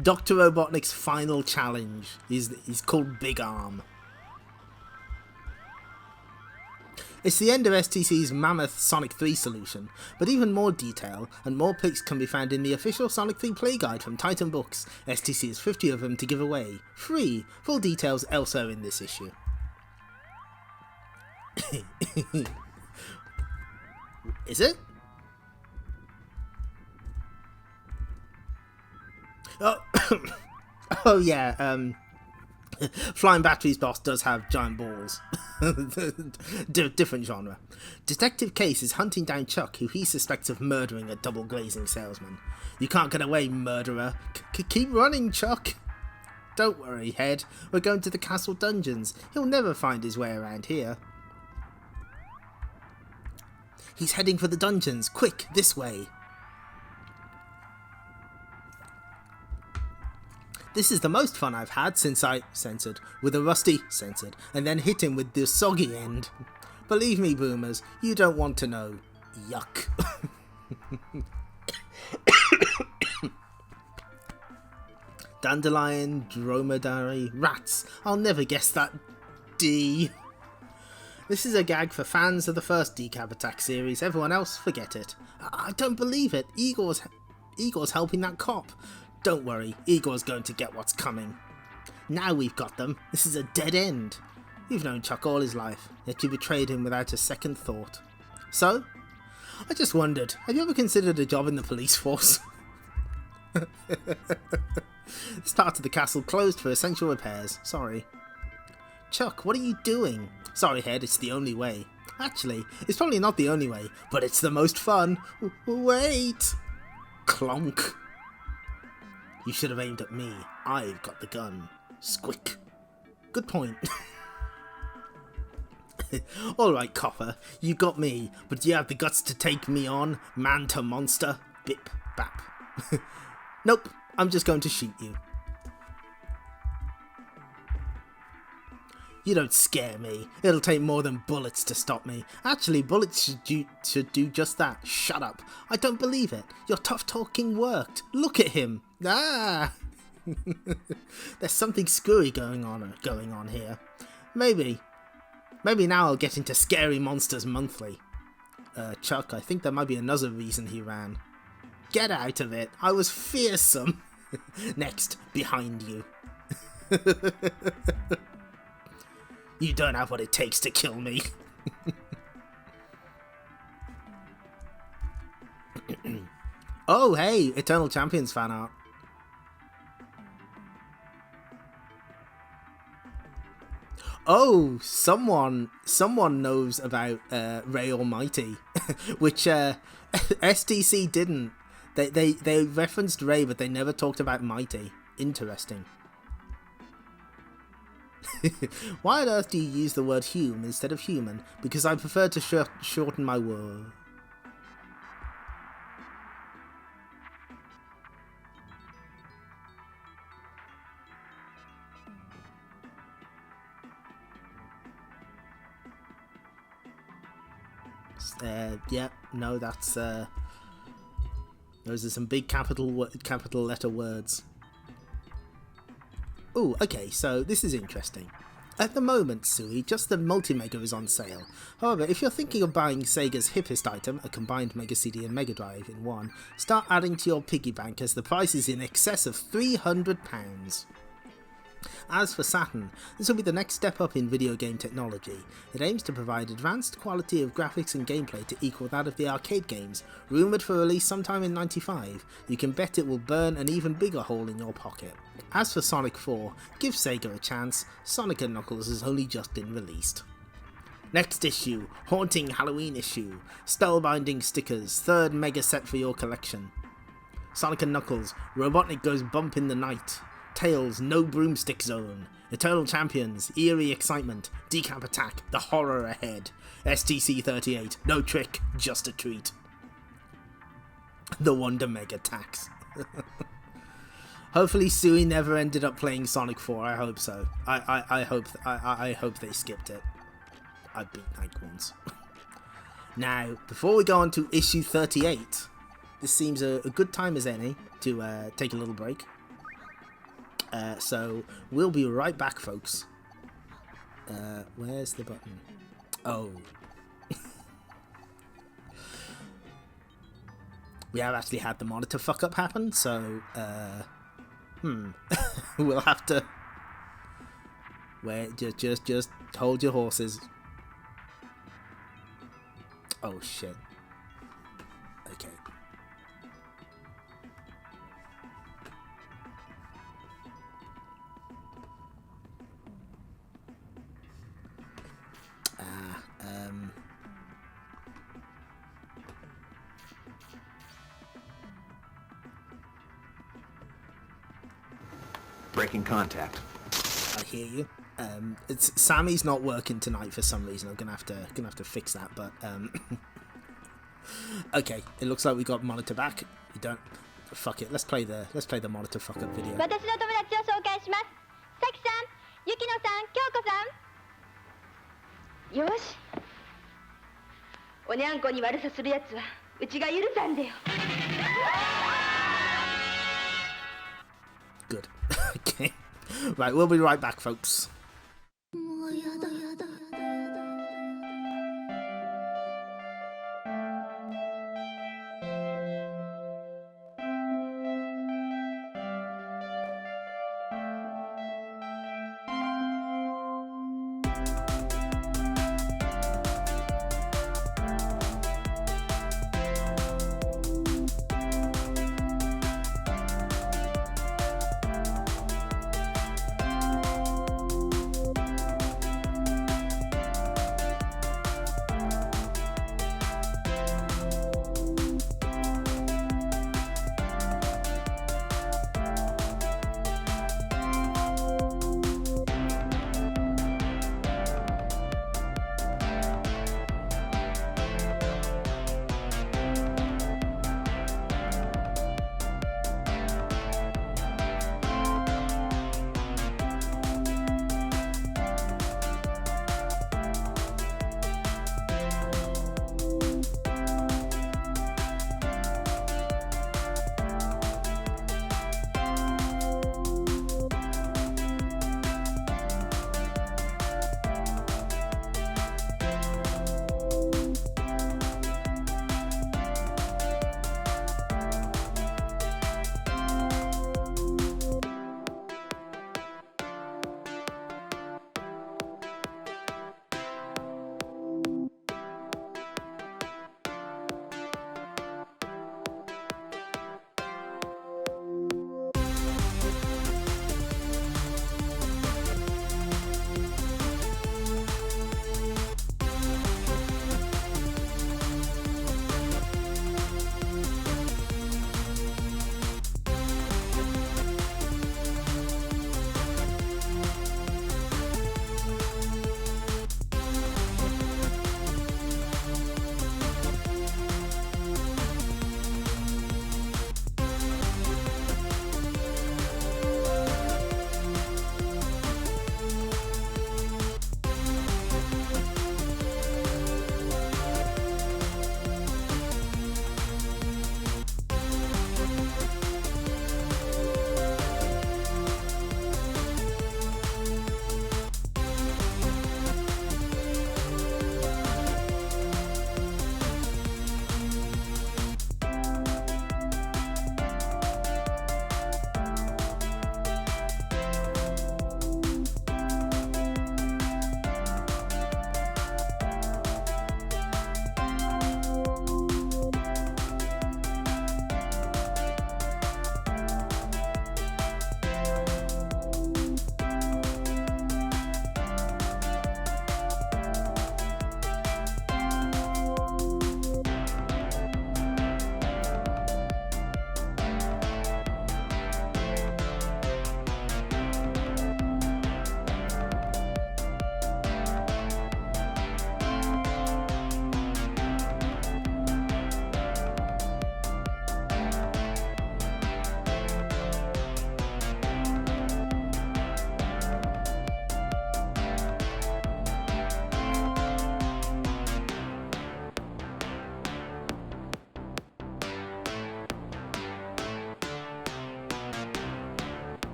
Speaker 1: Dr. Robotnik's final challenge. He's called Big Arm. It's the end of STC's mammoth Sonic 3 solution, but even more detail and more pics can be found in the official Sonic 3 play guide from Titan Books. STC has 50 of them to give away, free. Full details elsewhere in this issue. Is it? Oh yeah, Flying Battery's boss does have giant balls. Different genre. Detective Case is hunting down Chuck, who he suspects of murdering a double glazing salesman. You can't get away, murderer. Keep running, Chuck. Don't worry, Head. We're going to the castle dungeons. He'll never find his way around here. He's heading for the dungeons. Quick, this way. This is the most fun I've had since I censored with a rusty censored and then hit him with the soggy end. Believe me, boomers, you don't want to know. Yuck. Dandelion, dromedary, rats. I'll never guess that. D. This is a gag for fans of the first Decap Attack series. Everyone else, forget it. I don't believe it. Igor's helping that cop. Don't worry, Igor's going to get what's coming. Now we've got them. This is a dead end. You've known Chuck all his life, yet you betrayed him without a second thought. So? I just wondered, have you ever considered a job in the police force? This part of the castle closed for essential repairs. Sorry. Chuck, what are you doing? Sorry, Head, it's the only way. Actually, it's probably not the only way, but it's the most fun. Wait! Clonk. You should have aimed at me. I've got the gun. Squick. Good point. Alright, Copper, you got me, but do you have the guts to take me on, man to monster? Bip, bap. Nope, I'm just going to shoot you. You don't scare me. It'll take more than bullets to stop me. Actually, bullets should do just that. Shut up. I don't believe it. Your tough talking worked. Look at him. Ah! There's something screwy going on here. Maybe now I'll get into Scary Monsters Monthly. Chuck, I think there might be another reason he ran. Get out of it. I was fearsome. Next, behind you. You don't have what it takes to kill me. Oh, hey, Eternal Champions fan art. Oh, someone knows about Ray Almighty, which STC didn't. They referenced Ray, but they never talked about Mighty. Interesting. Why on earth do you use the word hume instead of human? Because I prefer to shorten my word. Yeah, no, that's those are some big capital letter words. Oh, okay, so this is interesting. At the moment, Sui, just the Multi-Mega is on sale. However, if you're thinking of buying Sega's hippest item, a combined Mega CD and Mega Drive in one, start adding to your piggy bank as the price is in excess of £300. As for Saturn, this will be the next step up in video game technology. It aims to provide advanced quality of graphics and gameplay to equal that of the arcade games. Rumoured for release sometime in '95, you can bet it will burn an even bigger hole in your pocket. As for Sonic 4, give Sega a chance. Sonic & Knuckles has only just been released. Next issue, Haunting Halloween issue, Spellbinding stickers, third mega set for your collection. Sonic & Knuckles, Robotnik goes bump in the night. Tails, no broomstick zone. Eternal Champions, eerie excitement. Decap Attack, the horror ahead. STC 38, no trick, just a treat. The Wonder Mega tax. Hopefully Sui never ended up playing Sonic 4. I hope so. I hope they skipped it. I beat Nike once. Now, before we go on to issue 38, this seems a good time as any to take a little break. So we'll be right back, folks. Where's the button? Oh. We have actually had the monitor fuck up happen, so we'll have to wait. Just hold your horses. Oh shit. Okay.
Speaker 2: Breaking contact.
Speaker 1: I hear you. It's Sammy's not working tonight for some reason. I'm gonna have to fix that. But okay, it looks like we got monitor back. We don't. Fuck it. Let's play the monitor fuck up video.
Speaker 3: 私の友達を紹介します。さきさん、ゆきのさん、京子さん。よし。おにゃんこに悪さするやつはうちが許さんでよ。
Speaker 1: Good. Okay. Right, we'll be right back, folks.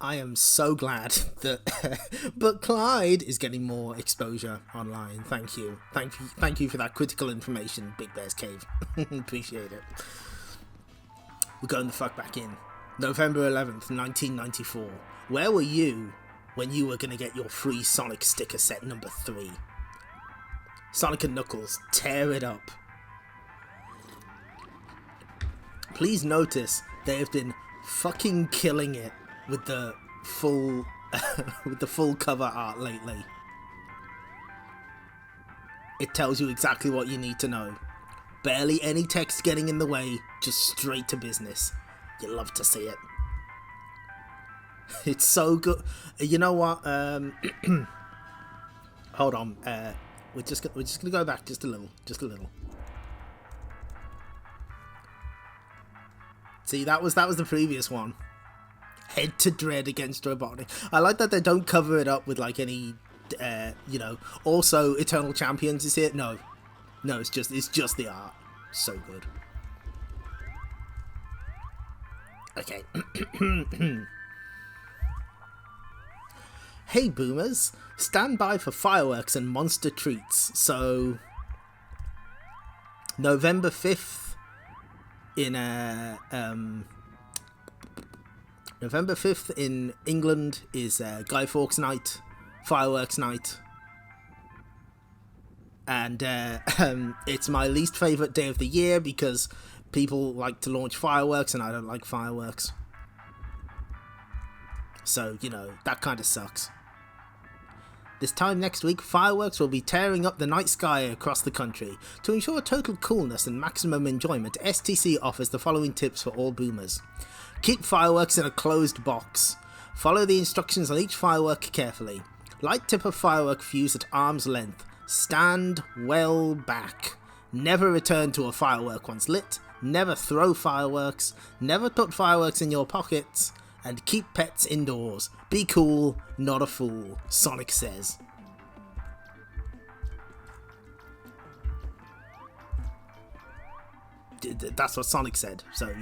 Speaker 1: I am so glad that but Clyde is getting more exposure online. Thank you for that critical information, Big Bear's Cave. Appreciate it. We're going the fuck back in. November 11th, 1994. Where were you when you were going to get your free Sonic sticker set number 3? Sonic and Knuckles, tear it up. Please notice they have been fucking killing it with the full with the full cover art lately. It tells you exactly what you need to know. Barely any text getting in the way, just straight to business. You love to see it. It's so good. You know what? Hold on. We're just gonna go back just a little. See, that was the previous one. Head to Dread against Robotnik. I like that they don't cover it up with like any, also Eternal Champions is here. No, it's just the art. So good. Okay. Hey boomers, stand by for fireworks and monster treats. So, November 5th November 5th in England is Guy Fawkes Night, Fireworks Night. And it's my least favourite day of the year because people like to launch fireworks and I don't like fireworks. So, that kind of sucks. This time next week, fireworks will be tearing up the night sky across the country. To ensure total coolness and maximum enjoyment, STC offers the following tips for all boomers. Keep fireworks in a closed box. Follow the instructions on each firework carefully. Light tip of firework fuse at arm's length. Stand well back. Never return to a firework once lit. Never throw fireworks. Never put fireworks in your pockets. And keep pets indoors. Be cool, not a fool, Sonic says. That's what Sonic said, so,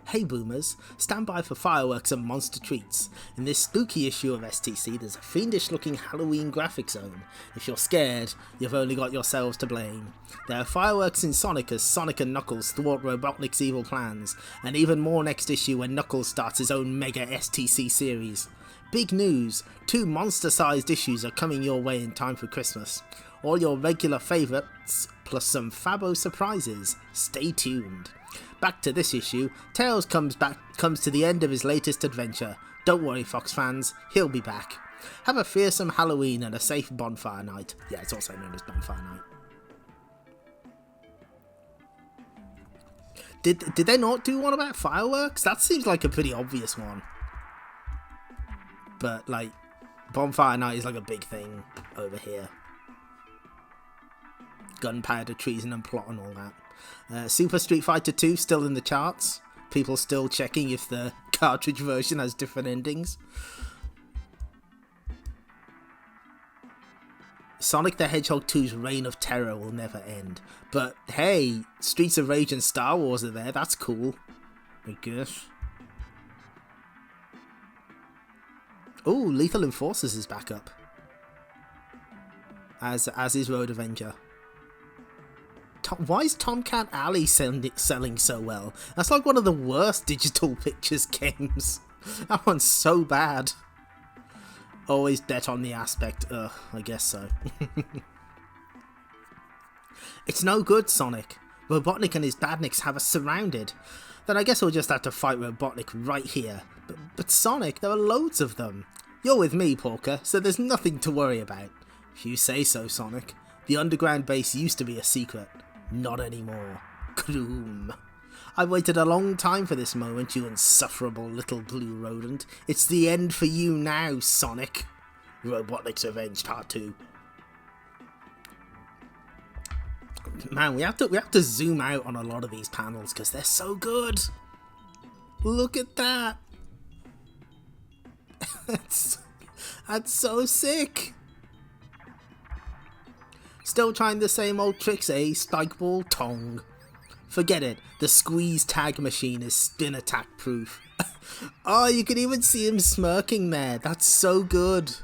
Speaker 1: Hey boomers, stand by for fireworks and monster treats. In this spooky issue of STC, there's a fiendish looking Halloween graphic zone. If you're scared, you've only got yourselves to blame. There are fireworks in Sonic as Sonic and Knuckles thwart Robotnik's evil plans, and even more next issue when Knuckles starts his own mega STC series. Big news, 2 monster-sized issues are coming your way in time for Christmas. All your regular favourites, plus some fabo surprises. Stay tuned. Back to this issue, Tails comes to the end of his latest adventure. Don't worry, Fox fans, he'll be back. Have a fearsome Halloween and a safe bonfire night. Yeah, it's also known as bonfire night. Did they not do one about fireworks? That seems like a pretty obvious one. But, bonfire night is like a big thing over here. Gunpowder, treason and plot and all that. Super Street Fighter 2 still in the charts. People still checking if the cartridge version has different endings. Sonic the Hedgehog 2's reign of terror will never end. But hey, Streets of Rage and Star Wars are there. That's cool, I guess. Oh, Lethal Enforcers is back up. As is Road Avenger. Why is Tomcat Alley selling so well? That's like one of the worst digital pictures games. That one's so bad. Always bet on the aspect. Ugh, I guess so. It's no good, Sonic. Robotnik and his badniks have us surrounded. Then I guess we'll just have to fight Robotnik right here. But Sonic, there are loads of them. You're with me, Porker, so there's nothing to worry about. If you say so, Sonic. The underground base used to be a secret. Not anymore. Gloom. I've waited a long time for this moment, you insufferable little blue rodent. It's the end for you now, Sonic. Robotnik's Revenge Part 2. Man, we have to zoom out on a lot of these panels because they're so good. Look at that. That's so sick. Still trying the same old tricks, eh? Spike ball, tong. Forget it, the squeeze tag machine is spin attack proof. Oh, you can even see him smirking there, that's so good.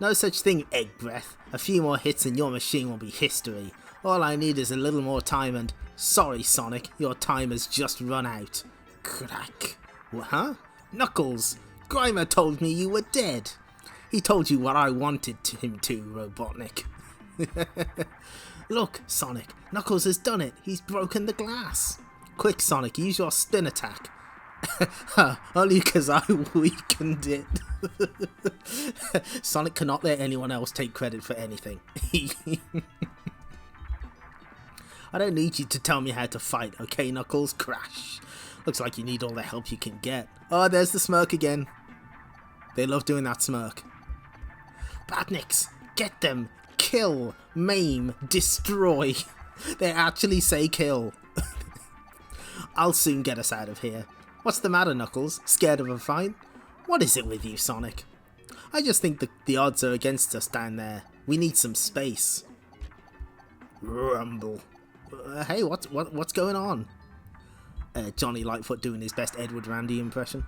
Speaker 1: No such thing, egg breath. A few more hits and your machine will be history. All I need is a little more time and... Sorry, Sonic, your time has just run out. Crack. Huh? Knuckles, Grimer told me you were dead. He told you what I wanted him to, Robotnik. Look, Sonic, Knuckles has done it. He's broken the glass. Quick, Sonic, use your spin attack. Only because I weakened it. Sonic cannot let anyone else take credit for anything. I don't need you to tell me how to fight, okay, Knuckles? Crash. Looks like you need all the help you can get. Oh, there's the smirk again. They love doing that smirk. Badniks, get them. Kill, maim, destroy. They actually say kill. I'll soon get us out of here. What's the matter, Knuckles? Scared of a fight? What is it with you, Sonic? I just think the odds are against us down there. We need some space. Rumble. Hey, what's going on? Johnny Lightfoot doing his best Edward Randy impression.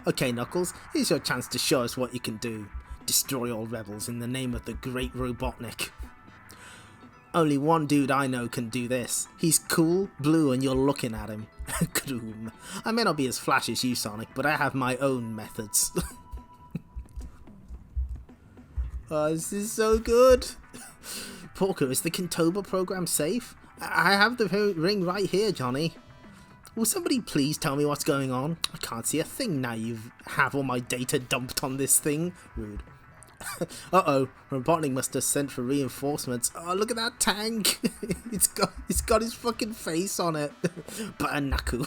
Speaker 1: Okay, Knuckles, here's your chance to show us what you can do. Destroy all rebels in the name of the great Robotnik. Only one dude I know can do this. He's cool, blue, and you're looking at him. Groom. I may not be as flash as you, Sonic, but I have my own methods. Oh, this is so good. Porker, is the Kintoba program safe? I have the ring right here, Johnny. Will somebody please tell me what's going on? I can't see a thing now you have all my data dumped on this thing. Rude. Uh-oh, Robotnik must have sent for reinforcements. Oh, look at that tank. It's got his fucking face on it. Banaku.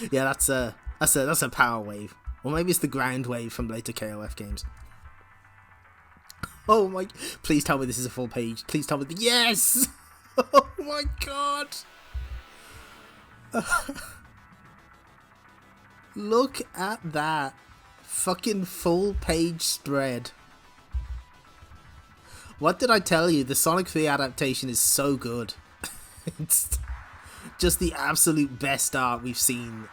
Speaker 1: Yeah, that's a power wave. Or maybe it's the ground wave from later KOF games. Oh my, please tell me this is a full page. Please tell me yes! Oh my god. Look at that. Fucking full page spread. What did I tell you? The Sonic 3 adaptation is so good. It's just the absolute best art we've seen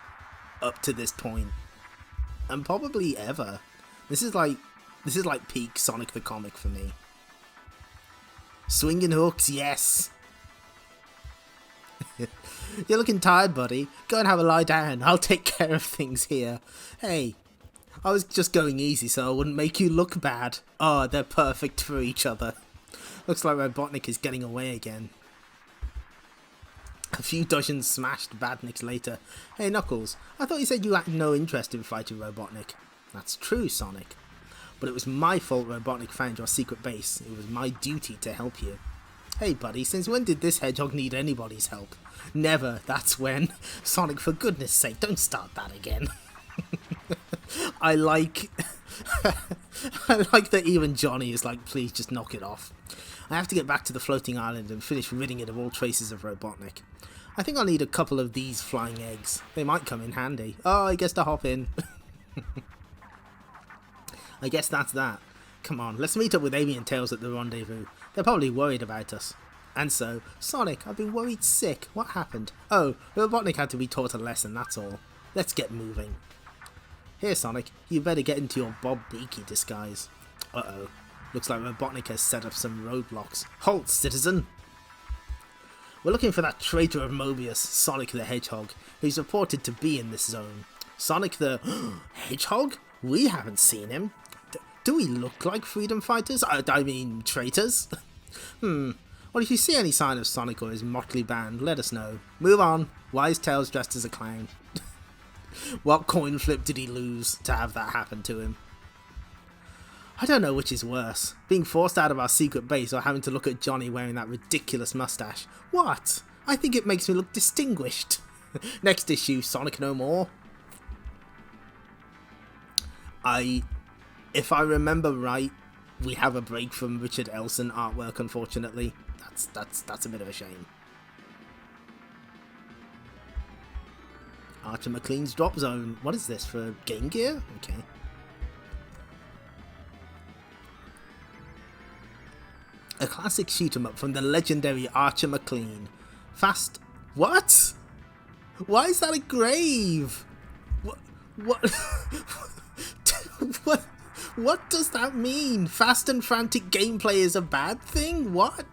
Speaker 1: up to this point. And probably ever. This is like peak Sonic the Comic for me. Swinging hooks, yes. You're looking tired, buddy. Go and have a lie down. I'll take care of things here. Hey, I was just going easy so I wouldn't make you look bad. Oh, they're perfect for each other. Looks like Robotnik is getting away again. A few dozen smashed Badniks later. Hey, Knuckles, I thought you said you had no interest in fighting Robotnik. That's true, Sonic. But it was my fault Robotnik found your secret base. It was my duty to help you. Hey buddy, since when did this hedgehog need anybody's help? Never, that's when. Sonic, for goodness sake, don't start that again. I like that even Johnny is like, please just knock it off. I have to get back to the floating island and finish ridding it of all traces of Robotnik. I think I'll need a couple of these flying eggs. They might come in handy. Oh, I guess to hop in. I guess that's that. Come on, let's meet up with Amy and Tails at the rendezvous. They're probably worried about us. And so, Sonic, I've been worried sick. What happened? Oh, Robotnik had to be taught a lesson, that's all. Let's get moving. Here, Sonic, you better get into your Bob Beaky disguise. Uh-oh. Looks like Robotnik has set up some roadblocks. Halt, citizen! We're looking for that traitor of Mobius, Sonic the Hedgehog, who's reported to be in this zone. Sonic the... Hedgehog? We haven't seen him. Do we look like freedom fighters? I mean, traitors? Well, if you see any sign of Sonic or his motley band, let us know. Move on. Why is Tails dressed as a clown? What coin flip did he lose to have that happen to him? I don't know which is worse. Being forced out of our secret base or having to look at Johnny wearing that ridiculous mustache. What? I think it makes me look distinguished. Next issue, Sonic No More. If I remember right, we have a break from Richard Elson artwork, unfortunately. That's a bit of a shame. Archer McLean's Drop Zone. What is this, for Game Gear? Okay. classic shoot-'em-up from the legendary Archer McLean. Fast... What? Why is that a grave? What? What does that mean? Fast and frantic gameplay is a bad thing? What?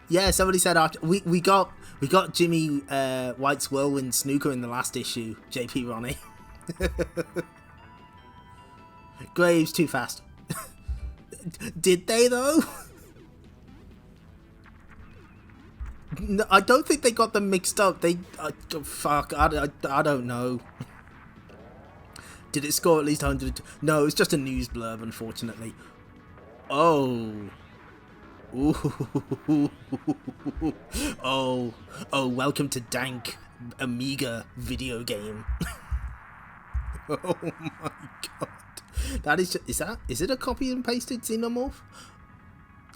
Speaker 1: Yeah, somebody said Archer... We got Jimmy White's Whirlwind Snooker in the last issue, JP Ronnie. Graves too fast. Did they though? No, I don't think they got them mixed up. Fuck, I don't know. Did it score at least 100? No, it's just a news blurb, unfortunately. Oh. Ooh. Oh, welcome to dank Amiga video game. Oh my god. That is it a copy and pasted Xenomorph?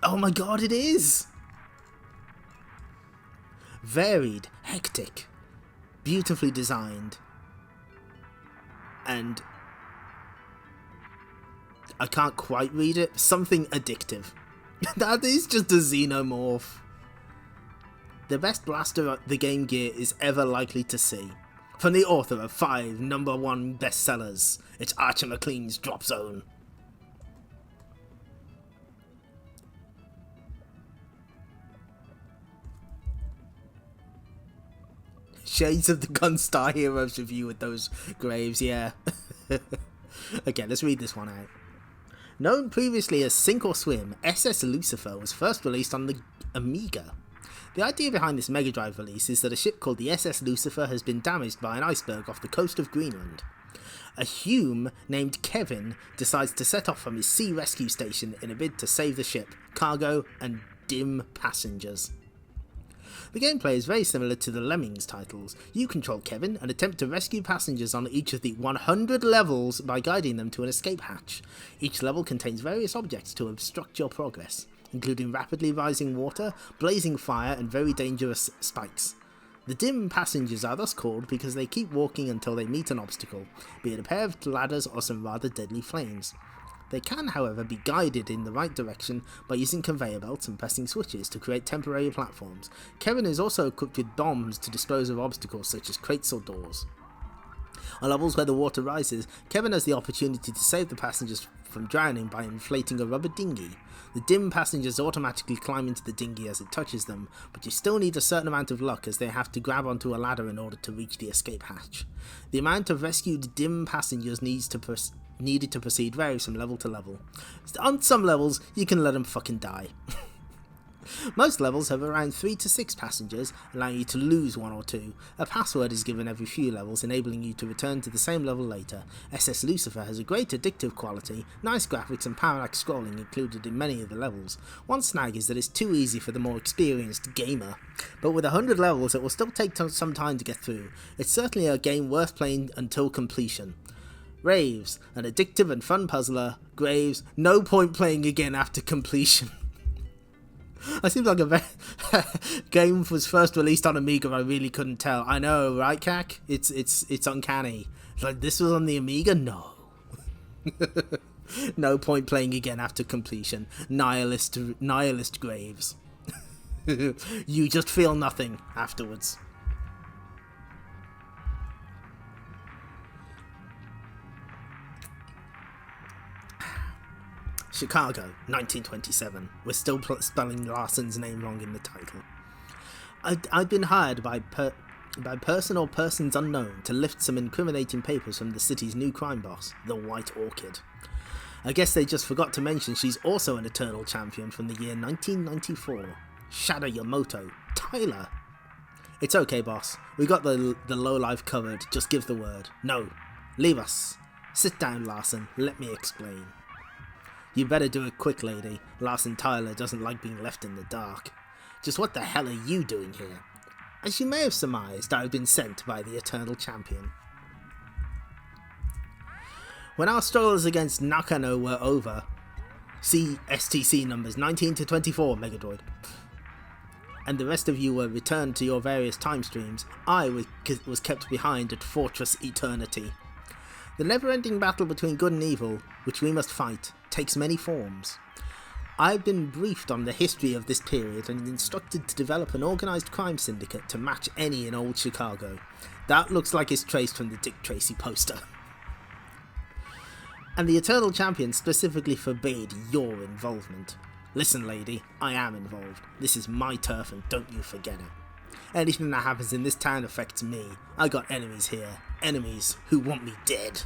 Speaker 1: Oh my god, it is! Varied, hectic, beautifully designed, and I can't quite read it. Something addictive. That is just a Xenomorph. The best blaster the Game Gear is ever likely to see. From the author of 5 #1 bestsellers, it's Archer McLean's Drop Zone. Shades of the Gunstar Heroes review with those graves, yeah. Okay, let's read this one out. Known previously as Sink or Swim, SS Lucifer was first released on the Amiga. The idea behind this Mega Drive release is that a ship called the SS Lucifer has been damaged by an iceberg off the coast of Greenland. A Hume named Kevin decides to set off from his sea rescue station in a bid to save the ship, cargo, and dim passengers. The gameplay is very similar to the Lemmings titles. You control Kevin and attempt to rescue passengers on each of the 100 levels by guiding them to an escape hatch. Each level contains various objects to obstruct your progress, including rapidly rising water, blazing fire, and very dangerous spikes. The dim passengers are thus called because they keep walking until they meet an obstacle, be it a pair of ladders or some rather deadly flames. They can, however, be guided in the right direction by using conveyor belts and pressing switches to create temporary platforms. Kevin is also equipped with bombs to dispose of obstacles such as crates or doors. On levels where the water rises, Kevin has the opportunity to save the passengers from drowning by inflating a rubber dinghy. The dim passengers automatically climb into the dinghy as it touches them, but you still need a certain amount of luck as they have to grab onto a ladder in order to reach the escape hatch. The amount of rescued dim passengers needed to proceed varies from level to level. On some levels, you can let them fucking die. Most levels have around 3 to 6 passengers, allowing you to lose 1 or 2. A password is given every few levels, enabling you to return to the same level later. SS Lucifer has a great addictive quality, nice graphics and parallax scrolling included in many of the levels. One snag is that it's too easy for the more experienced gamer, but with 100 levels it will still take some time to get through. It's certainly a game worth playing until completion. Raves, an addictive and fun puzzler. Graves, no point playing again after completion. That seems like a game was first released on Amiga. I really couldn't tell. I know, right, Kak? It's uncanny. Like, this was on the Amiga? No. No point playing again after completion. Nihilist Graves. You just feel nothing afterwards. Chicago, 1927. We're still spelling Larson's name wrong in the title. I'd been hired by person or persons unknown to lift some incriminating papers from the city's new crime boss, the White Orchid. I guess they just forgot to mention she's also an eternal champion from the year 1994. Shadow Yamoto, Tyler. It's okay, boss. We got the lowlife covered. Just give the word. No. Leave us. Sit down, Larson. Let me explain. You better do it quick, lady. Larson Tyler doesn't like being left in the dark. Just what the hell are you doing here? As you may have surmised, I've been sent by the Eternal Champion. When our struggles against Nakano were over, see STC numbers 19 to 24, Megadroid, and the rest of you were returned to your various time streams, I was kept behind at Fortress Eternity. The never-ending battle between good and evil, which we must fight, takes many forms. I've been briefed on the history of this period and instructed to develop an organised crime syndicate to match any in old Chicago. That looks like it's traced from the Dick Tracy poster. And the Eternal Champion specifically forbade your involvement. Listen, lady, I am involved. This is my turf and don't you forget it. Anything that happens in this town affects me. I got enemies here. Enemies who want me dead.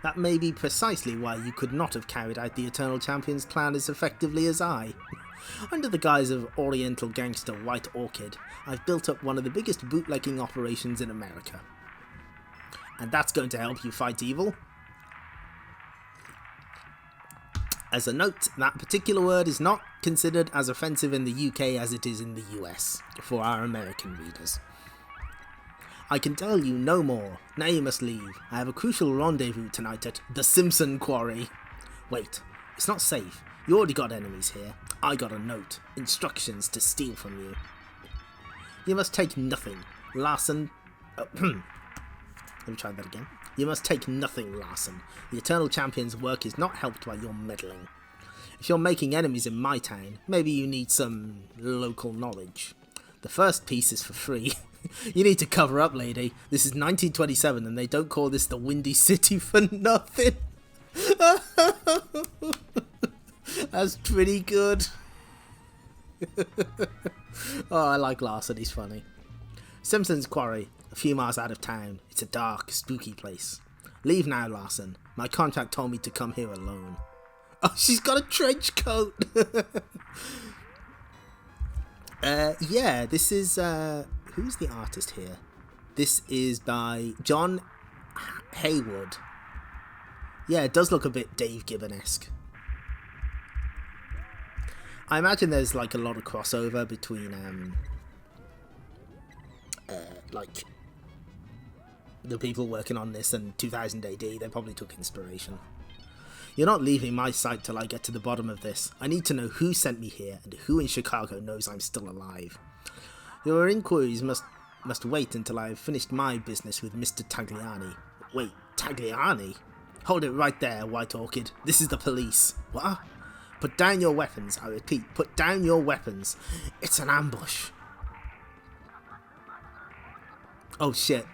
Speaker 1: That may be precisely why you could not have carried out the Eternal Champion's plan as effectively as I. Under the guise of Oriental gangster White Orchid, I've built up one of the biggest bootlegging operations in America. And that's going to help you fight evil? As a note, that particular word is not considered as offensive in the UK as it is in the US, for our American readers. I can tell you no more. Now you must leave. I have a crucial rendezvous tonight at the Simpson Quarry. Wait, it's not safe. You already got enemies here. I got a note. Instructions to steal from you. You must take nothing. Larson... Let me try that again. You must take nothing, Larson. The Eternal Champion's work is not helped by your meddling. If you're making enemies in my town, maybe you need some local knowledge. The first piece is for free. You need to cover up, lady. This is 1927 and they don't call this the Windy City for nothing. That's pretty good. Oh, I like Larson, he's funny. Simpson's Quarry, a few miles out of town. It's a dark, spooky place. Leave now, Larson. My contract told me to come here alone. Oh, she's got a trench coat. Yeah, this is, who's the artist here? This is by John Haywood. Yeah, it does look a bit Dave Gibbon-esque. I imagine there's like a lot of crossover between, like, the people working on this and 2000 AD. They probably took inspiration. You're not leaving my sight till I get to the bottom of this. I need to know who sent me here and who in Chicago knows I'm still alive. Your inquiries must wait until I've finished my business with Mr. Tagliani. Wait, Tagliani? Hold it right there, White Orchid. This is the police. What? Put down your weapons. I repeat, put down your weapons. It's an ambush. Oh shit.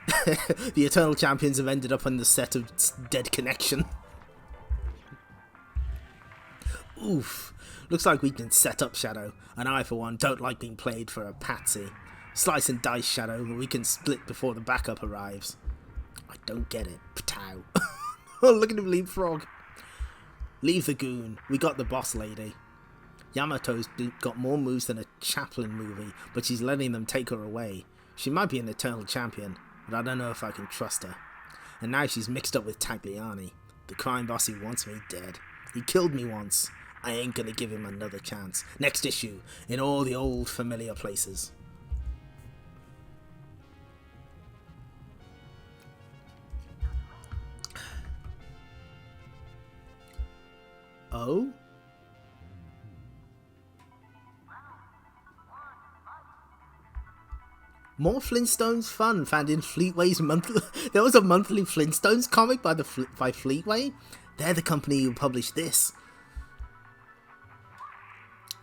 Speaker 1: The Eternal Champions have ended up on the set of Dead Connection. Oof. Looks like we've been set up, Shadow. And I, for one, don't like being played for a patsy. Slice and dice, Shadow, and we can split before the backup arrives. I don't get it. Patow. Oh, look at him leapfrog. Leave the goon. We got the boss lady. Yamato's got more moves than a Chaplin movie, but she's letting them take her away. She might be an Eternal Champion, but I don't know if I can trust her. And now she's mixed up with Tagliani, the crime boss who wants me dead. He killed me once. I ain't gonna give him another chance. Next issue, in all the old familiar places. Oh? More Flintstones fun found in Fleetway's monthly... There was a monthly Flintstones comic by Fleetway? They're the company who published this.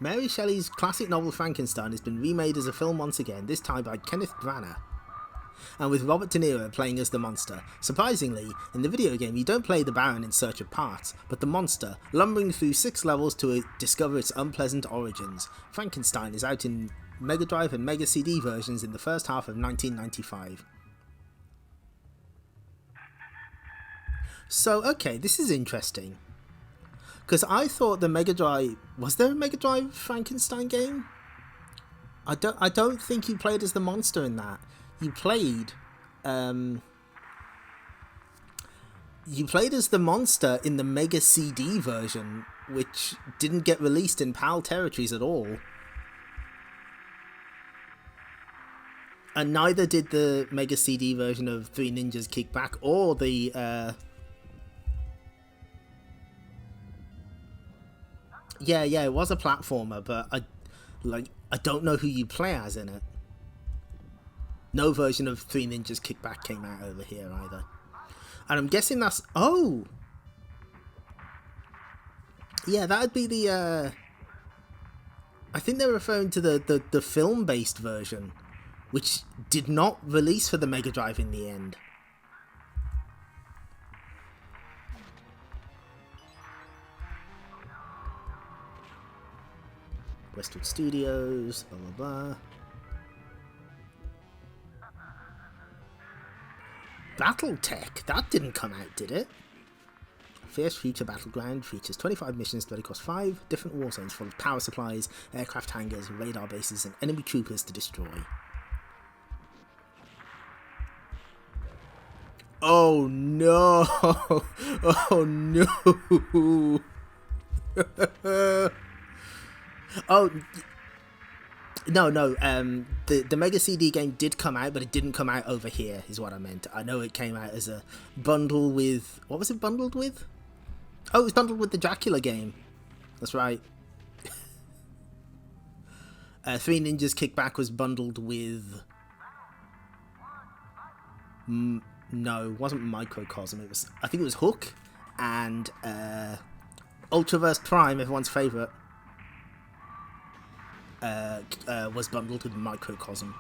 Speaker 1: Mary Shelley's classic novel Frankenstein has been remade as a film once again, this time by Kenneth Branagh. And with Robert De Niro playing as the monster. Surprisingly, in the video game you don't play the Baron in search of parts, but the monster, lumbering through 6 levels to discover its unpleasant origins. Frankenstein is out in Mega Drive and Mega CD versions in the first half of 1995. So, okay, this is interesting. Because I thought the Mega Drive... Was there a Mega Drive Frankenstein game? I don't think you played as the monster in that. You played... you played as the monster in the Mega CD version, which didn't get released in PAL territories at all. And neither did the Mega CD version of Three Ninjas Kick Back or the... Yeah, it was a platformer, but I don't know who you play as in it. No version of Three Ninjas Kick Back came out over here either. And I'm guessing that's... Oh! Yeah, that would be the, I think they're referring to the film-based version, which did not release for the Mega Drive in the end. Westwood Studios, blah blah blah. Battletech, that didn't come out, did it? Fierce Future Battleground features 25 missions that across 5 different war zones full of power supplies, aircraft hangars, radar bases, and enemy troopers to destroy. Oh no! Oh no! Oh no, the Mega CD game did come out, but it didn't come out over here, is what I meant. I know it came out as a bundle with... What was it bundled with? Oh, it was bundled with the Dracula game. That's right. Three Ninjas Kickback was bundled with... No, it wasn't Microcosm. It was... I think it was Hook and Ultraverse Prime, everyone's favourite. Was bundled with Microcosm.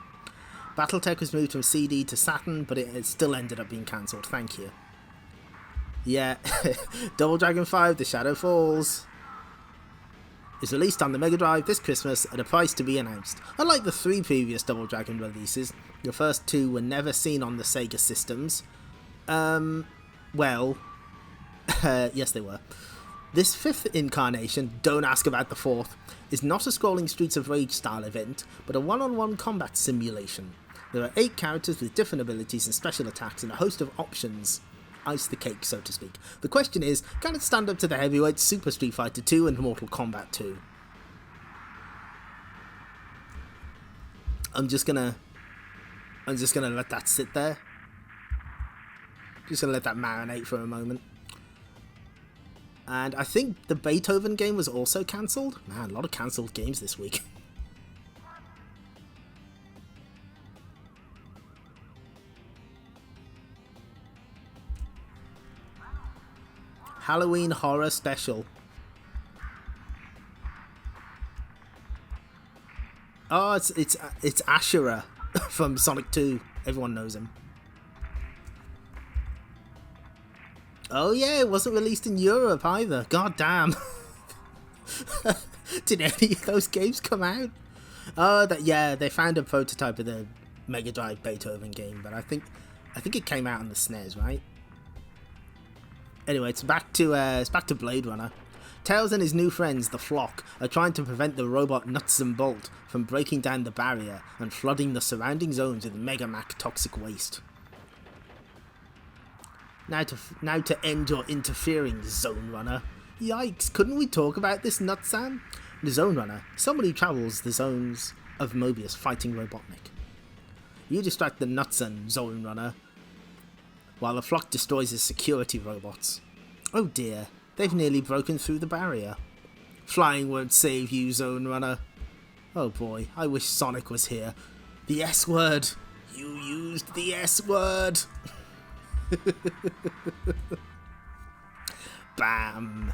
Speaker 1: Battletech was moved from CD to Saturn, but it still ended up being cancelled. Thank you. Yeah, Double Dragon 5: The Shadow Falls is released on the Mega Drive this Christmas at a price to be announced. Unlike the 3 previous Double Dragon releases, the first 2 were never seen on the Sega systems. Well, yes they were. This 5th incarnation, don't ask about the 4th, is not a scrolling Streets of Rage style event, but a one-on-one combat simulation. There are 8 characters with different abilities and special attacks and a host of options. Ice the cake, so to speak. The question is, can it stand up to the heavyweights Super Street Fighter 2 and Mortal Kombat 2? I'm just gonna let that sit there. Just gonna let that marinate for a moment. And I think the Beethoven game was also cancelled. Man, a lot of cancelled games this week. Halloween Horror Special. Oh, it's Ashura from Sonic 2. Everyone knows him. Oh yeah, it wasn't released in Europe either. God damn. Did any of those games come out? Oh, yeah, they found a prototype of the Mega Drive Beethoven game, but I think it came out on the SNES, right? Anyway, it's back to Blade Runner. Tails and his new friends, the Flock, are trying to prevent the robot Nuts and Bolt from breaking down the barrier and flooding the surrounding zones with Megamac toxic waste. Now to end your interfering, Zone Runner. Yikes, couldn't we talk about this, Nutsan? The Zone Runner, someone who travels the zones of Mobius fighting Robotnik. You distract the Nutsan, Zone Runner, while the Flock destroys his security robots. Oh dear, they've nearly broken through the barrier. Flying won't save you, Zone Runner. Oh boy, I wish Sonic was here. The S word! You used the S word! Bam!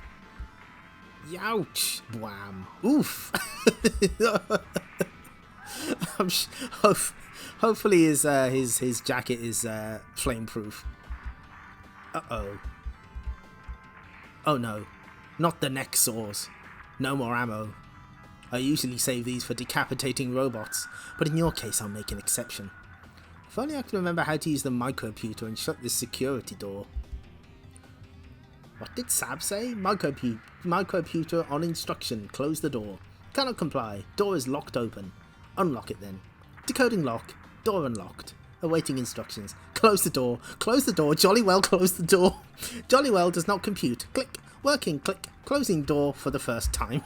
Speaker 1: Youch! Bwam! Oof! Hopefully his jacket is flameproof. Uh-oh. Oh no, not the neck saws. No more ammo. I usually save these for decapitating robots, but in your case I'll make an exception. If only I could remember how to use the microputer and shut this security door. What did Sab say? Microputer on instruction. Close the door. Cannot comply. Door is locked open. Unlock it then. Decoding lock. Door unlocked. Awaiting instructions. Close the door. Close the door. Jolly well close the door. Jolly well does not compute. Click. Working. Click. Closing door for the first time.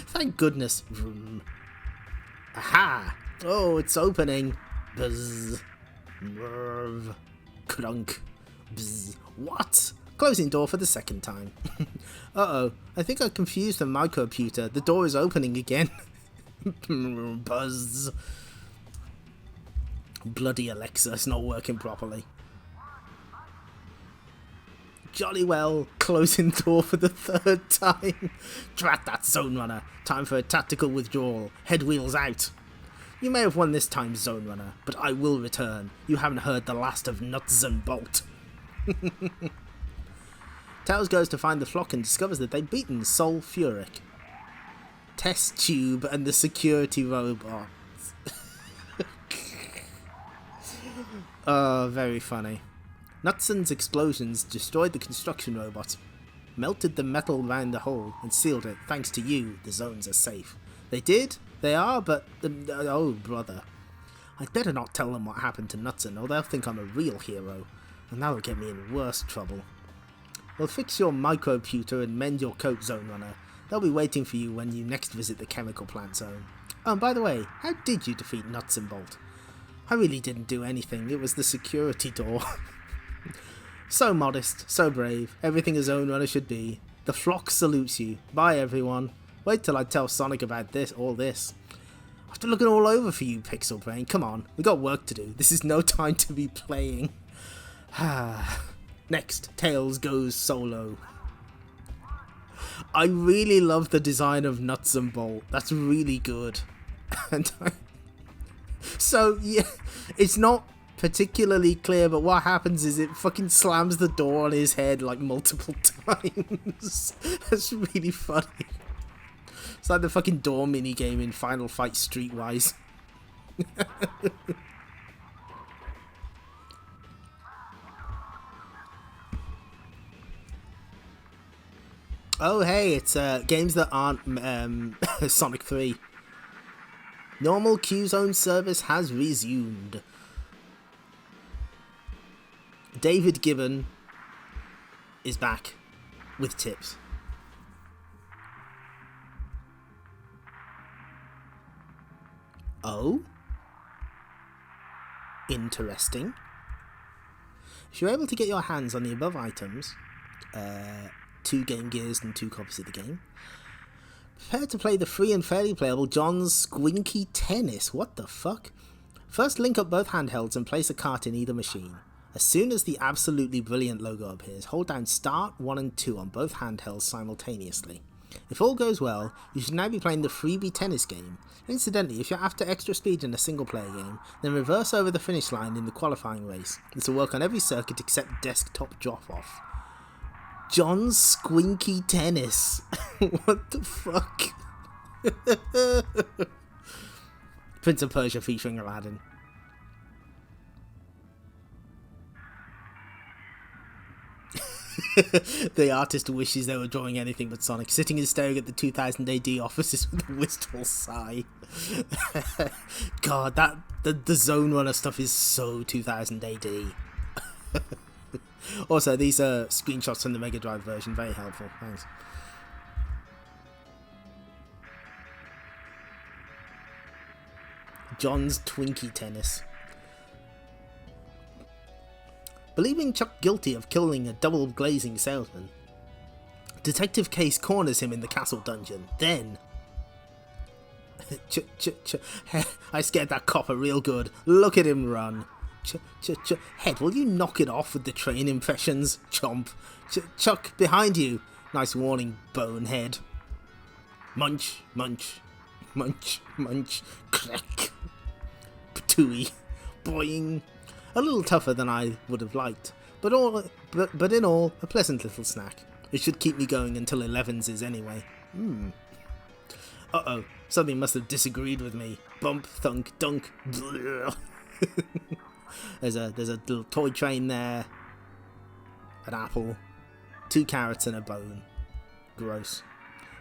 Speaker 1: Thank goodness. Vroom. Aha! Oh, it's opening. Buzz. Merv. Clunk. Bzz. What? Closing door for the second time. Uh-oh. I think I confused the microputer. The door is opening again. Buzz. Bloody Alexa, it's not working properly. Jolly well, closing door for the 3rd time. Drat that Zone Runner. Time for a tactical withdrawal. Head wheels out. You may have won this time, Zone Runner, but I will return. You haven't heard the last of Nuts and Bolt. Tails goes to find the flock and discovers that they've beaten Sulfuric, Test Tube, and the security robot. Oh, very funny. Nutson's explosions destroyed the construction robots, melted the metal around the hole, and sealed it. Thanks to you, the zones are safe. They did? They are, but... oh, brother. I'd better not tell them what happened to Nutson, or they'll think I'm a real hero, and that'll get me in worse trouble. We'll fix your microputer and mend your coat, Zone Runner. They'll be waiting for you when you next visit the chemical plant zone. Oh, and by the way, how did you defeat Nuts and Bolt? I really didn't do anything. It was the security door. So modest, so brave, everything a Zone Runner should be. The flock salutes you. Bye, everyone. Wait till I tell Sonic about all this. I've been looking all over for you, Pixel Brain. Come on, we got work to do. This is no time to be playing. Next, Tails goes solo. I really love the design of Nuts and Bolt. That's really good. So, yeah, it's not particularly clear, but what happens is it fucking slams the door on his head like multiple times. That's really funny. It's like the fucking door minigame in Final Fight Streetwise. Oh hey, it's games that aren't Sonic 3. Normal Q-Zone service has resumed. David Gibbon is back with tips. Oh? Interesting. If you're able to get your hands on the above items, 2 Game Gears and 2 copies of the game, prepare to play the free and fairly playable John's Squinky Tennis. What the fuck? First, link up both handhelds and place a cart in either machine. As soon as the absolutely brilliant logo appears, hold down Start 1 and 2 on both handhelds simultaneously. If all goes well, you should now be playing the freebie tennis game. Incidentally, if you're after extra speed in a single player game, then reverse over the finish line in the qualifying race. This will work on every circuit except desktop drop-off. John's Squinky Tennis. What the fuck? Prince of Persia featuring Aladdin. The artist wishes they were drawing anything but Sonic, sitting and staring at the 2000 AD offices with a wistful sigh. God, the Zone Runner stuff is so 2000 AD. Also, these are screenshots from the Mega Drive version, very helpful, thanks. John's Twinkie Tennis. Believing Chuck guilty of killing a double glazing salesman, Detective Case corners him in the castle dungeon. Then... I scared that copper real good. Look at him run. Head, will you knock it off with the train impressions? Chomp. Chuck, behind you. Nice warning, bonehead. Munch, munch, munch, munch, crack. Patooey. Boing. A little tougher than I would have liked, but in all, a pleasant little snack. It should keep me going until 11s anyway. Uh-oh, something must have disagreed with me. Bump, thunk, dunk. There's a little toy train there. An apple. 2 carrots and a bone. Gross.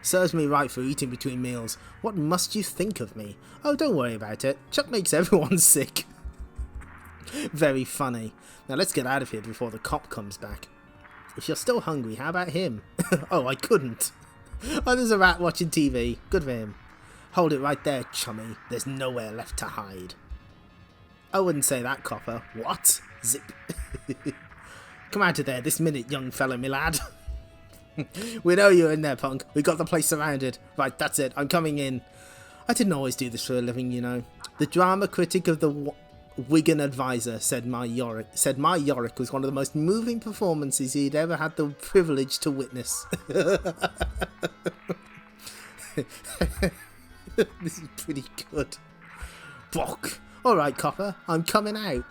Speaker 1: Serves me right for eating between meals. What must you think of me? Oh, don't worry about it. Chuck makes everyone sick. Very funny. Now let's get out of here before the cop comes back. If you're still hungry, how about him? Oh, I couldn't. Oh, there's a rat watching TV. Good for him. Hold it right there, chummy. There's nowhere left to hide. I wouldn't say that, copper. What? Zip. Come out of there this minute, young fella, me lad. We know you're in there, punk. We got the place surrounded. Right, that's it. I'm coming in. I didn't always do this for a living, you know. The drama critic of the Wigan advisor said my Yorick was one of the most moving performances he'd ever had the privilege to witness. This is pretty good. Bok! Alright, Copper, I'm coming out.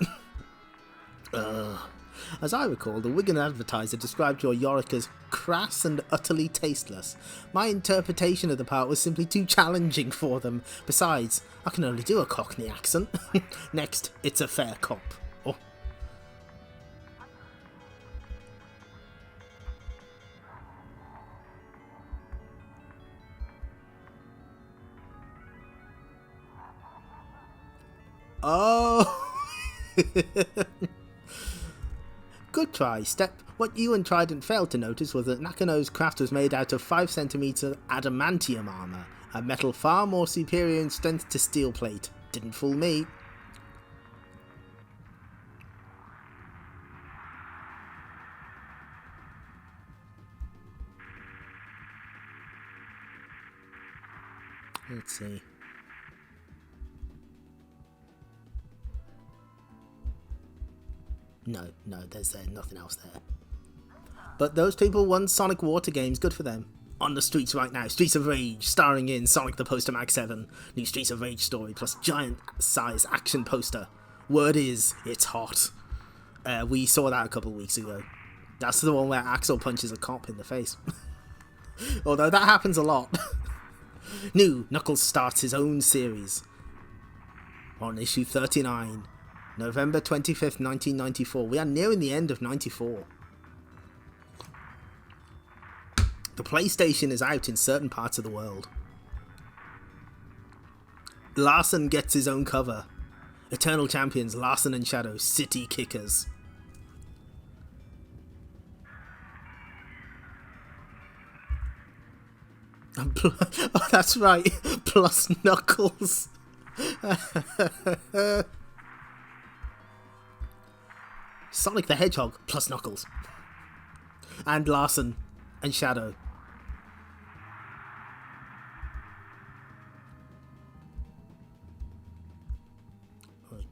Speaker 1: As I recall, the Wigan advertiser described your Yorick as crass and utterly tasteless. My interpretation of the part was simply too challenging for them. Besides, I can only do a Cockney accent. Next, it's a fair cop. Oh! Good try, Step. What you and Trident failed to notice was that Nakano's craft was made out of 5cm adamantium armour, a metal far more superior in strength to steel plate. Didn't fool me. Let's see. No, there's nothing else there. But those people won Sonic Water games, good for them. On the streets right now, Streets of Rage, starring in Sonic the Poster Mag 7, new Streets of Rage story, plus giant size action poster. Word is, it's hot. We saw that a couple of weeks ago. That's the one where Axel punches a cop in the face. Although that happens a lot. New, Knuckles starts his own series. On issue 39. November 25th, 1994. We are nearing the end of 94. The PlayStation is out in certain parts of the world. Larson gets his own cover. Eternal Champions, Larson and Shadow, City Kickers. Oh, that's right. Plus Knuckles. Sonic the Hedgehog plus Knuckles. And Larson and Shadow.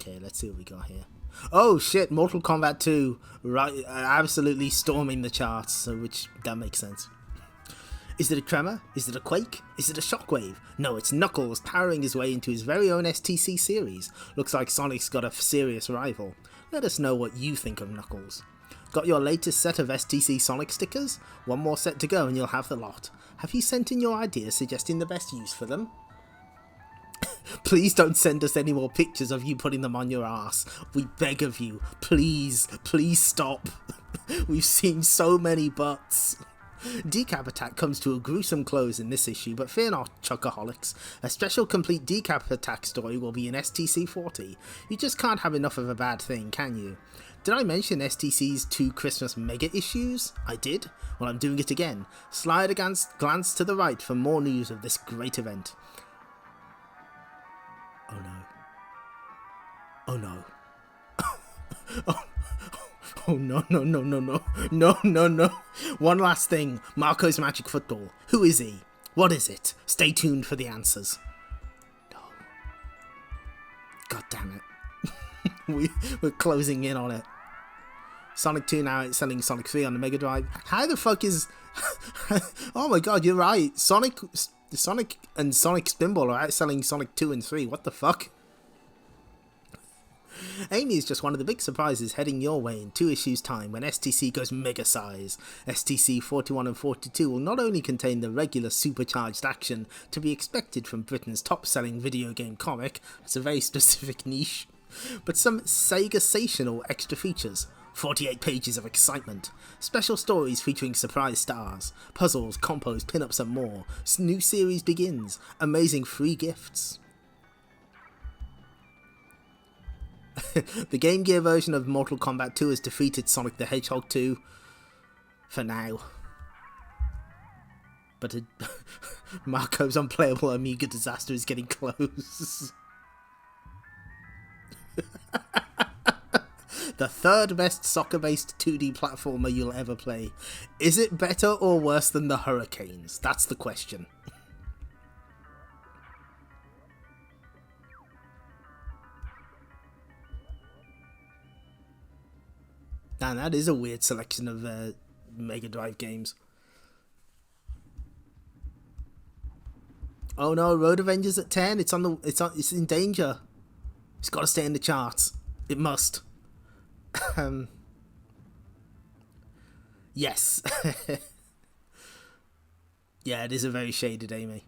Speaker 1: Okay, let's see what we got here. Oh shit, Mortal Kombat 2, right, absolutely storming the charts, which, that makes sense. Is it a tremor? Is it a quake? Is it a shockwave? No, it's Knuckles powering his way into his very own STC series. Looks like Sonic's got a serious rival. Let us know what you think of Knuckles. Got your latest set of STC Sonic stickers? One more set to go and you'll have the lot. Have you sent in your ideas suggesting the best use for them? Please don't send us any more pictures of you putting them on your ass. We beg of you. Please, please stop. We've seen so many butts. Decap Attack comes to a gruesome close in this issue, but fear not, Chuckaholics. A special complete Decap Attack story will be in STC 40. You just can't have enough of a bad thing, can you? Did I mention STC's 2 Christmas mega issues? I did? Well, I'm doing it again. Slide a glance to the right for more news of this great event. Oh no. Oh no. Oh no. One last thing. Marco's Magic Football. Who is he? What is it? Stay tuned for the answers. No. God damn it. We're closing in on it. Sonic 2 now selling Sonic 3 on the Mega Drive. How the fuck is... Oh my god, you're right. Sonic and Sonic Spinball are outselling Sonic 2 and 3. What the fuck? Amy is just one of the big surprises heading your way in 2 issues time when STC goes mega size. STC 41 and 42 will not only contain the regular supercharged action to be expected from Britain's top selling video game comic, that's a very specific niche, but some Sega-sational extra features. 48 pages of excitement, special stories featuring surprise stars, puzzles, compos, pin-ups and more. New series begins, amazing free gifts. The Game Gear version of Mortal Kombat 2 has defeated Sonic the Hedgehog 2 for now. But Marco's unplayable Amiga disaster is getting close. The 3rd best soccer-based 2D platformer you'll ever play. Is it better or worse than the Hurricanes? That's the question. Damn, that is a weird selection of Mega Drive games. Oh no, Road Avengers at 10. It's in danger. It's got to stay in the charts. It must. Yes. Yeah, it is a very shaded Amy.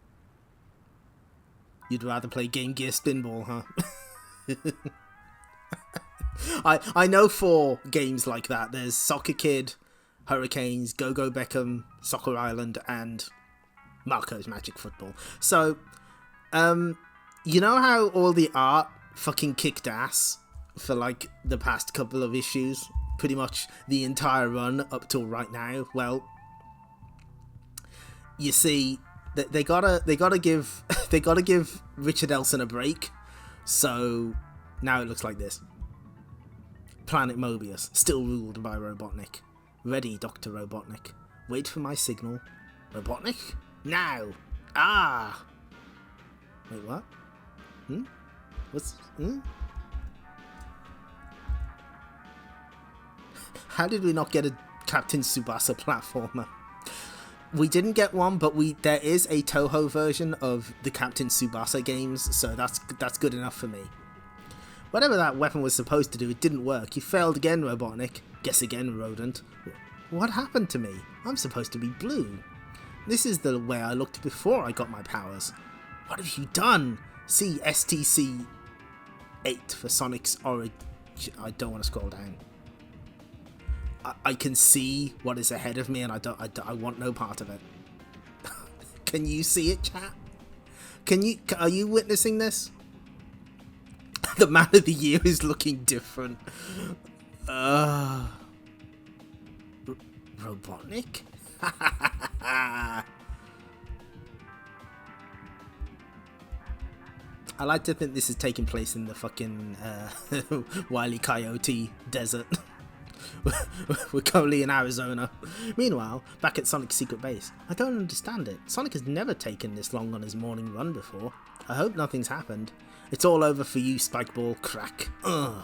Speaker 1: You'd rather play Game Gear Spinball, huh? I know 4 games like that. There's Soccer Kid, Hurricanes, Go-Go Beckham, Soccer Island, and Marco's Magic Football. So, you know how all the art fucking kicked ass for like the past couple of issues? Pretty much the entire run up till right now. Well, you see, they gotta give Richard Elson a break. So now it looks like this. Planet Mobius, still ruled by Robotnik. Ready, Dr. Robotnik. Wait for my signal. Robotnik? Now! Ah! Wait, what? What's... How did we not get a Captain Tsubasa platformer? We didn't get one, but there is a Toho version of the Captain Tsubasa games, so that's good enough for me. Whatever that weapon was supposed to do, it didn't work. You failed again, Robotnik. Guess again, Rodent. What happened to me? I'm supposed to be blue. This is the way I looked before I got my powers. What have you done? See STC 8 for Sonic's Origin. I don't want to scroll down. I can see what is ahead of me, and I want no part of it. Can you see it, chat? Are you witnessing this? The Man of the Year is looking different. Robotnik? I like to think this is taking place in the fucking Wile E. Coyote desert. We're currently in Arizona. Meanwhile, back at Sonic's secret base. I don't understand it. Sonic has never taken this long on his morning run before. I hope nothing's happened. It's all over for you, Spikeball. Crack. Ugh.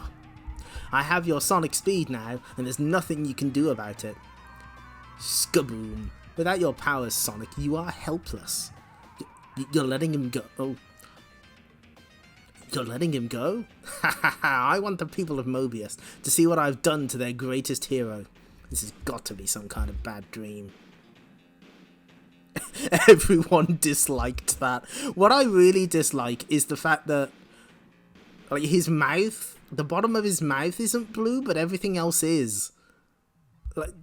Speaker 1: I have your Sonic speed now, and there's nothing you can do about it. Skaboom. Without your powers, Sonic, you are helpless. You're letting him go. Oh. You're letting him go? I want the people of Mobius to see what I've done to their greatest hero. This has got to be some kind of bad dream. Everyone disliked that. What I really dislike is the fact that, like, his mouth, the bottom of his mouth isn't blue, but everything else is. Like,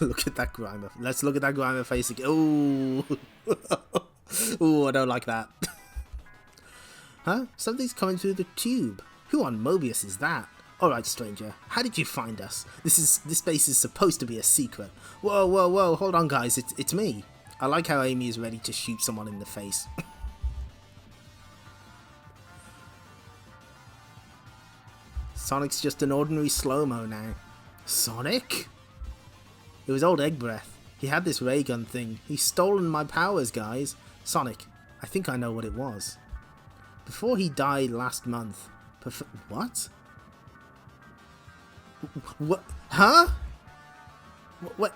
Speaker 1: look at that Grimer. Let's look at that Grimer face again. Ooh. Ooh, I don't like that. Huh? Something's coming through the tube. Who on Mobius is that? Alright, stranger. How did you find us? This base is supposed to be a secret. Whoa, whoa, whoa. Hold on, guys. It's me. I like how Amy is ready to shoot someone in the face. Sonic's just an ordinary slow-mo now. Sonic? It was old Egg Breath. He had this ray gun thing. He's stolen my powers, guys. Sonic, I think I know what it was. Before he died last month... What? What? Huh? What?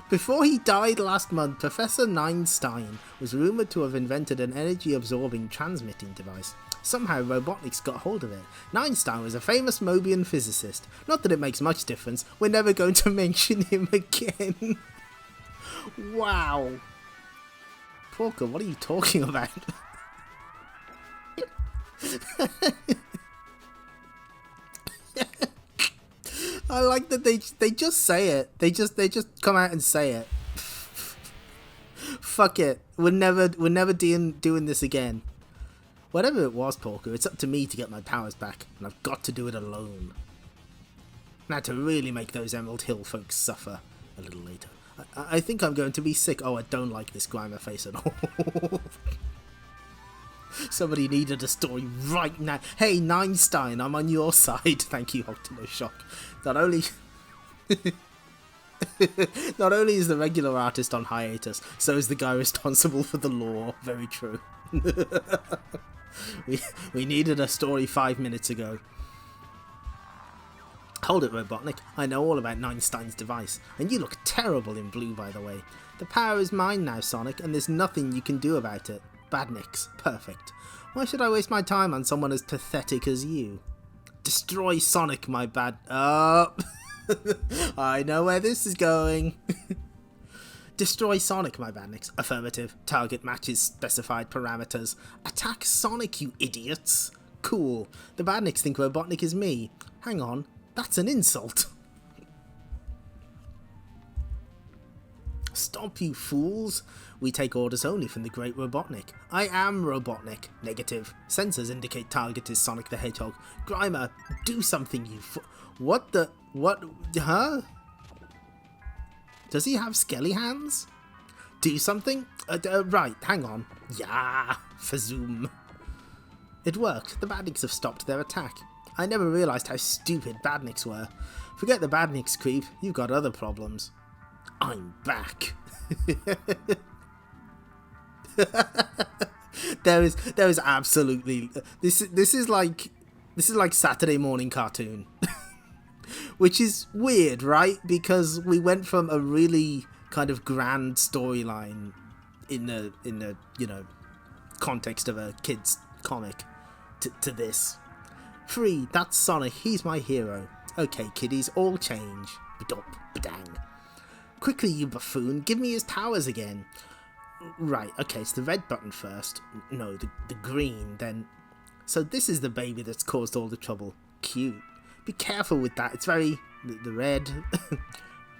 Speaker 1: Before he died last month, Professor Einstein was rumoured to have invented an energy-absorbing transmitting device. Somehow Robotnik's got hold of it. Einstein was a famous Mobian physicist. Not that it makes much difference. We're never going to mention him again. Wow. Porker, what are you talking about? I like that they just say it. They just come out and say it. Fuck it. We're never doing this again. Whatever it was, Porker, it's up to me to get my powers back, and I've got to do it alone. Now, to really make those Emerald Hill folks suffer a little later. I think I'm going to be sick. Oh, I don't like this Grimer face at all. Somebody needed a story right now. Hey, Einstein, I'm on your side. Thank you, Octano Shock. Not only is the regular artist on hiatus, so is the guy responsible for the lore. Very true. we needed a story 5 minutes ago. Hold it, Robotnik. I know all about Einstein's device, and you look terrible in blue, by the way. The power is mine now, Sonic, and there's nothing you can do about it. Badniks. Perfect. Why should I waste my time on someone as pathetic as you? Destroy Sonic, my bad... Oh! I know where this is going. Destroy Sonic, my badniks. Affirmative. Target matches specified parameters. Attack Sonic, you idiots. Cool. The badniks think Robotnik is me. Hang on. That's an insult. Stop, you fools. We take orders only from the great Robotnik. I am Robotnik. Negative. Sensors indicate target is Sonic the Hedgehog. Grimer, do something, you What the... What? Huh? Does he have skelly hands? Do something? Right, hang on. Yeah, Fazoom. It worked. The badniks have stopped their attack. I never realised how stupid badniks were. Forget the badniks, creep. You've got other problems. I'm back. there is absolutely this is like Saturday morning cartoon. Which is weird, right? Because we went from a really kind of grand storyline in the you know, context of a kid's comic to this. Free, that's Sonic, he's my hero. Okay, kiddies, all change. Badop, badang. Quickly, you buffoon, give me his powers again. Right, okay, it's the red button first. No, the green, then... So this is the baby that's caused all the trouble. Cute. Be careful with that, it's very... The red...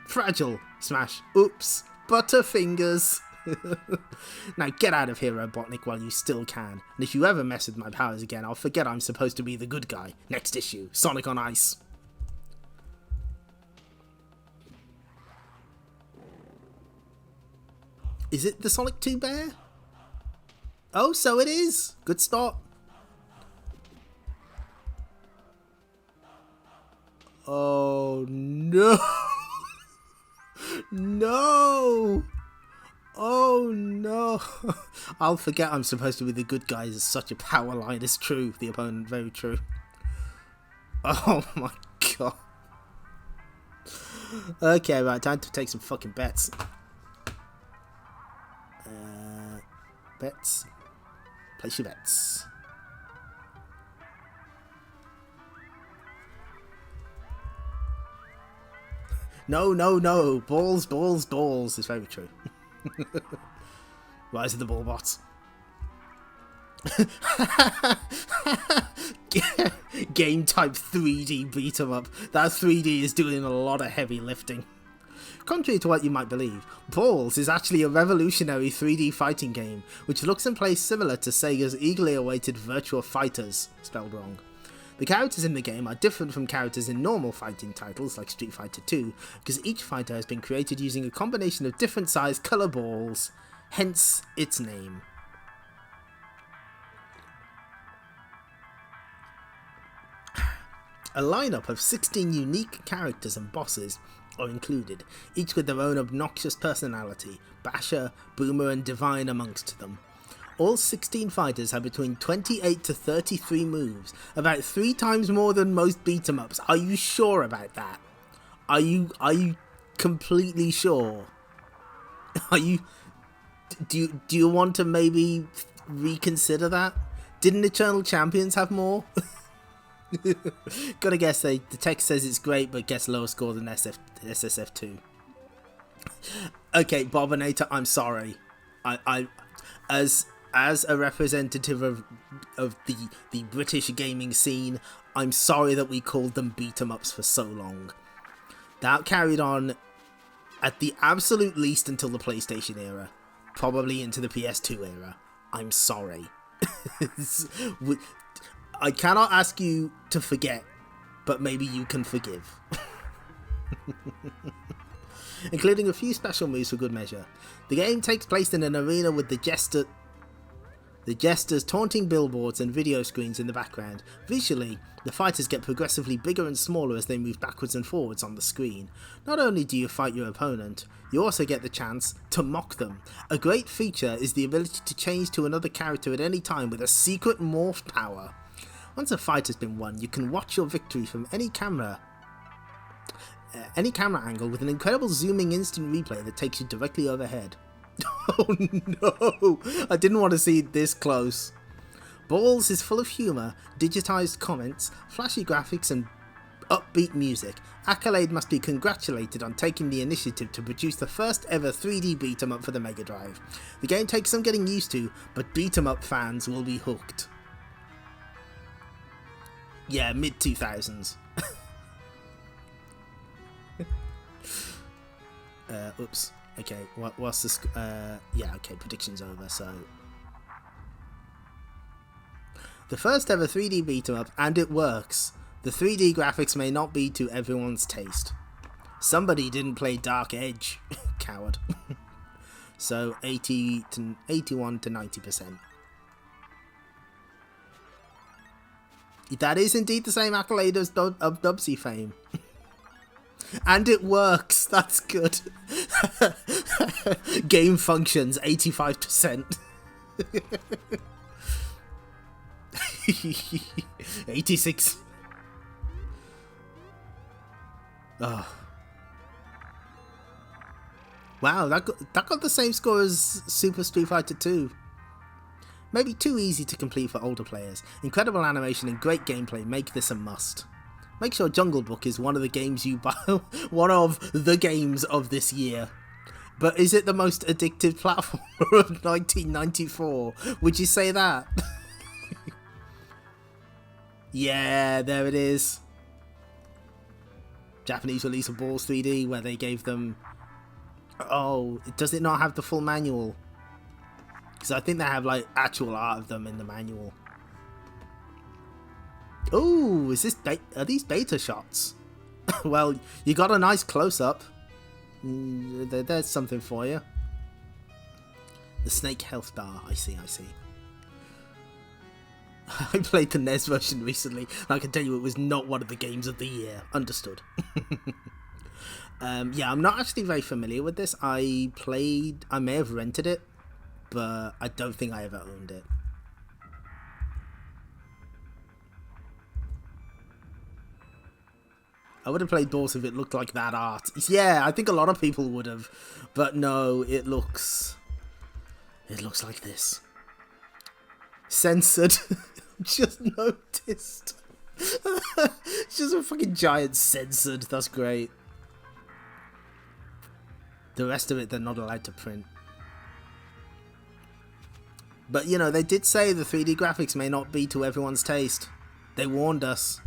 Speaker 1: Fragile. Smash. Oops. Butterfingers. Now get out of here, Robotnik, while you still can. And if you ever mess with my powers again, I'll forget I'm supposed to be the good guy. Next issue. Sonic on Ice. Is it the Sonic 2 bear? Oh, so it is. Good start. Oh, no. No. Oh, no. I'll forget I'm supposed to be the good guy. It's such a power line. It's true. The opponent, very true. Oh, my God. Okay, right. Time to take some fucking bets. Bets. Place your bets. No, no, no. Balls, balls, balls. It's very true. Rise of the Ballbots. Game type 3D beat 'em up. That 3D is doing a lot of heavy lifting. Contrary to what you might believe, Balls is actually a revolutionary 3D fighting game, which looks and plays similar to Sega's eagerly awaited Virtua Fighters, spelled wrong. The characters in the game are different from characters in normal fighting titles like Street Fighter 2, because each fighter has been created using a combination of different sized colour balls, hence its name. A lineup of 16 unique characters and bosses are included, each with their own obnoxious personality, Basher, Boomer and Divine amongst them. All 16 fighters have between 28 to 33 moves, about 3 times more than most beat-em-ups. Are you sure about that? Are you completely sure? Are you... Do you want to maybe reconsider that? Didn't Eternal Champions have more? Gotta guess the text says it's great, but gets lower score than SSF2. Okay, Bobinator, I'm sorry. I as a representative of the British gaming scene, I'm sorry that we called them beat-em-ups for so long. That carried on at the absolute least until the PlayStation era, probably into the PS2 era. I'm sorry. I cannot ask you to forget, but maybe you can forgive. Including a few special moves for good measure. The game takes place in an arena with the Jester... The jesters taunting billboards and video screens in the background. Visually, the fighters get progressively bigger and smaller as they move backwards and forwards on the screen. Not only do you fight your opponent, you also get the chance to mock them. A great feature is the ability to change to another character at any time with a secret morph power. Once a fight has been won, you can watch your victory from any camera angle with an incredible zooming instant replay that takes you directly overhead. Oh no, I didn't want to see it this close. Balls is full of humour, digitised comments, flashy graphics and upbeat music. Accolade must be congratulated on taking the initiative to produce the first ever 3D beat-em-up for the Mega Drive. The game takes some getting used to, but beat-em-up fans will be hooked. Yeah, mid-2000s. Oops. Okay, what's this? Yeah, okay, prediction's over, so... The first ever 3D beat-em-up, and it works. The 3D graphics may not be to everyone's taste. Somebody didn't play Dark Edge. Coward. So, 81 to 90%. That is indeed the same accolade as of Dubsy fame. And it works, that's good. Game functions, 85%. 86. Oh. Wow, that got the same score as Super Street Fighter 2. Maybe too easy to complete for older players. Incredible animation and great gameplay make this a must. Make sure Jungle Book is one of the games you buy, one of the games of this year. But is it the most addictive platformer of 1994? Would you say that? Yeah, there it is. Japanese release of Balls 3D where they gave them... Oh, does it not have the full manual? Because I think they have like actual art of them in the manual. Oh, is this are these beta shots? Well, you got a nice close-up. There's something for you. The Snake Health Bar, I see. I played the NES version recently, and I can tell you it was not one of the games of the year. Understood. Yeah, I'm not actually very familiar with this. I may have rented it, but I don't think I ever owned it. I would have played Balls if it looked like that art. Yeah, I think a lot of people would have. But no, it looks like this. Censored. Just noticed. It's just a fucking giant censored. That's great. The rest of it they're not allowed to print. But, you know, they did say the 3D graphics may not be to everyone's taste. They warned us.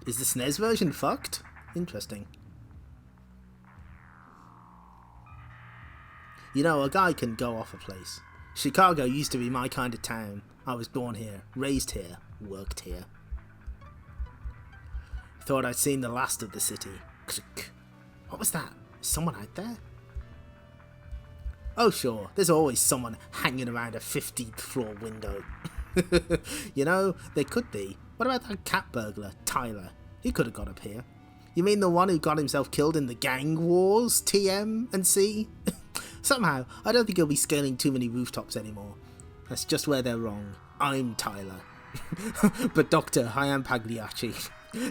Speaker 1: Is the SNES version fucked? Interesting. You know, a guy can go off a place. Chicago used to be my kind of town. I was born here, raised here, worked here. Thought I'd seen the last of the city. What was that? Is someone out there? Oh sure, there's always someone hanging around a 15th floor window. You know, there could be. What about that cat burglar, Tyler? He could have got up here. You mean the one who got himself killed in the gang wars, TM and C? Somehow, I don't think he'll be scaling too many rooftops anymore. That's just where they're wrong. I'm Tyler. But Doctor, I am Pagliacci.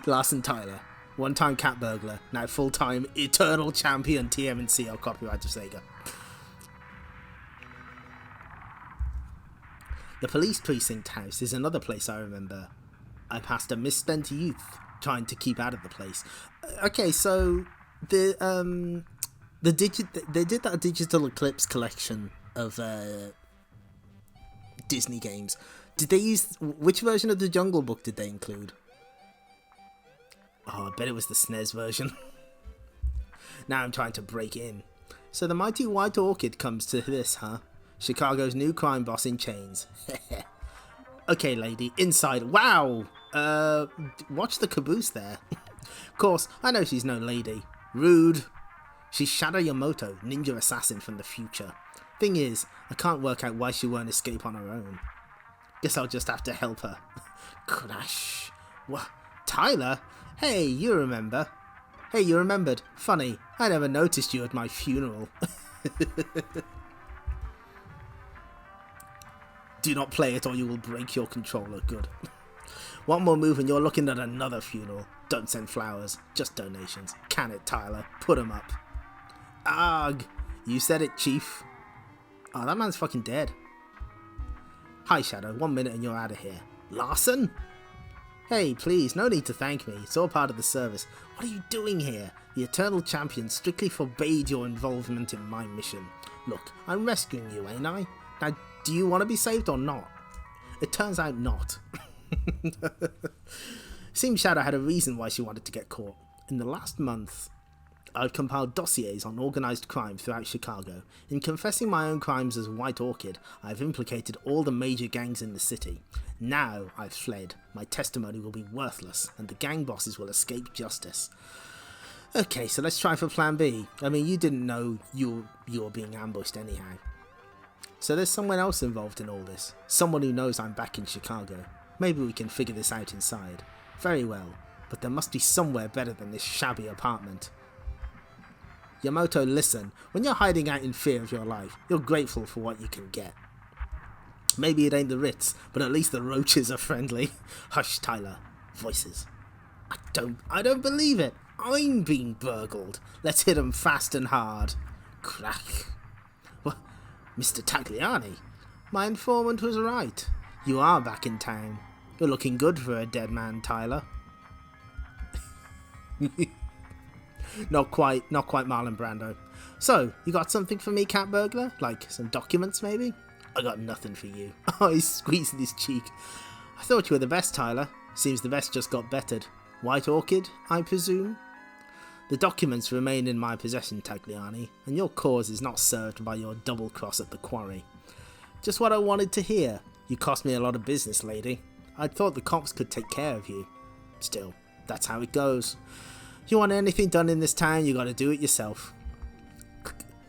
Speaker 1: Larson Tyler. One-time cat burglar. Now full-time eternal champion TM and C are copyright of Sega. The police precinct house is another place I remember. I passed a misspent youth trying to keep out of the place. Okay, so they did that Digital Eclipse collection of Disney games. Did they use which version of the Jungle Book did they include? Oh, I bet it was the SNES version. Now I'm trying to break in. So the mighty White Orchid comes to this, huh? Chicago's new crime boss in chains. Okay, lady, inside. Wow! Watch the caboose there. Of course, I know she's no lady. Rude. She's Shadow Yamato, ninja assassin from the future. Thing is, I can't work out why she won't escape on her own. Guess I'll just have to help her. Crash. What? Tyler? Hey, you remember? Hey, you remembered. Funny, I never noticed you at my funeral. Do not play it or you will break your controller. Good. One more move and you're looking at another funeral. Don't send flowers, just donations. Can it, Tyler? Put 'em up. Arg! You said it, Chief. Oh, that man's fucking dead. Hi, Shadow. 1 minute and you're out of here. Larson? Hey, please, no need to thank me. It's all part of the service. What are you doing here? The Eternal Champion strictly forbade your involvement in my mission. Look, I'm rescuing you, ain't I? Now, do you want to be saved or not? It turns out not. Seems Shadow had a reason why she wanted to get caught. In the last month, I've compiled dossiers on organised crime throughout Chicago. In confessing my own crimes as White Orchid, I've implicated all the major gangs in the city. Now I've fled, my testimony will be worthless, and the gang bosses will escape justice. Okay, so let's try for plan B. I mean, you didn't know you were being ambushed anyhow. So there's someone else involved in all this. Someone who knows I'm back in Chicago. Maybe we can figure this out inside. Very well, but there must be somewhere better than this shabby apartment. Yamato, listen, when you're hiding out in fear of your life, you're grateful for what you can get. Maybe it ain't the Ritz, but at least the roaches are friendly. Hush, Tyler. Voices. I don't believe it. I'm being burgled. Let's hit 'em fast and hard. Crack. What? Mr. Tagliani? My informant was right. You are back in town. You're looking good for a dead man, Tyler. Not quite Marlon Brando. So, you got something for me, cat burglar? Like some documents, maybe? I got nothing for you. Oh, he's squeezing his cheek. I thought you were the best, Tyler. Seems the best just got bettered. White Orchid, I presume? The documents remain in my possession, Tagliani, and your cause is not served by your double cross at the quarry. Just what I wanted to hear. You cost me a lot of business, lady. I thought the cops could take care of you. Still, that's how it goes. If you want anything done in this town, you gotta do it yourself.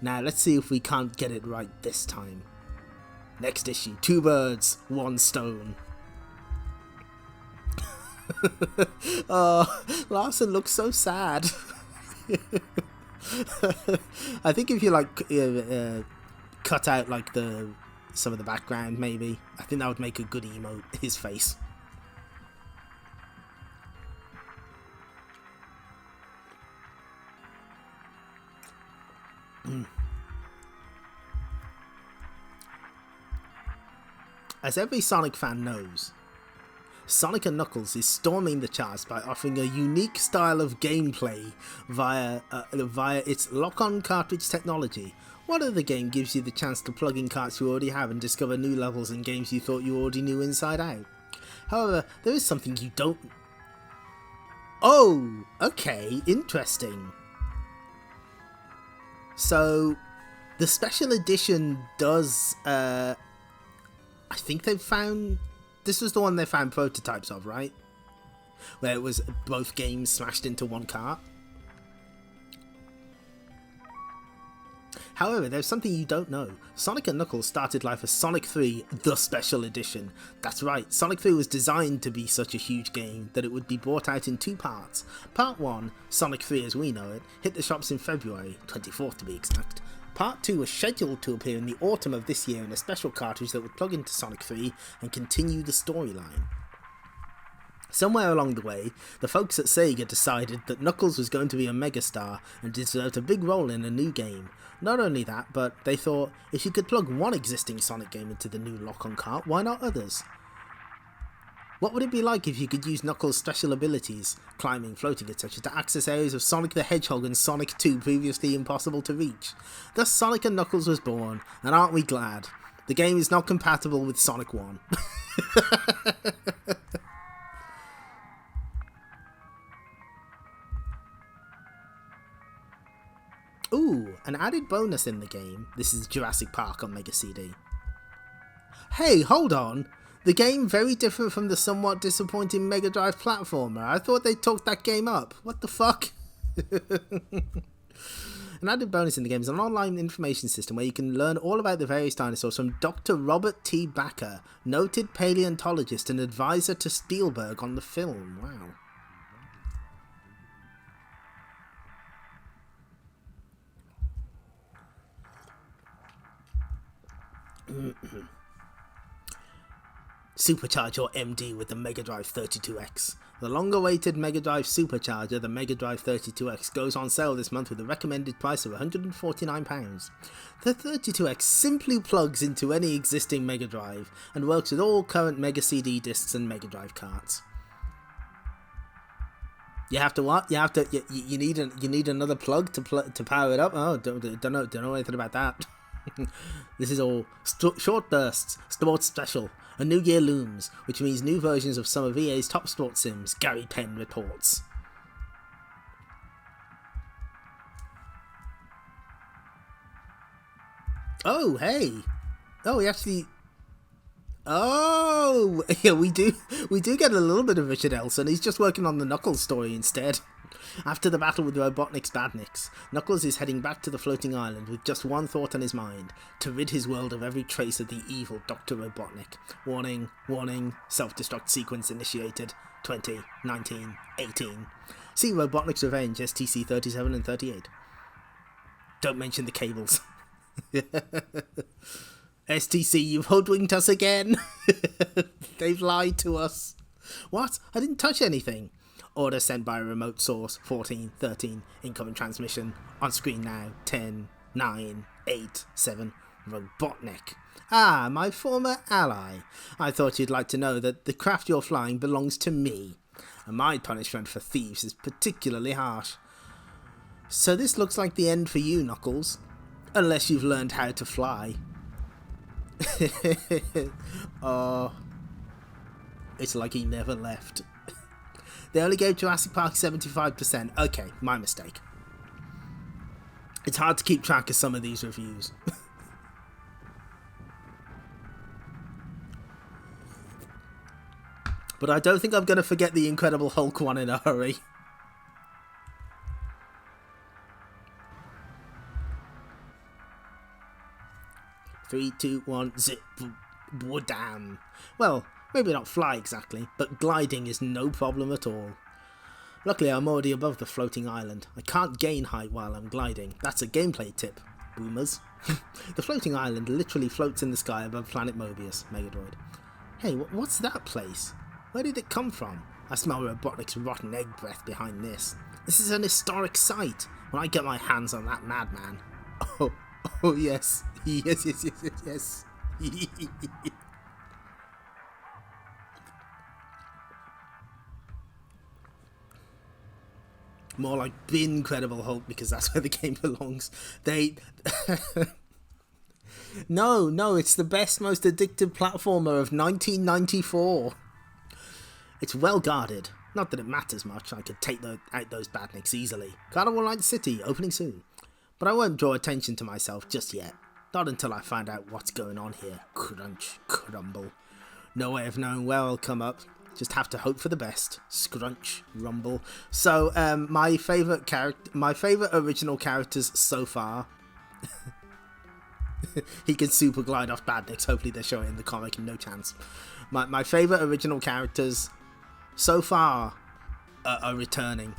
Speaker 1: Now, let's see if we can't get it right this time. Next issue, 2 birds, 1 stone. Oh, Larson looks so sad. I think if you cut out like some of the background, maybe, I think that would make a good emote. His face. As every Sonic fan knows, Sonic & Knuckles is storming the charts by offering a unique style of gameplay via its lock-on cartridge technology. What other game gives you the chance to plug in carts you already have and discover new levels in games you thought you already knew inside out? However, there is something you don't... Oh, okay, interesting. So, the special edition does... I think they've found... This was the one they found prototypes of, right? Where it was both games smashed into one cart. However, there's something you don't know. Sonic & Knuckles started life as Sonic 3, the Special Edition. That's right, Sonic 3 was designed to be such a huge game that it would be brought out in 2 parts. Part 1, Sonic 3 as we know it, hit the shops in February, 24th to be exact. Part 2 was scheduled to appear in the autumn of this year in a special cartridge that would plug into Sonic 3 and continue the storyline. Somewhere along the way, the folks at Sega decided that Knuckles was going to be a megastar and deserved a big role in a new game. Not only that, but they thought, if you could plug one existing Sonic game into the new lock-on cart, why not others? What would it be like if you could use Knuckles' special abilities, climbing, floating, etc., to access areas of Sonic the Hedgehog and Sonic 2 previously impossible to reach? Thus Sonic & Knuckles was born, and aren't we glad? The game is not compatible with Sonic 1. Ooh, an added bonus in the game. This is Jurassic Park on Mega CD. Hey, hold on! The game very different from the somewhat disappointing Mega Drive platformer. I thought they talked that game up. What the fuck? An added bonus in the game is an online information system where you can learn all about the various dinosaurs from Dr. Robert T. Backer, noted paleontologist and advisor to Spielberg on the film. Wow. Supercharge your MD with the Mega Drive 32X. The long-awaited Mega Drive Supercharger, the Mega Drive 32X, goes on sale this month with a recommended price of £149. The 32X simply plugs into any existing Mega Drive and works with all current Mega CD discs and Mega Drive carts. You have to what? You need another plug to power it up. Oh, don't know anything about that. This is all short bursts, sports special. A new year looms, which means new versions of some of EA's top sports sims, Gary Penn reports. Oh, hey! Oh, we actually... Oh! Yeah, we do get a little bit of Richard Elson. He's just working on the Knuckles story instead. After the battle with Robotnik's badniks, Knuckles is heading back to the floating island with just one thought on his mind: to rid his world of every trace of the evil Dr. Robotnik. Warning, warning, self-destruct sequence initiated. 20, 19, 18. See Robotnik's Revenge, STC 37 and 38. Don't mention the cables. STC, you've hoodwinked us again. They've lied to us. What? I didn't touch anything. Order sent by a remote source. 14, 13. Incoming transmission. On screen now. 10, 9, 8, 7. Robotnik. Ah, my former ally. I thought you'd like to know that the craft you're flying belongs to me. And my punishment for thieves is particularly harsh. So this looks like the end for you, Knuckles. Unless you've learned how to fly. Oh. It's like he never left. They only gave Jurassic Park 75%. Okay, my mistake. It's hard to keep track of some of these reviews. But I don't think I'm going to forget the Incredible Hulk one in a hurry. Three, two, one, zip, damn. Well, maybe not fly exactly, but gliding is no problem at all. Luckily, I'm already above the floating island. I can't gain height while I'm gliding. That's a gameplay tip, boomers. The floating island literally floats in the sky above Planet Mobius, Megadroid. Hey, what's that place? Where did it come from? I smell Robotnik's rotten egg breath behind this. This is an historic site. When I get my hands on that madman. Oh yes. Yes. More like Bin Incredible Hulk, because that's where the game belongs. No, it's the best, most addictive platformer of 1994. It's well guarded. Not that it matters much, I could take out those badniks easily. Carnival Night City, opening soon. But I won't draw attention to myself just yet. Not until I find out what's going on here. Crunch, crumble. No way of knowing where I'll come up. Just have to hope for the best. Scrunch, rumble. So, my favourite original characters so far. He can super glide off badniks. Hopefully they show it in the comic. No chance. My favourite original characters so far are returning.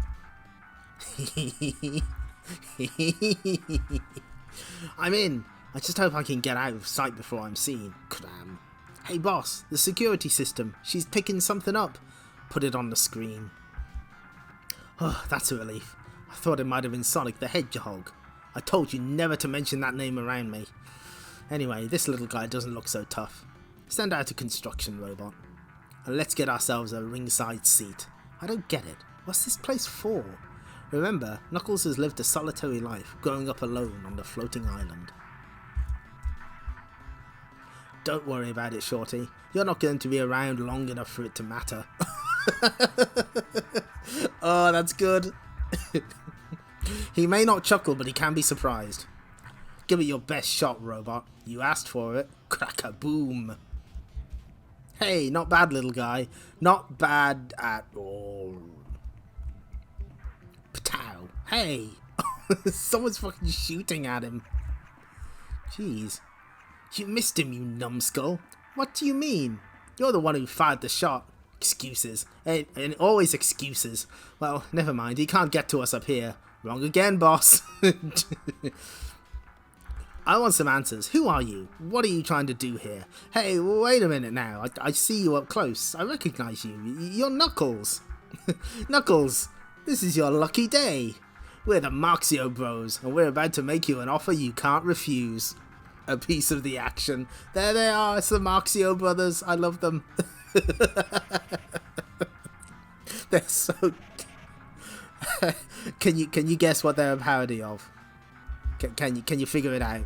Speaker 1: I'm in. I just hope I can get out of sight before I'm seen. Cram. Hey boss, the security system. She's picking something up. Put it on the screen. Oh, that's a relief. I thought it might have been Sonic the Hedgehog. I told you never to mention that name around me. Anyway, this little guy doesn't look so tough. Send out a construction robot. And let's get ourselves a ringside seat. I don't get it. What's this place for? Remember, Knuckles has lived a solitary life, growing up alone on the floating island. Don't worry about it, Shorty. You're not going to be around long enough for it to matter. Oh, that's good. He may not chuckle, but he can be surprised. Give it your best shot, robot. You asked for it. Crack-a-boom. Hey, not bad, little guy. Not bad at all. Patow. Hey! Someone's fucking shooting at him. Jeez. You missed him, you numbskull. What do you mean? You're the one who fired the shot. Excuses. And always excuses. Well, never mind. He can't get to us up here. Wrong again, boss. I want some answers. Who are you? What are you trying to do here? Hey, wait a minute now. I see you up close. I recognize you. You're Knuckles. Knuckles, this is your lucky day. We're the Marxio Bros, and we're about to make you an offer you can't refuse. A piece of the action. There they are. It's the Marxio Brothers. I love them. They're so... Can you guess what they're a parody of? Can you figure it out?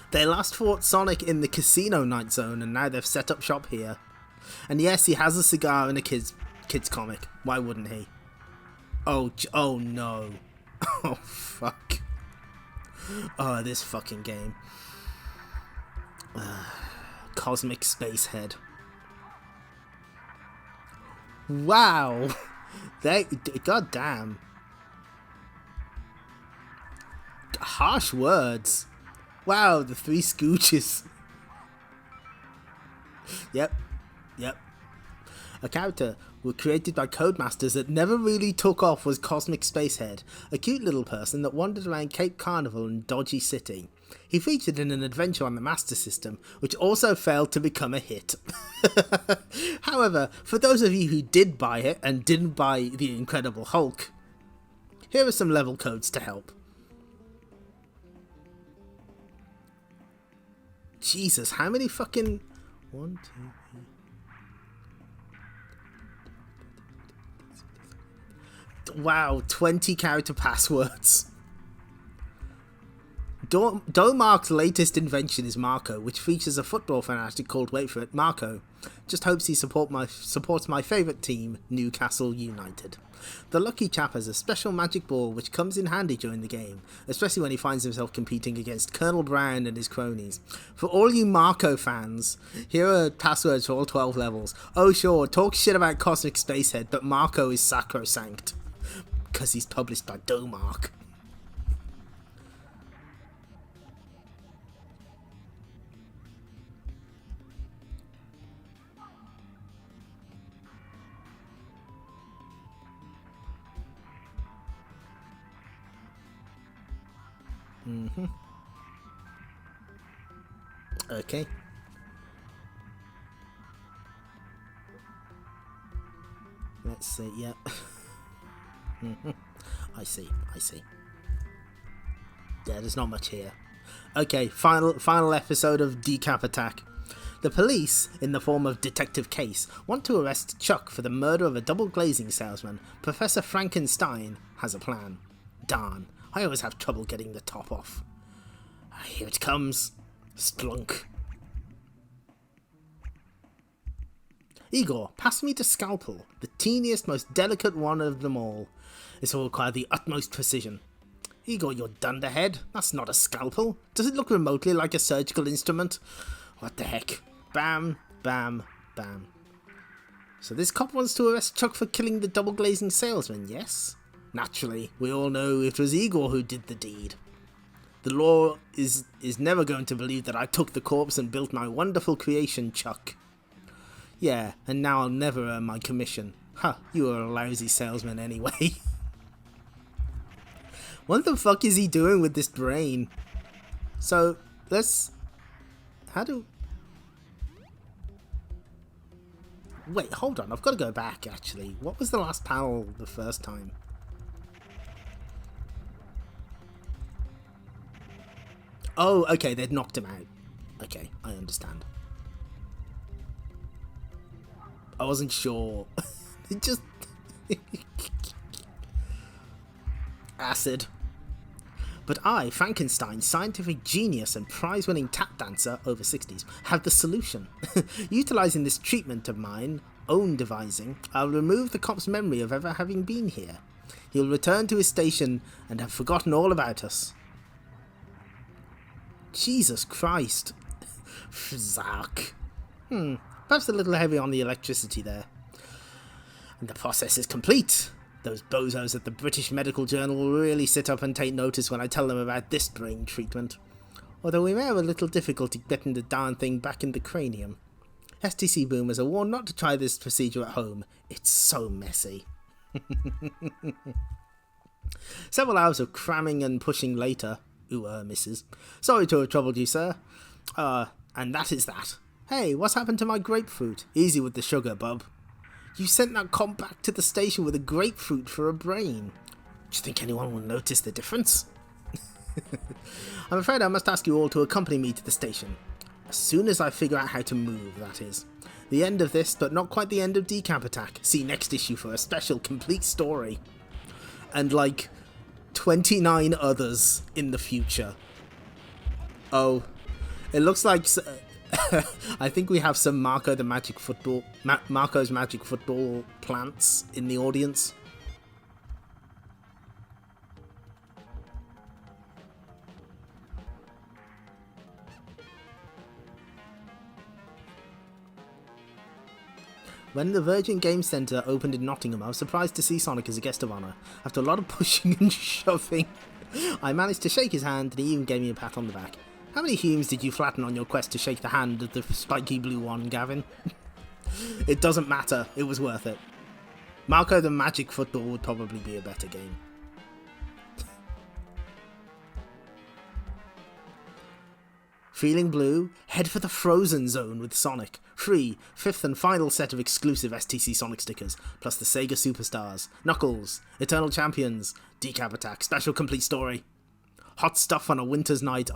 Speaker 1: They last fought Sonic in the Casino Night Zone, and now they've set up shop here. And yes, he has a cigar in a kids comic. Why wouldn't he? Oh no. Oh fuck. Oh, this fucking game. Cosmic Space Head. Wow. God damn. Harsh words. Wow, the Three Scooches. Yep. A character were created by Codemasters that never really took off was Cosmic Spacehead, a cute little person that wandered around Cape Carnival and Dodgy City. He featured in an adventure on the Master System, which also failed to become a hit. However, for those of you who did buy it and didn't buy The Incredible Hulk, here are some level codes to help. Jesus, how many fucking... 1, 2, 3... Wow, 20 character passwords. Domark's latest invention is Marco, which features a football fanatic called, wait for it, Marco. Just hopes he supports my favourite team, Newcastle United. The lucky chap has a special magic ball which comes in handy during the game, especially when he finds himself competing against Colonel Brown and his cronies. For all you Marco fans, here are passwords for all 12 levels. Oh sure, talk shit about Cosmic Spacehead, but Marco is sacrosanct. Because he's published by Domark. Okay. Let's see, yep. I see. Yeah, there's not much here. Okay, final episode of Decap Attack. The police, in the form of Detective Case, want to arrest Chuck for the murder of a double glazing salesman. Professor Frankenstein has a plan. Darn, I always have trouble getting the top off. Here it comes. Splunk. Igor, pass me the scalpel, the teeniest, most delicate one of them all. This will require the utmost precision. Igor, you're dunderhead. That's not a scalpel. Does it look remotely like a surgical instrument? What the heck? Bam, bam, bam. So this cop wants to arrest Chuck for killing the double glazing salesman, yes? Naturally, we all know it was Igor who did the deed. The law is never going to believe that I took the corpse and built my wonderful creation, Chuck. Yeah, and now I'll never earn my commission. Huh, you are a lousy salesman anyway. What the fuck is he doing with this brain? So, let's... Wait, hold on, I've got to go back, actually. What was the last panel the first time? Oh, okay, they'd knocked him out. Okay, I understand. I wasn't sure. It just... Acid. But I, Frankenstein, scientific genius and prize-winning tap dancer, over 60s, have the solution. Utilising this treatment of mine, own devising, I'll remove the cop's memory of ever having been here. He'll return to his station and have forgotten all about us. Jesus Christ. Fzak. Perhaps a little heavy on the electricity there. And the process is complete. Those bozos at the British Medical Journal will really sit up and take notice when I tell them about this brain treatment. Although we may have a little difficulty getting the darn thing back in the cranium. STC boomers are warned not to try this procedure at home. It's so messy. Several hours of cramming and pushing later. Missus. Sorry to have troubled you, sir. And that is that. Hey, what's happened to my grapefruit? Easy with the sugar, bub. You sent that comp back to the station with a grapefruit for a brain. Do you think anyone will notice the difference? I'm afraid I must ask you all to accompany me to the station. As soon as I figure out how to move, that is. The end of this, but not quite the end of Decap Attack. See next issue for a special complete story. And like 29 others in the future. Oh, it looks like... I think we have some Marco's Magic Football plants in the audience. When the Virgin Game Centre opened in Nottingham, I was surprised to see Sonic as a guest of honour. After a lot of pushing and shoving, I managed to shake his hand and he even gave me a pat on the back. How many Humes did you flatten on your quest to shake the hand of the spiky blue one, Gavin? It doesn't matter, it was worth it. Marco the Magic Football would probably be a better game. Feeling blue? Head for the Frozen Zone with Sonic. Free, 5th and final set of exclusive STC Sonic stickers, plus the Sega Superstars, Knuckles, Eternal Champions, Decap Attack, special complete story. Hot stuff on a winter's night.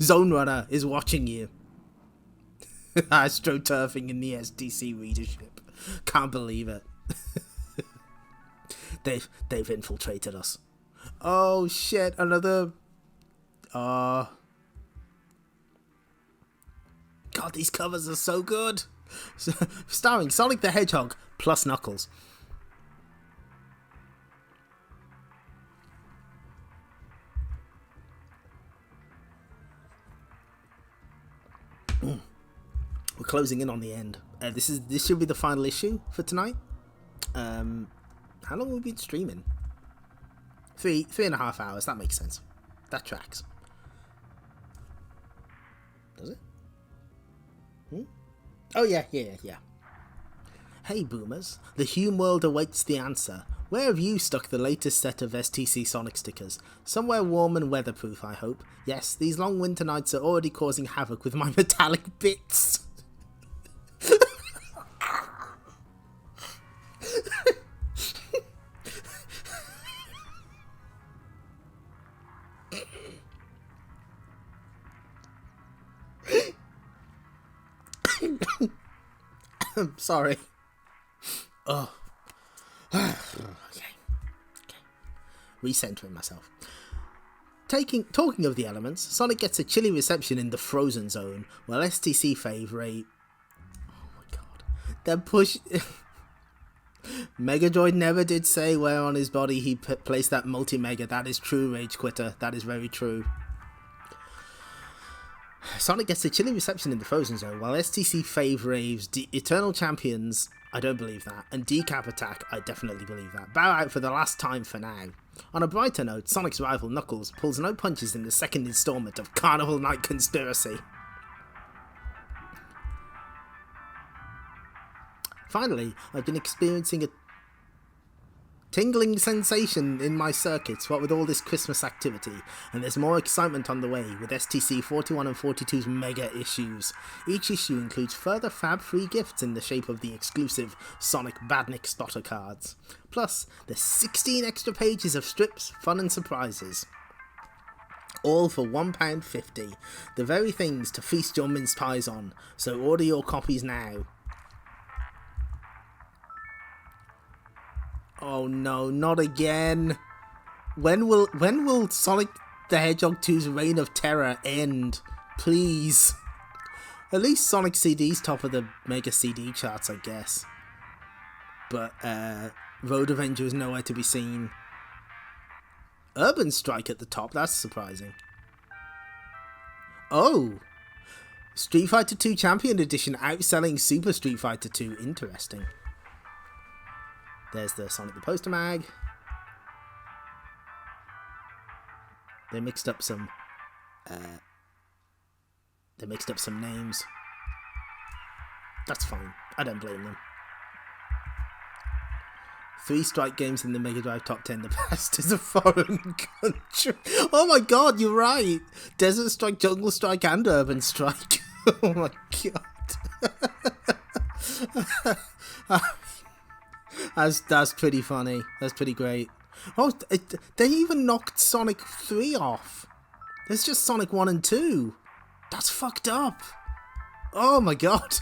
Speaker 1: Zone Runner is watching you. AstroTurfing in the STC readership. Can't believe it. They've infiltrated us. Oh shit, another... God, these covers are so good. Starring Sonic the Hedgehog plus Knuckles. We're closing in on the end. This should be the final issue for tonight. How long have we been streaming? 3.5 hours. That makes sense. That tracks. Does it? Oh yeah. Hey boomers, the Hume world awaits the answer. Where have you stuck the latest set of STC Sonic stickers? Somewhere warm and weatherproof, I hope. Yes, these long winter nights are already causing havoc with my metallic bits. I'm sorry. Oh. Okay. Recentering myself. Talking of the elements, Sonic gets a chilly reception in the Frozen Zone, while STC favourite... Oh my god. Then push... Megadroid never did say where on his body he placed that multi-mega. That is true, Rage Quitter. That is very true. Sonic gets a chilly reception in the Frozen Zone, while STC fave raves Eternal Champions, I don't believe that, and Decap Attack, I definitely believe that. Bow out for the last time for now. On a brighter note, Sonic's rival Knuckles pulls no punches in the second installment of Carnival Night Conspiracy. Finally, I've been experiencing a tingling sensation in my circuits, what with all this Christmas activity, and there's more excitement on the way with STC 41 and 42's mega issues. Each issue includes further fab-free gifts in the shape of the exclusive Sonic Badnik Stotter cards. Plus, there's 16 extra pages of strips, fun and surprises. All for £1.50. The very things to feast your mince pies on, so order your copies now. Oh no, not again. When will Sonic the Hedgehog 2's reign of terror end? Please. At least Sonic CD's top of the Mega CD charts, I guess. But Road Avenger is nowhere to be seen. Urban Strike at the top, that's surprising. Oh! Street Fighter 2 Champion Edition outselling Super Street Fighter 2. Interesting. There's the Sonic the Poster Mag. They mixed up some names. That's fine. I don't blame them. 3 Strike games in the Mega Drive top 10. The best is a foreign country. Oh my god, you're right. Desert Strike, Jungle Strike, and Urban Strike. Oh my god. That's pretty funny. That's pretty great. Oh, they even knocked Sonic 3 off. There's just Sonic 1 and 2. That's fucked up. Oh my god.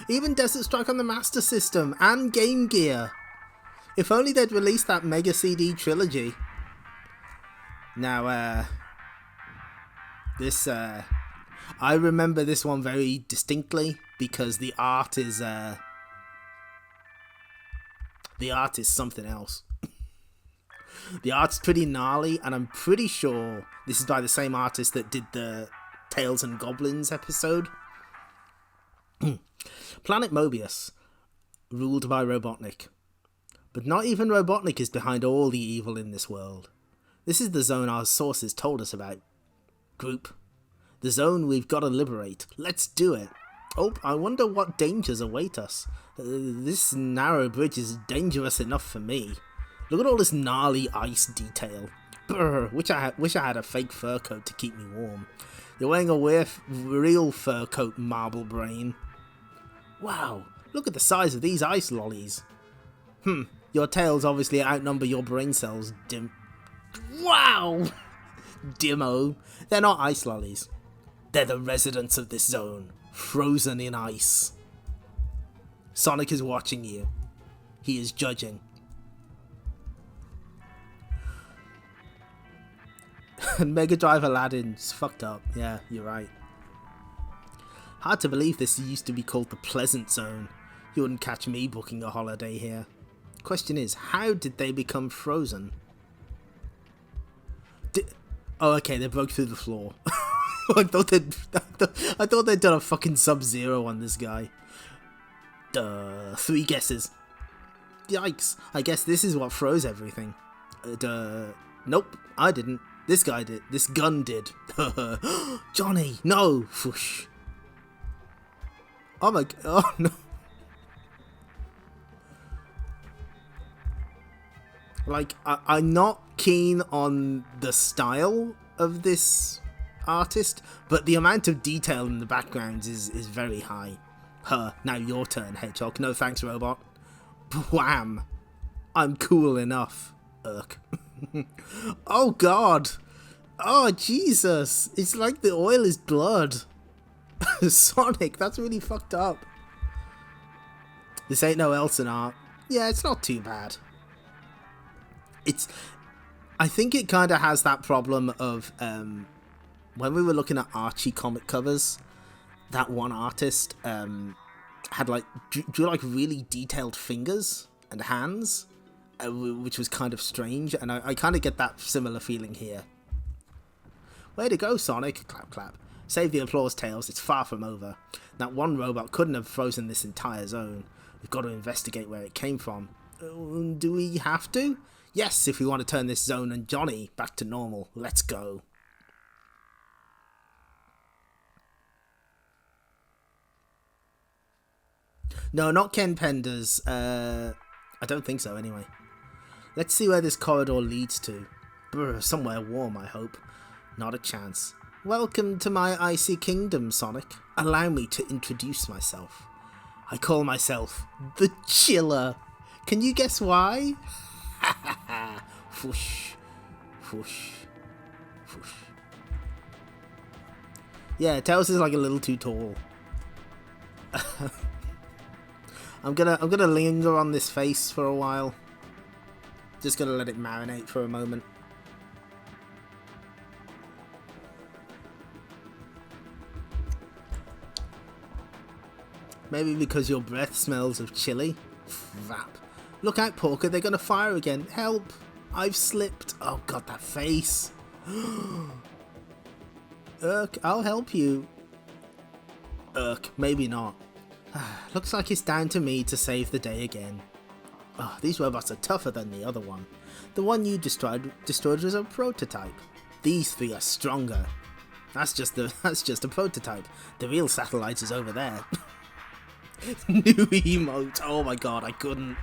Speaker 1: Even Desert Strike on the Master System and Game Gear. If only they'd released that Mega CD trilogy. Now, this, I remember this one very distinctly because the art is something else. The art's pretty gnarly, and I'm pretty sure this is by the same artist that did the Tales and Goblins episode. Planet Mobius, ruled by Robotnik. But not even Robotnik is behind all the evil in this world. This is the zone our sources told us about. Group. The zone we've got to liberate. Let's do it. Oh, I wonder what dangers await us. This narrow bridge is dangerous enough for me. Look at all this gnarly ice detail. Brr, wish I had a fake fur coat to keep me warm. You're wearing a real fur coat, marble brain. Wow, look at the size of these ice lollies. Your tails obviously outnumber your brain cells, Wow! Dimo. They're not ice lollies. They're the residents of this zone, frozen in ice. Sonic is watching you. He is judging. Mega Drive Aladdin's fucked up. Yeah, you're right. Hard to believe this used to be called the Pleasant Zone. You wouldn't catch me booking a holiday here. Question is, how did they become frozen? Oh, okay, they broke through the floor. I thought they'd done a fucking Sub-Zero on this guy. Duh. 3 guesses. Yikes. I guess this is what froze everything. Nope, I didn't. This guy did. This gun did. Johnny, no. Whoosh. Oh my god. Oh no. Like, I'm not keen on the style of this artist, but the amount of detail in the backgrounds is very high. Now your turn, Hedgehog. No thanks, robot. Wham. I'm cool enough. Irk. Oh god. Oh Jesus. It's like the oil is blood. Sonic, that's really fucked up. This ain't no Elson art. Yeah, it's not too bad. I think it kind of has that problem of when we were looking at Archie comic covers, that one artist had like drew like really detailed fingers and hands, which was kind of strange, and I kind of get that similar feeling here. Way to go, Sonic! Clap clap. Save the applause, Tails. It's far from over. That one robot couldn't have frozen this entire zone. We've got to investigate where it came from. Do we have to? Yes, if we want to turn this zone and Johnny back to normal. Let's go. No, not Ken Penders. I don't think so, anyway. Let's see where this corridor leads to. Brr, somewhere warm, I hope. Not a chance. Welcome to my icy kingdom, Sonic. Allow me to introduce myself. I call myself the Chiller. Can you guess why? Whoosh, whoosh, whoosh. Yeah, Tails is like a little too tall. I'm gonna linger on this face for a while. Just gonna let it marinate for a moment. Maybe because your breath smells of chili. Frap. Look out, Porker, they're gonna fire again. Help! I've slipped. Oh god, that face. I'll help you. Maybe not. Looks like it's down to me to save the day again. Oh, these robots are tougher than the other one. The one you destroyed was a prototype. These three are stronger. That's just a prototype. The real satellite is over there. New emote. Oh my god, I couldn't.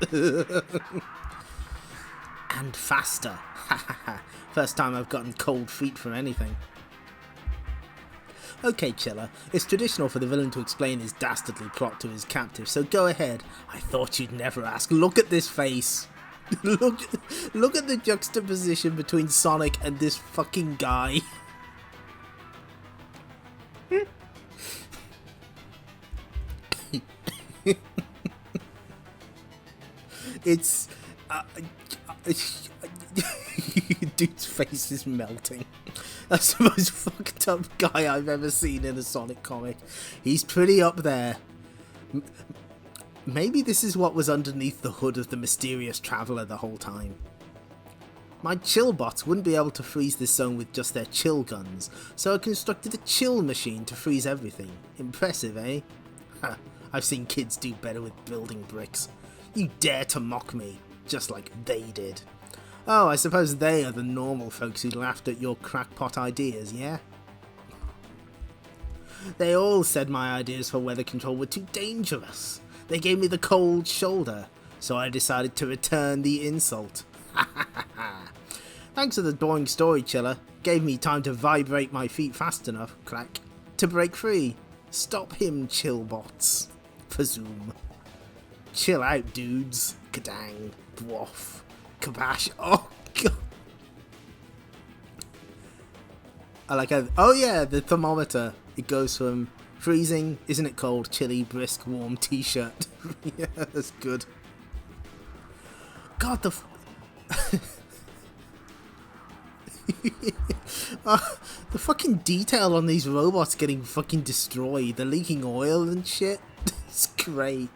Speaker 1: And faster. First time I've gotten cold feet for anything. Okay, Chiller, it's traditional for the villain to explain his dastardly plot to his captive, so go ahead. I thought you'd never ask. Look at this face. Look at the juxtaposition between Sonic and this fucking guy. It's... dude's face is melting. That's the most fucked up guy I've ever seen in a Sonic comic. He's pretty up there. Maybe this is what was underneath the hood of the mysterious traveller the whole time. My chill bots wouldn't be able to freeze this zone with just their chill guns, so I constructed a chill machine to freeze everything. Impressive, eh? Ha, I've seen kids do better with building bricks. You dare to mock me, just like they did. Oh, I suppose they are the normal folks who laughed at your crackpot ideas, yeah? They all said my ideas for weather control were too dangerous. They gave me the cold shoulder, so I decided to return the insult. Thanks for the boring story, Chiller. Gave me time to vibrate my feet fast enough, crack, to break free. Stop him, chillbots. Presume. Chill out, dudes. Kadang. Bwoff. Kabash. Oh, God. I like how... Oh, yeah, the thermometer. It goes from freezing, isn't it cold, chilly, brisk, warm, t-shirt. Yeah, that's good. God, the... The fucking detail on these robots getting fucking destroyed. They're leaking oil and shit. It's great.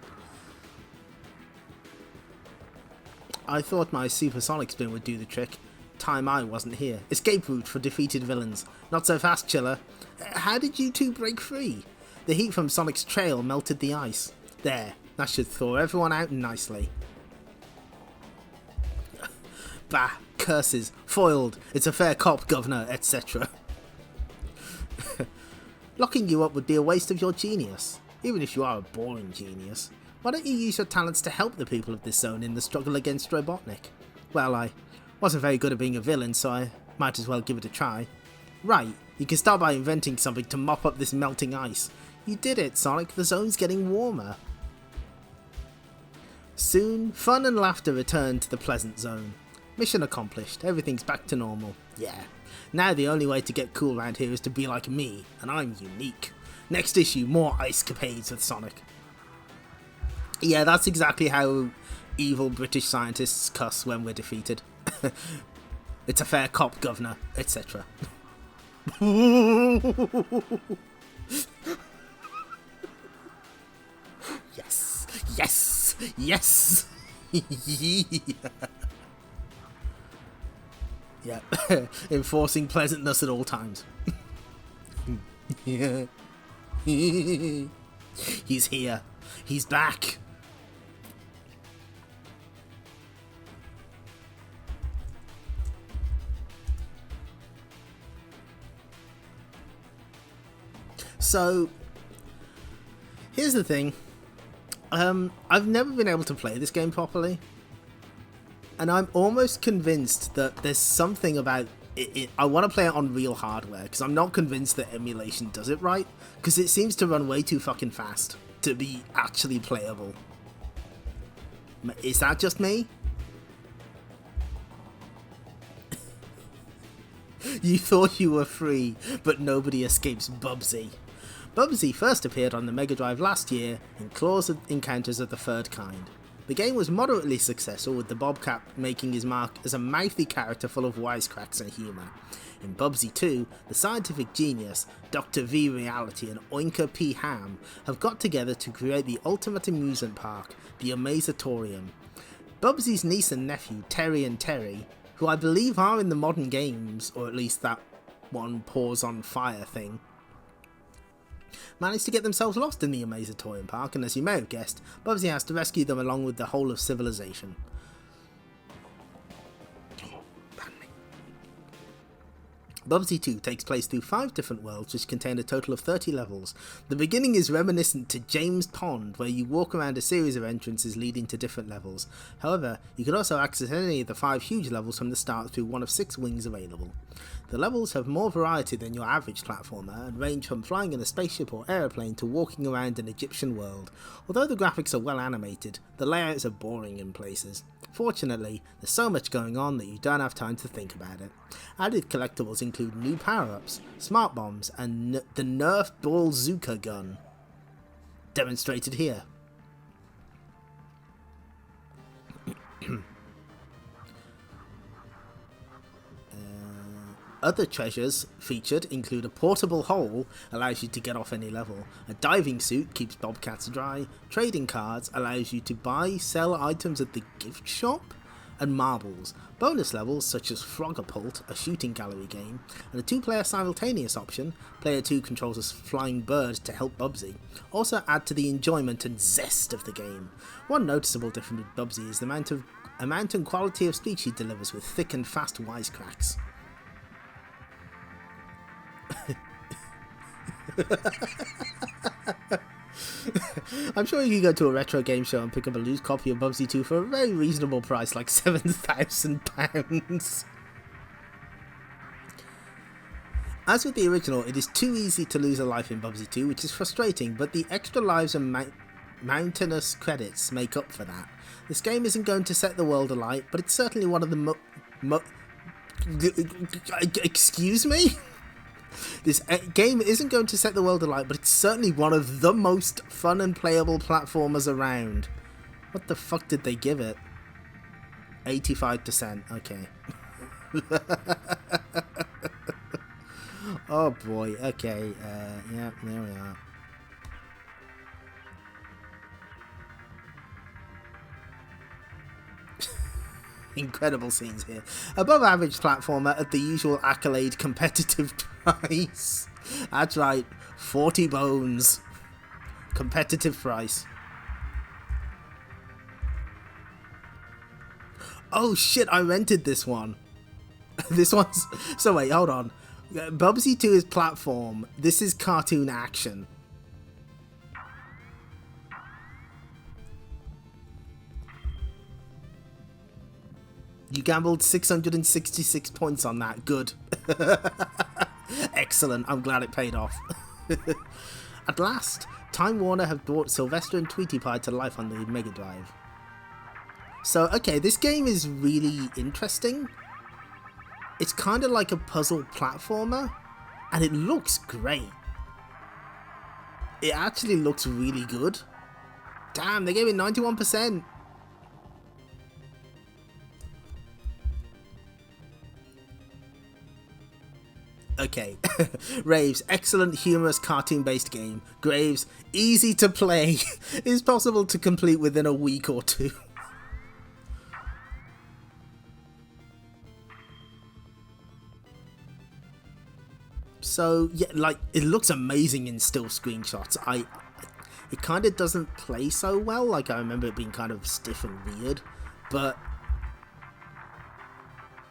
Speaker 1: I thought my supersonic spin would do the trick. Time I wasn't here. Escape route for defeated villains. Not so fast, Chiller. How did you two break free? The heat from Sonic's trail melted the ice. There. That should thaw everyone out nicely. Bah. Curses. Foiled. It's a fair cop, Governor, etc. Locking you up would be a waste of your genius. Even if you are a boring genius. Why don't you use your talents to help the people of this zone in the struggle against Robotnik? Well, I wasn't very good at being a villain, so I might as well give it a try. Right, you can start by inventing something to mop up this melting ice. You did it, Sonic. The zone's getting warmer. Soon, fun and laughter return to the pleasant zone. Mission accomplished. Everything's back to normal. Yeah. Now the only way to get cool around here is to be like me, and I'm unique. Next issue, more ice capades with Sonic. Yeah, that's exactly how evil British scientists cuss when we're defeated. It's a fair cop, Governor, etc. Yes, yes, yes. Yeah, enforcing pleasantness at all times. Yeah. He's here. He's back. So, here's the thing. I've never been able to play this game properly. And I'm almost convinced that there's something about it. I want to play it on real hardware, because I'm not convinced that emulation does it right. Because it seems to run way too fucking fast to be actually playable. Is that just me? You thought you were free, but nobody escapes Bubsy. Bubsy first appeared on the Mega Drive last year in Claw's Encounters of the Third Kind. The game was moderately successful, with the Bobcat making his mark as a mouthy character full of wisecracks and humour. In Bubsy 2, the scientific genius, Dr. V Reality and Oinker P. Ham have got together to create the ultimate amusement park, the Amazatorium. Bubsy's niece and nephew, Terry and Terry, who I believe are in the modern games, or at least that one paws on fire thing, manage to get themselves lost in the Amazotorian Park, and as you may have guessed, Bubsy has to rescue them along with the whole of civilization. Bubsy 2 takes place through 5 different worlds which contain a total of 30 levels. The beginning is reminiscent to James Pond, where you walk around a series of entrances leading to different levels. However, you can also access any of the 5 huge levels from the start through one of 6 wings available. The levels have more variety than your average platformer and range from flying in a spaceship or aeroplane to walking around an Egyptian world. Although the graphics are well animated, the layouts are boring in places. Fortunately, there's so much going on that you don't have time to think about it. Added collectibles include new power-ups, smart bombs, and the Nerf Ballzooka gun. Demonstrated here. Other treasures featured include a portable hole, allows you to get off any level, a diving suit keeps bobcats dry, trading cards allows you to buy, sell items at the gift shop, and marbles. Bonus levels such as Frogapult, a shooting gallery game, and a 2-player simultaneous option, player 2 controls a flying bird to help Bubsy, also add to the enjoyment and zest of the game. One noticeable difference with Bubsy is the amount and quality of speech he delivers with thick and fast wisecracks. I'm sure you can go to a retro game show and pick up a loose copy of Bubsy 2 for a very reasonable price, like £7,000. As with the original, it is too easy to lose a life in Bubsy 2, which is frustrating, but the extra lives and mountainous credits make up for that. This game isn't going to set the world alight, but it's certainly one of the excuse me? This game isn't going to set the world alight, but it's certainly one of the most fun and playable platformers around. What the fuck did they give it? 85%, okay. Oh boy, okay, yeah, there we are. Incredible scenes here. Above average platformer at the usual accolade competitive price. That's right, 40 bones. Competitive price. Oh shit, I rented this one. This one's... So wait, hold on. Bubsy 2 is platform. This is cartoon action. You gambled 666 points on that. Good. Excellent. I'm glad it paid off. At last, Time Warner have brought Sylvester and Tweety Pie to life on the Mega Drive. So, okay, this game is really interesting. It's kind of like a puzzle platformer, and it looks great. It actually looks really good. Damn, they gave it 91%. Okay, Raves, excellent humorous cartoon-based game. Graves, easy to play, is possible to complete within a week or two. So, yeah, like, it looks amazing in still screenshots. It kind of doesn't play so well, like I remember it being kind of stiff and weird, but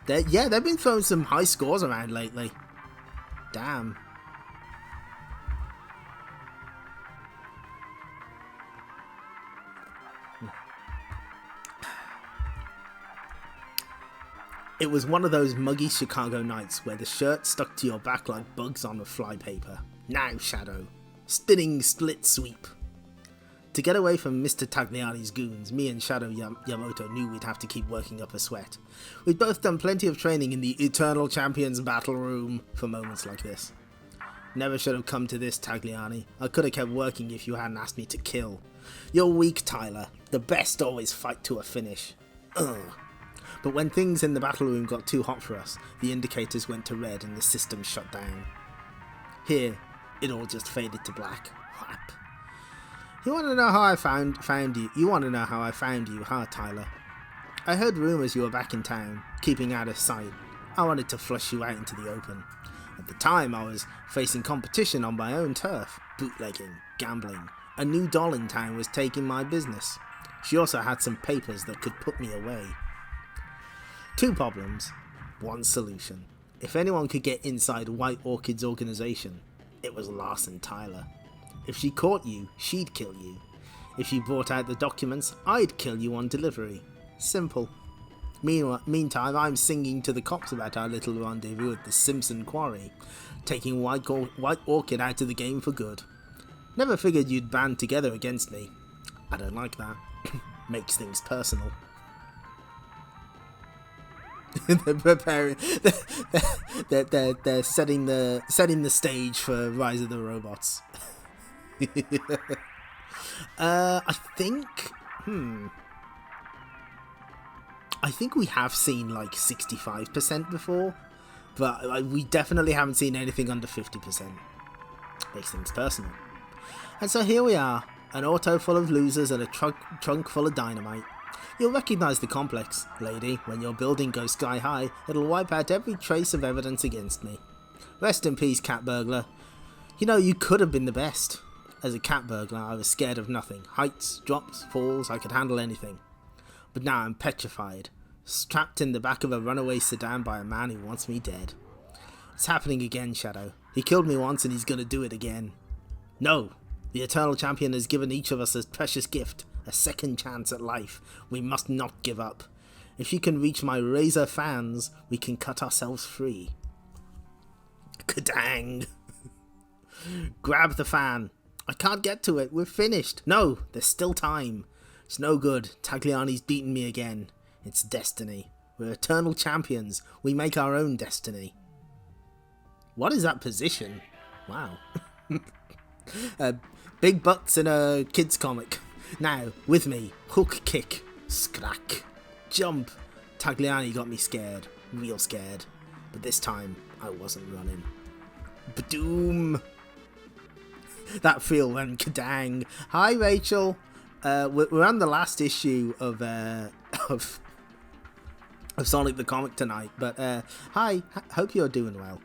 Speaker 1: yeah, they've been throwing some high scores around lately. Damn. It was one of those muggy Chicago nights where the shirt stuck to your back like bugs on a flypaper. Now, Shadow. Spinning split sweep. To get away from Mr. Tagliani's goons, me and Shadow Yamamoto knew we'd have to keep working up a sweat. We'd both done plenty of training in the Eternal Champions battle room for moments like this. Never should have come to this, Tagliani. I could have kept working if you hadn't asked me to kill. You're weak, Tyler. The best always fight to a finish. Ugh. But when things in the battle room got too hot for us, the indicators went to red and the system shut down. Here, it all just faded to black. Whap. You want to know how I found you? You want to know how I found you, huh, Tyler? I heard rumours you were back in town, keeping out of sight. I wanted to flush you out into the open. At the time, I was facing competition on my own turf, bootlegging, gambling. A new doll in town was taking my business. She also had some papers that could put me away. 2 problems, 1 solution. If anyone could get inside White Orchid's organisation, it was Larson Tyler. If she caught you, she'd kill you. If you brought out the documents, I'd kill you on delivery. Simple. Meantime, I'm singing to the cops about our little rendezvous at the Simpson Quarry, taking White Orchid out of the game for good. Never figured you'd band together against me. I don't like that. Makes things personal. They're preparing. They're setting the stage for Rise of the Robots. I think we have seen like 65% before, but we definitely haven't seen anything under 50%. Makes things personal. And so here we are, an auto full of losers and a trunk full of dynamite. You'll recognise the complex, lady. When your building goes sky high, it'll wipe out every trace of evidence against me. Rest in peace, cat burglar. You know, you could have been the best. As a cat burglar, I was scared of nothing. Heights, drops, falls, I could handle anything. But now I'm petrified, strapped in the back of a runaway sedan by a man who wants me dead. It's happening again, Shadow. He killed me once and he's gonna do it again. No! The Eternal Champion has given each of us a precious gift, a second chance at life. We must not give up. If you can reach my Razor fans, we can cut ourselves free. Kadang! Grab the fan. I can't get to it. We're finished. No, there's still time. It's no good. Tagliani's beaten me again. It's destiny. We're Eternal Champions. We make our own destiny. What is that position? Wow. Big butts in a kid's comic. Now, with me. Hook kick. Scrack. Jump. Tagliani got me scared. Real scared. But this time, I wasn't running. Badoom. That feel when kadang. Hi, Rachel. We're on the last issue of Sonic the Comic tonight. But, hi. Hope you're doing well.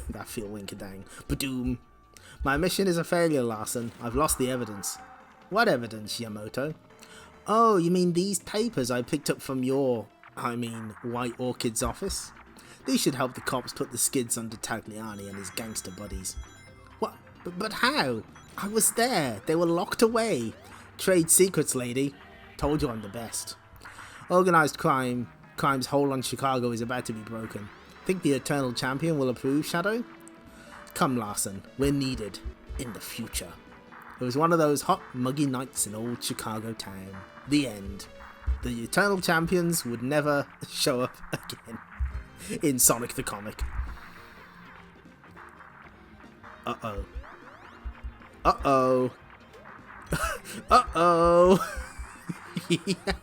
Speaker 1: That feel when kadang. Badoom. My mission is a failure, Larson. I've lost the evidence. What evidence, Yamamoto? Oh, you mean these papers I picked up from White Orchid's office? These should help the cops put the skids under Tagliani and his gangster buddies. What? But how? I was there. They were locked away. Trade secrets, lady. Told you I'm the best. Organised crime's hold on Chicago is about to be broken. Think the Eternal Champion will approve, Shadow? Come, Larson, we're needed in the future. It was one of those hot, muggy nights in old Chicago town. The end. The Eternal Champions would never show up again in Sonic the Comic. Uh-oh. Uh-oh. Uh-oh. Yeah.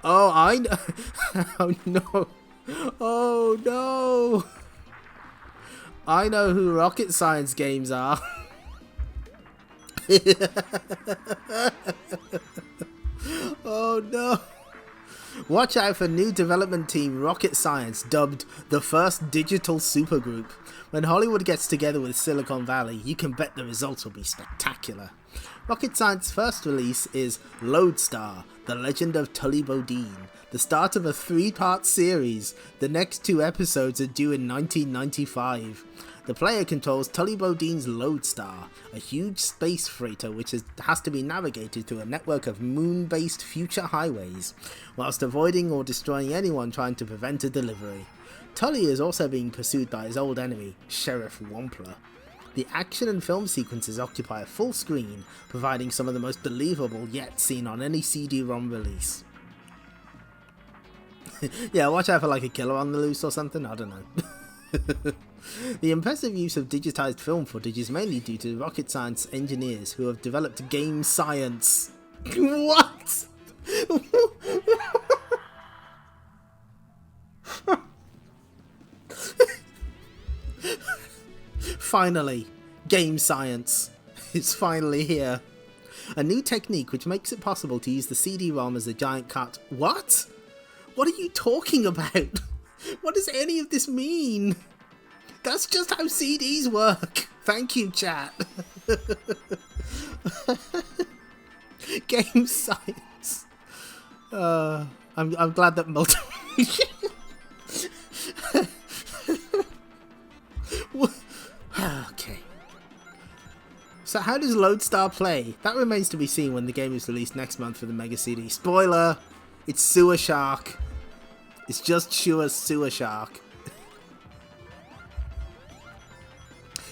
Speaker 1: Oh, I know. Oh, no. Oh, no. I know who Rocket Science games are. Oh no. Watch out for new development team Rocket Science, dubbed the first digital supergroup. When Hollywood gets together with Silicon Valley, you can bet the results will be spectacular. Rocket Science's first release is Lodestar, The Legend of Tully Bodine, the start of a 3-part series. The next 2 episodes are due in 1995. The player controls Tully Bodine's Lodestar, a huge space freighter which has to be navigated through a network of moon-based future highways, whilst avoiding or destroying anyone trying to prevent a delivery. Tully is also being pursued by his old enemy, Sheriff Wampler. The action and film sequences occupy a full screen, providing some of the most believable yet seen on any CD-ROM release. Yeah, watch out for like a killer on the loose or something, I don't know. The impressive use of digitized film footage is mainly due to Rocket Science engineers who have developed game science. What? Finally, game science. It's finally here. A new technique which makes it possible to use the CD-ROM as a giant cut. What? What are you talking about? What does any of this mean? That's just how CDs work. Thank you, chat. Game science. I'm glad that Okay. So how does Lodestar play? That remains to be seen when the game is released next month for the Mega CD. Spoiler! It's Sewer Shark. It's just Sewer Shark.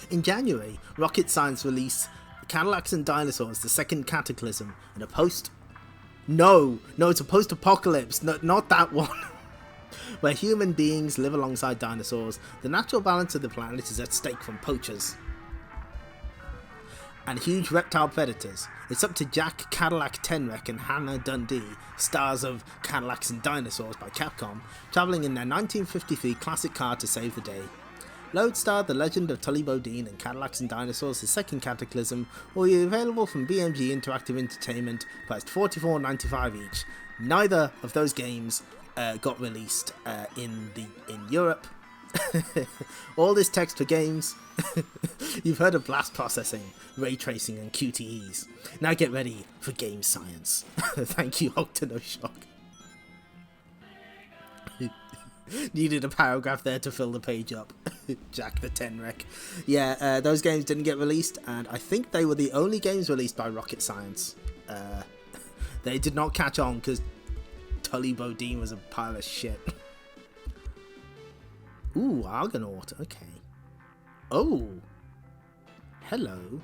Speaker 1: In January, Rocket Science released Cadillacs and Dinosaurs, the Second Cataclysm, in a it's a post-apocalypse, not that one. Where human beings live alongside dinosaurs, the natural balance of the planet is at stake from poachers and huge reptile predators. It's up to Jack Cadillac Tenrec and Hannah Dundee, stars of Cadillacs and Dinosaurs by Capcom, travelling in their 1953 classic car to save the day. Lodestar, The Legend of Tully Bodine, and Cadillacs and Dinosaurs, The Second Cataclysm will be available from BMG Interactive Entertainment, priced $44.95 each. Neither of those games got released in Europe. All this text for games. You've heard of blast processing, ray tracing, and QTEs. Now get ready for game science. Thank you, Octonoshock. Needed a paragraph there to fill the page up. Jack the Tenrec. Yeah, those games didn't get released, and I think they were the only games released by Rocket Science. They did not catch on because Tully Bodine was a pile of shit. Ooh, Argonaut. Okay. Oh. Hello.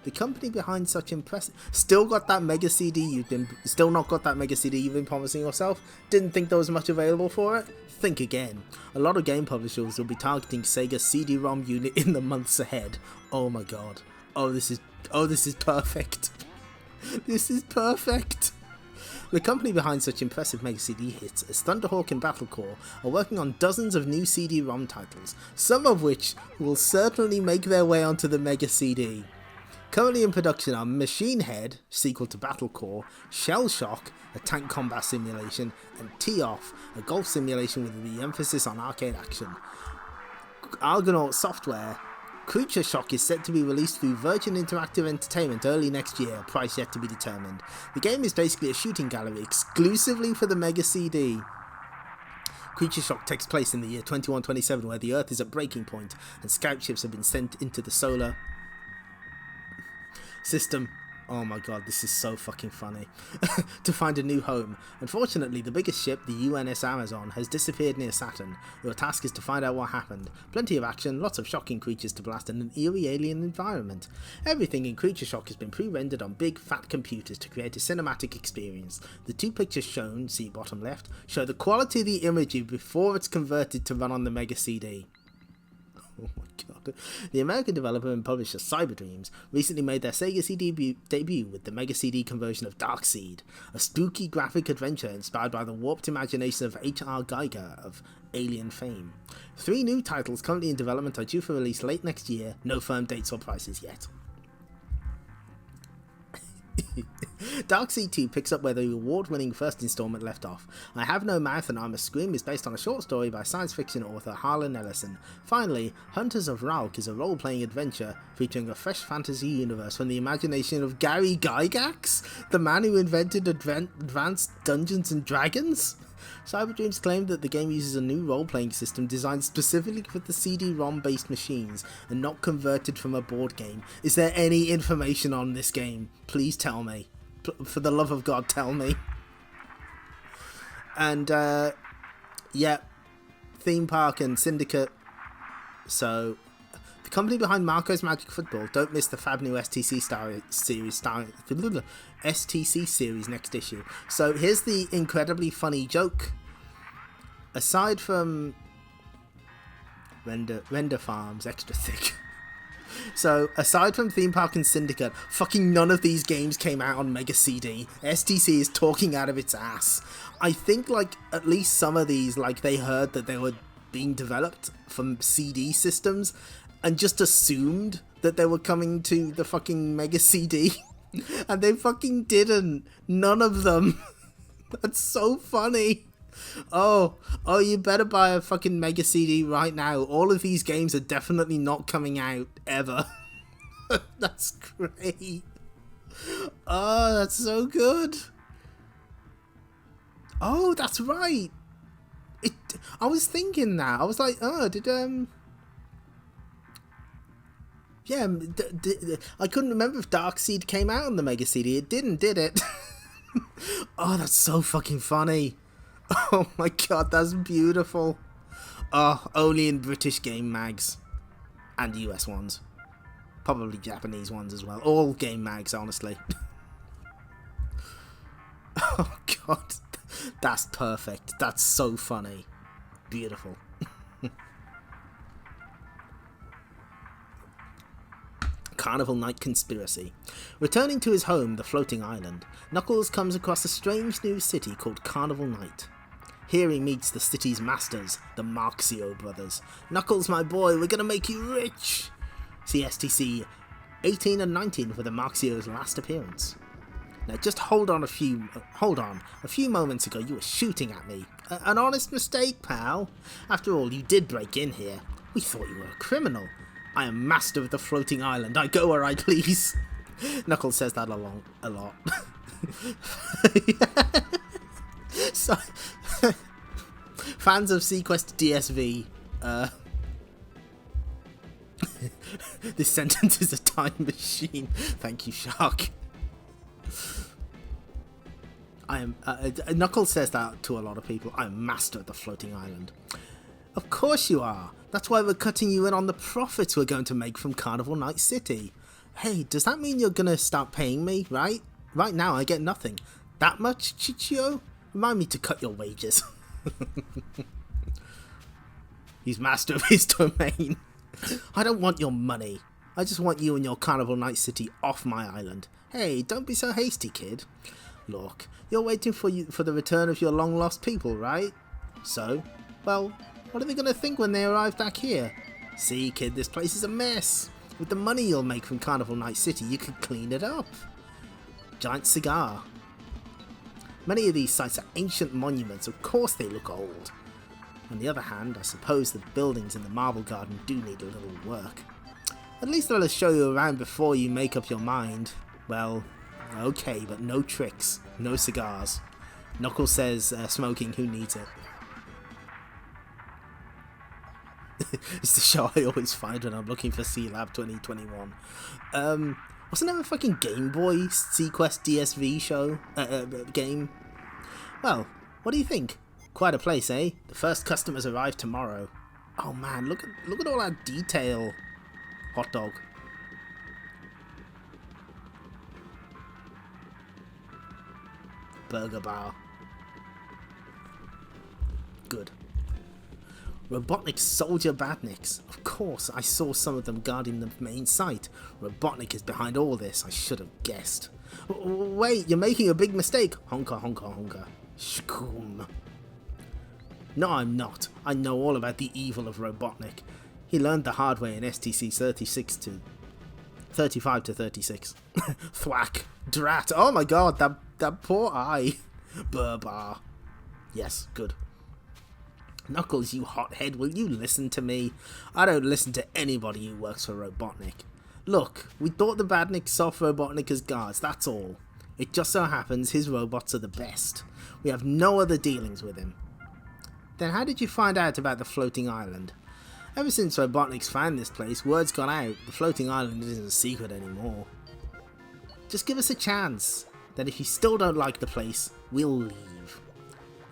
Speaker 1: The company behind such impressive... Still got that Mega CD Still not got that Mega CD you've been promising yourself? Didn't think there was much available for it? Think again. A lot of game publishers will be targeting Sega's CD-ROM unit in the months ahead. Oh my god. Oh, this is perfect. This is perfect. The company behind such impressive Mega CD hits as Thunderhawk and Battlecore are working on dozens of new CD-ROM titles, some of which will certainly make their way onto the Mega CD. Currently in production are Machine Head, sequel to Battlecore, Shell Shock, a tank combat simulation, and Tee-Off, a golf simulation with the emphasis on arcade action. Argonaut Software, Creature Shock is set to be released through Virgin Interactive Entertainment early next year, price yet to be determined. The game is basically a shooting gallery exclusively for the Mega CD. Creature Shock takes place in the year 2127, where the Earth is at breaking point and scout ships have been sent into the solar system. Oh my god, this is so fucking funny. To find a new home. Unfortunately, the biggest ship, the UNS Amazon, has disappeared near Saturn. Your task is to find out what happened. Plenty of action, lots of shocking creatures to blast, and an eerie alien environment. Everything in Creature Shock has been pre-rendered on big fat computers to create a cinematic experience. The two pictures shown, see bottom left, show the quality of the imagery before it's converted to run on the Mega CD. Oh my god. The American developer and publisher Cyberdreams recently made their Sega CD debut with the Mega CD conversion of Darkseid, a spooky graphic adventure inspired by the warped imagination of H.R. Geiger of Alien fame. 3 new titles currently in development are due for release late next year, no firm dates or prices yet. Darkseid 2 picks up where the award-winning first installment left off. I Have No Mouth and I'm a Scream is based on a short story by science fiction author Harlan Ellison. Finally, Hunters of Ralk is a role-playing adventure featuring a fresh fantasy universe from the imagination of Gary Gygax, the man who invented advanced Dungeons and Dragons. Cyberdreams claimed that the game uses a new role-playing system designed specifically for the CD-ROM based machines and not converted from a board game. Is there any information on this game? Please tell me. For the love of God, tell me. And, yeah, Theme Park and Syndicate. So, the company behind Marco's Magic Football don't miss the fab new STC series next issue. So here's the incredibly funny joke. Aside from Render Farms Extra Thick. So, aside from Theme Park and Syndicate, fucking none of these games came out on Mega CD. STC is talking out of its ass. I think, like, at least some of these, like, they heard that they were being developed from CD systems and just assumed that they were coming to the fucking Mega CD. And they fucking didn't. None of them. That's so funny. Oh, you better buy a fucking Mega CD right now. All of these games are definitely not coming out ever. That's great. Oh, that's so good. Oh, that's right. I was thinking that. I was like, oh, yeah, I couldn't remember if Darkseid came out on the Mega CD. It didn't, did it? Oh, that's so fucking funny. Oh my god, that's beautiful. Oh, only in British game mags. And US ones. Probably Japanese ones as well. All game mags, honestly. Oh god, that's perfect. That's so funny. Beautiful. Carnival Night Conspiracy. Returning to his home, the floating island, Knuckles comes across a strange new city called Carnival Night. Here he meets the city's masters, the Marxio Brothers. Knuckles, my boy, we're gonna make you rich! See STC 18 and 19 for the Marxio's last appearance. Now just hold on. A few moments ago you were shooting at me. An honest mistake, pal. After all, you did break in here. We thought you were a criminal. I am master of the floating island. I go where I please. Knuckles says that a lot. So, fans of Sequest DSV, this sentence is a time machine. Thank you, Shark. Knuckles says that to a lot of people. I am master of the floating island. Of course you are. That's why we're cutting you in on the profits we're going to make from Carnival Night City. Hey, does that mean you're gonna start paying me, right? Right now I get nothing. That much, Chichio? Remind me to cut your wages. He's master of his domain. I don't want your money. I just want you and your Carnival Night City off my island. Hey, don't be so hasty, kid. Look, you're waiting for the return of your long-lost people, right? So, well, what are they going to think when they arrive back here? See, kid, this place is a mess. With the money you'll make from Carnival Night City, you could clean it up. Giant cigar. Many of these sites are ancient monuments. Of course they look old. On the other hand, I suppose the buildings in the Marble Garden do need a little work. At least let us show you around before you make up your mind. Well, okay, but no tricks, no cigars. Knuckles says, smoking, who needs it? It's the show I always find when I'm looking for C-Lab 2021. Wasn't there a fucking Game Boy Sequest DSV show? Game? Well, what do you think? Quite a place, eh? The first customers arrive tomorrow. Oh man, look at all that detail. Hot dog. Burger bar. Good. Robotnik Soldier Badniks. Of course, I saw some of them guarding the main site. Robotnik is behind all this. I should have guessed. Wait, you're making a big mistake. Honka, honka, honka. Shkoom. No, I'm not. I know all about the evil of Robotnik. He learned the hard way in STC 35 to 36. Thwack. Drat. Oh my god, that poor eye. Burbar. Yes, good. Knuckles, you hothead, will you listen to me? I don't listen to anybody who works for Robotnik. Look, we thought the Badniks off Robotnik as guards, that's all. It just so happens his robots are the best. We have no other dealings with him. Then how did you find out about the floating island? Ever since Robotnik's found this place, word's gone out. The floating island isn't a secret anymore. Just give us a chance. Then if you still don't like the place, we'll leave.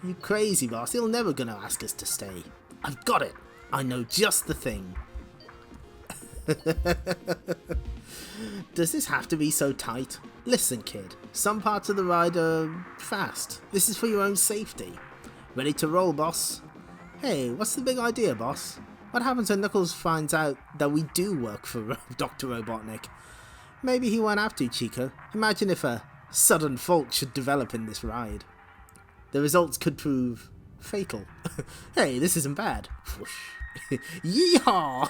Speaker 1: You crazy, boss. He'll never gonna ask us to stay. I've got it. I know just the thing. Does this have to be so tight? Listen, kid. Some parts of the ride are fast. This is for your own safety. Ready to roll, boss? Hey, what's the big idea, boss? What happens when Knuckles finds out that we do work for Dr. Robotnik? Maybe he won't have to, Chico. Imagine if a sudden fault should develop in this ride. The results could prove fatal. Hey, this isn't bad. Whoosh. Yeehaw!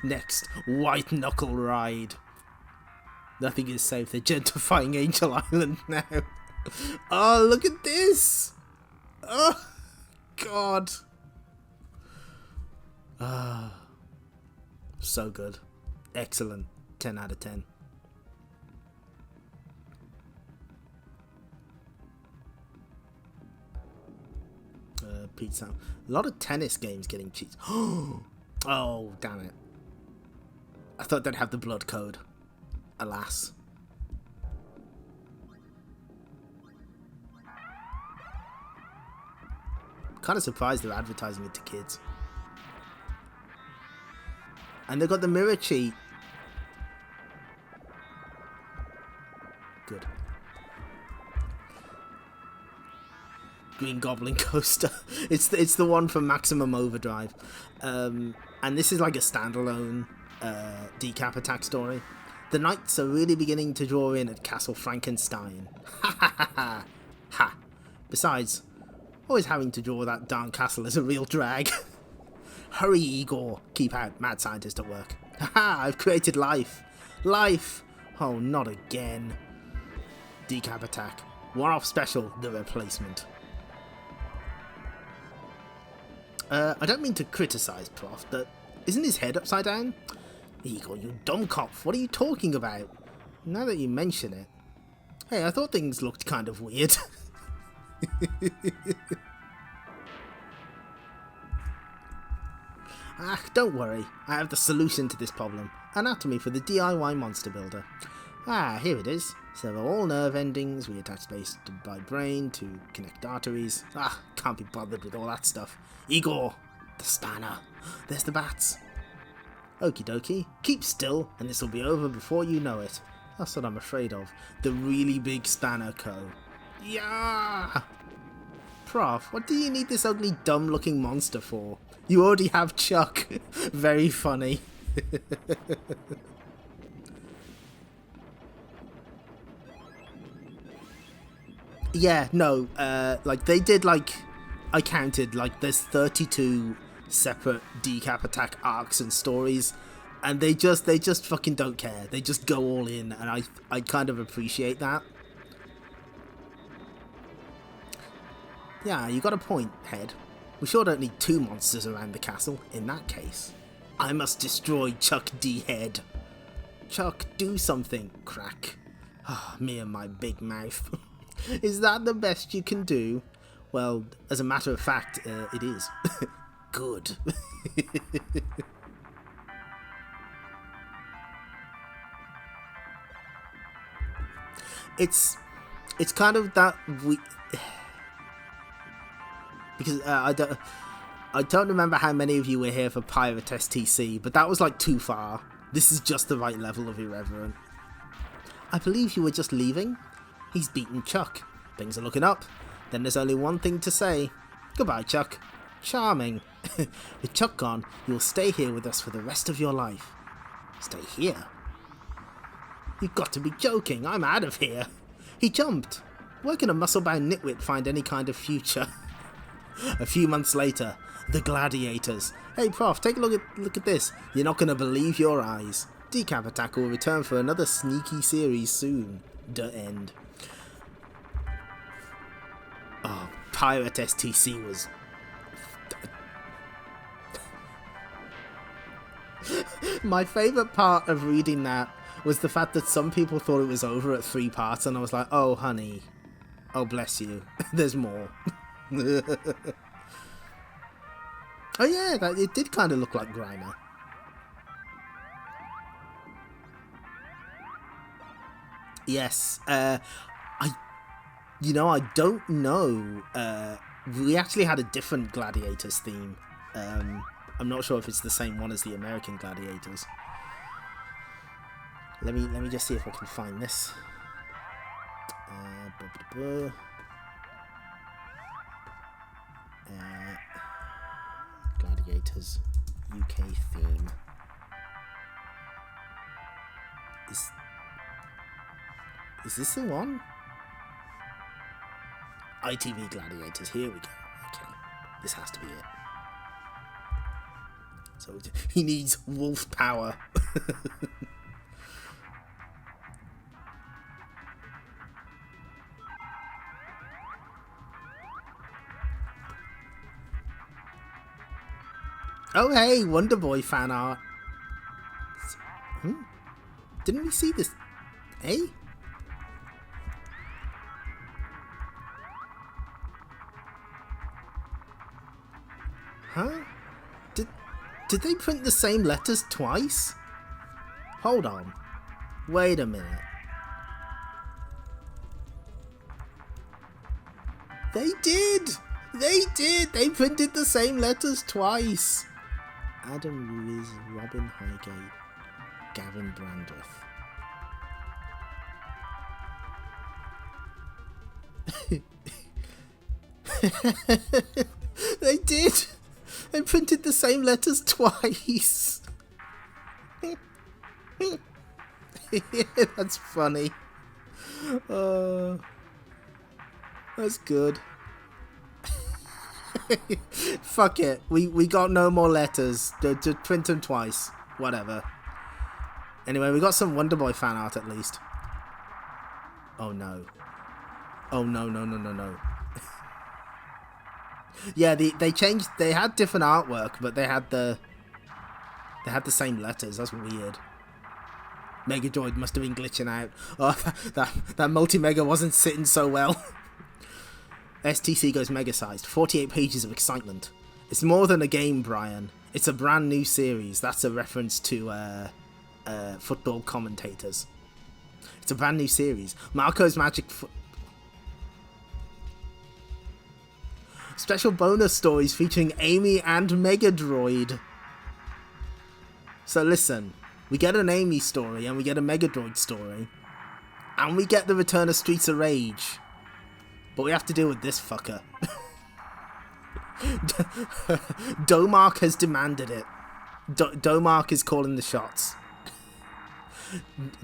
Speaker 1: Next, White Knuckle Ride. Nothing is safe. They're gentrifying Angel Island now. Oh, look at this! Oh, God. So good. Excellent. 10 out of 10. Pizza. A lot of tennis games getting cheats. Oh, damn it. I thought they'd have the blood code. Alas. Kind of surprised they're advertising it to kids. And they've got the mirror cheat. Good. Green Goblin Coaster. It's the one from Maximum Overdrive. And this is like a standalone Decap Attack story. The knights are really beginning to draw in at Castle Frankenstein. Ha ha ha ha. Ha. Besides, always having to draw that darn castle is a real drag. Hurry, Igor. Keep out, mad scientist at work. Haha, I've created life. Life. Oh, not again. Decap Attack. One-off special, the replacement. I don't mean to criticize Prof, but isn't his head upside down? Igor, you dummkopf, what are you talking about? Now that you mention it. Hey, I thought things looked kind of weird. Ah, don't worry, I have the solution to this problem. Anatomy for the DIY monster builder. Ah, here it is. Several all nerve endings, we attach space by brain to connect arteries. Ah, can't be bothered with all that stuff. Igor, the spanner. There's the bats. Okie dokie, keep still and this will be over before you know it. That's what I'm afraid of. The really big spanner co. Yeah! Prof, what do you need this ugly dumb looking monster for? You already have Chuck. Very funny. Yeah, no, like they did like, I counted like there's 32 separate Decap Attack arcs and stories, and they just fucking don't care. They just go all in, and I kind of appreciate that. Yeah, you got a point, Head. We sure don't need two monsters around the castle. In that case, I must destroy Chuck D. Head. Chuck, do something, crack. Ah, me and my big mouth. Is that the best you can do? Well, as a matter of fact, it is. Good. It's kind of that we, because I don't remember how many of you were here for Pirate STC, but that was like too far. This is just the right level of irreverent. I believe you were just leaving. He's beaten Chuck. Things are looking up. Then there's only one thing to say. Goodbye, Chuck. Charming. With Chuck gone, you'll stay here with us for the rest of your life. Stay here? You've got to be joking. I'm out of here. He jumped. Where can a muscle-bound nitwit find any kind of future? A few months later, the gladiators. Hey, Prof, take a look at this. You're not going to believe your eyes. Decap Attack will return for another sneaky series soon. The end. Oh, Pirate STC was... My favourite part of reading that was the fact that some people thought it was over at 3 parts, and I was like, oh, honey. Oh, bless you. There's more. Oh, yeah, it did kind of look like Grimer. Yes, I don't know. We actually had a different Gladiators theme. I'm not sure if it's the same one as the American Gladiators. Let me just see if I can find this. Gladiators UK theme. Is this the one? ITV Gladiators, here we go. Okay, this has to be it. So he needs wolf power. Oh hey, Wonder Boy fan art. Didn't we see this? Hey? Huh? Did they print the same letters twice? Hold on. Wait a minute. They did! They did! They printed the same letters twice! Adam Ruiz, Robin Highgate, Gavin Brandreth. They did! They printed the same letters twice! That's funny. That's good. Fuck it. We got no more letters. Just print them twice. Whatever. Anyway, we got some Wonder Boy fan art at least. Oh no. Oh no. Yeah, they changed. They had different artwork, but they had the same letters. That's weird. Mega Droid must have been glitching out. Oh, that multi-mega wasn't sitting so well. STC goes mega-sized. 48 pages of excitement. It's more than a game, Brian. It's a brand new series. That's a reference to football commentators. It's a brand new series. Marco's Magic... Special bonus stories featuring Amy and Mega Droid. So listen, we get an Amy story and we get a Mega Droid story. And we get the return of Streets of Rage. But we have to deal with this fucker. Domark has demanded it. Domark is calling the shots.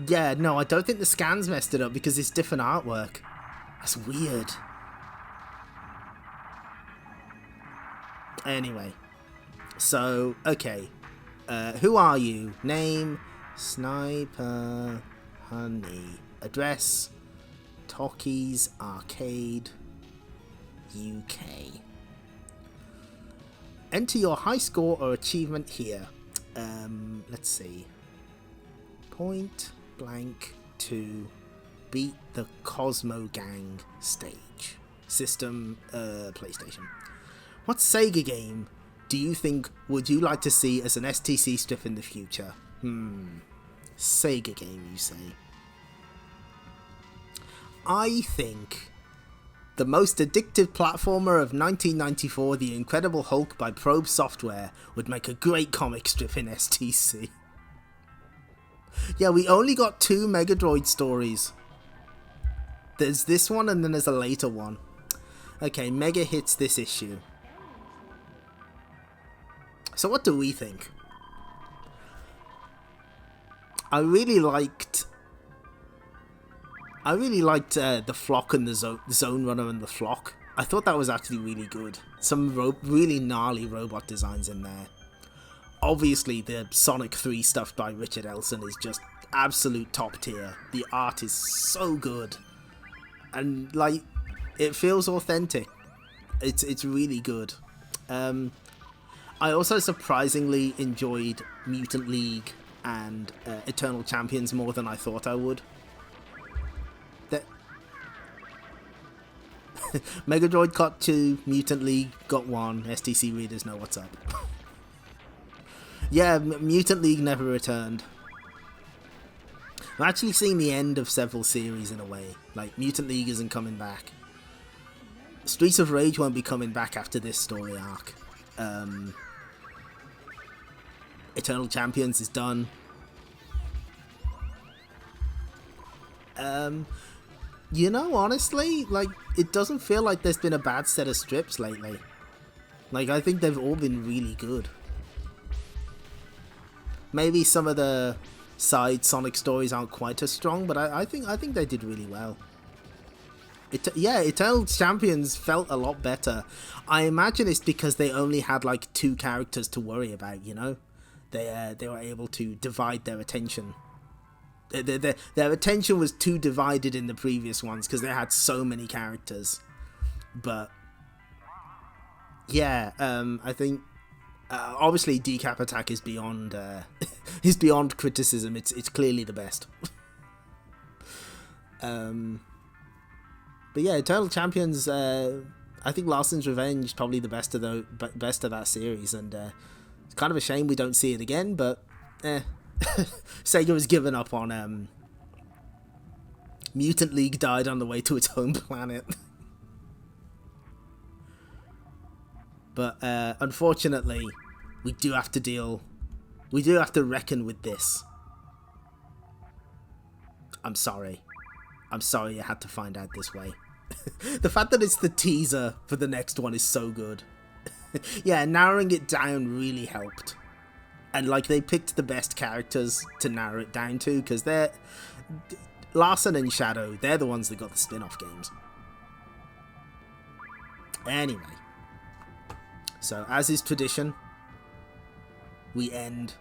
Speaker 1: Yeah, no, I don't think the scans messed it up because it's different artwork. That's weird. Anyway. So, okay. Who are you? Name, Sniper, Honey. Address, Tocky's Arcade, UK. Enter your high score or achievement here. Let's see. Point blank to beat the Cosmo Gang stage. System, PlayStation. What Sega game do you think would you like to see as an STC strip in the future? Sega game, you say? I think the most addictive platformer of 1994, The Incredible Hulk by Probe Software, would make a great comic strip in STC. Yeah, we only got 2 Mega Droid stories. There's this one and then there's a later one. Okay, Mega hits this issue. So what do we think? I really liked the Flock and the Zone Runner and the Flock. I thought that was actually really good. Some really gnarly robot designs in there. Obviously, the Sonic 3 stuff by Richard Elson is just absolute top tier. The art is so good. And, like, it feels authentic. It's really good. I also surprisingly enjoyed Mutant League and Eternal Champions more than I thought I would. Mega Droid got 2, Mutant League got 1, STC readers know what's up. Yeah, Mutant League never returned. I'm actually seeing the end of several series in a way. Like, Mutant League isn't coming back. Streets of Rage won't be coming back after this story arc. Eternal Champions is done. You know, honestly, like, it doesn't feel like there's been a bad set of strips lately. Like, I think they've all been really good. Maybe some of the side Sonic stories aren't quite as strong, but I think they did really well. Eternal Champions felt a lot better. I imagine it's because they only had like 2 characters to worry about, you know? They were able to divide their attention. Their attention was too divided in the previous ones because they had so many characters. But yeah, I think Obviously, Decap Attack is beyond is beyond criticism. It's clearly the best. But yeah, Eternal Champions. I think Larsen's Revenge is probably the best of that series, and it's kind of a shame we don't see it again. But Sega has given up on Mutant League died on the way to its home planet. But unfortunately, we do have to reckon with this. I'm sorry you had to find out this way. The fact that it's the teaser for the next one is so good. Yeah, narrowing it down really helped. And like, they picked the best characters to narrow it down to, because they're Larsen and Shadow, they're the ones that got the spin-off games. Anyway, so as is tradition, we end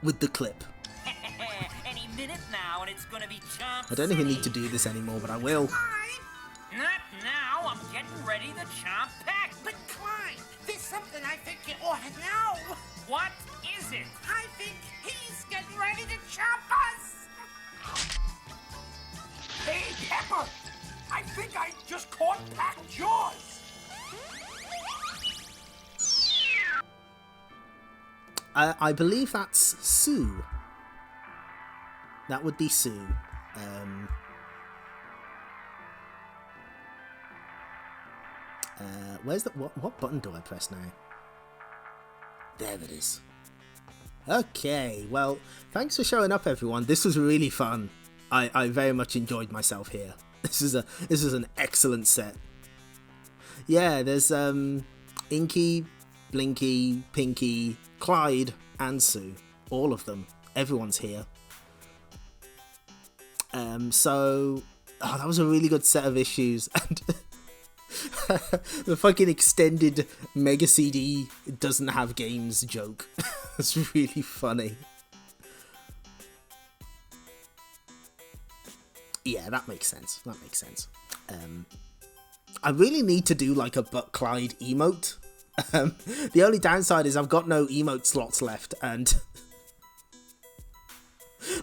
Speaker 1: with the clip.
Speaker 2: Any minute now, and it's gonna be Chomp
Speaker 1: I don't even
Speaker 2: City.
Speaker 1: need to do this anymore, but I will.
Speaker 2: Not now. I'm getting ready to chomp pack.
Speaker 4: But Clyde, there's something I think you ought to know.
Speaker 2: What is it?
Speaker 4: I think he's getting ready to chop us. Hey, Pepper, I think I just caught Pack's jaws.
Speaker 1: I believe that's Sue. That would be Sue. Where's the what button do I press now? There it is. Okay, well, thanks for showing up, everyone. This was really fun. I very much enjoyed myself here. This is an excellent set. Yeah, there's Inky, Blinky, Pinky, Clyde, and Sue. All of them. Everyone's here. So that was a really good set of issues, and the fucking extended Mega CD doesn't have games joke. It's really funny. Yeah, that makes sense. I really need to do like a But Clyde emote. The only downside is I've got no emote slots left, and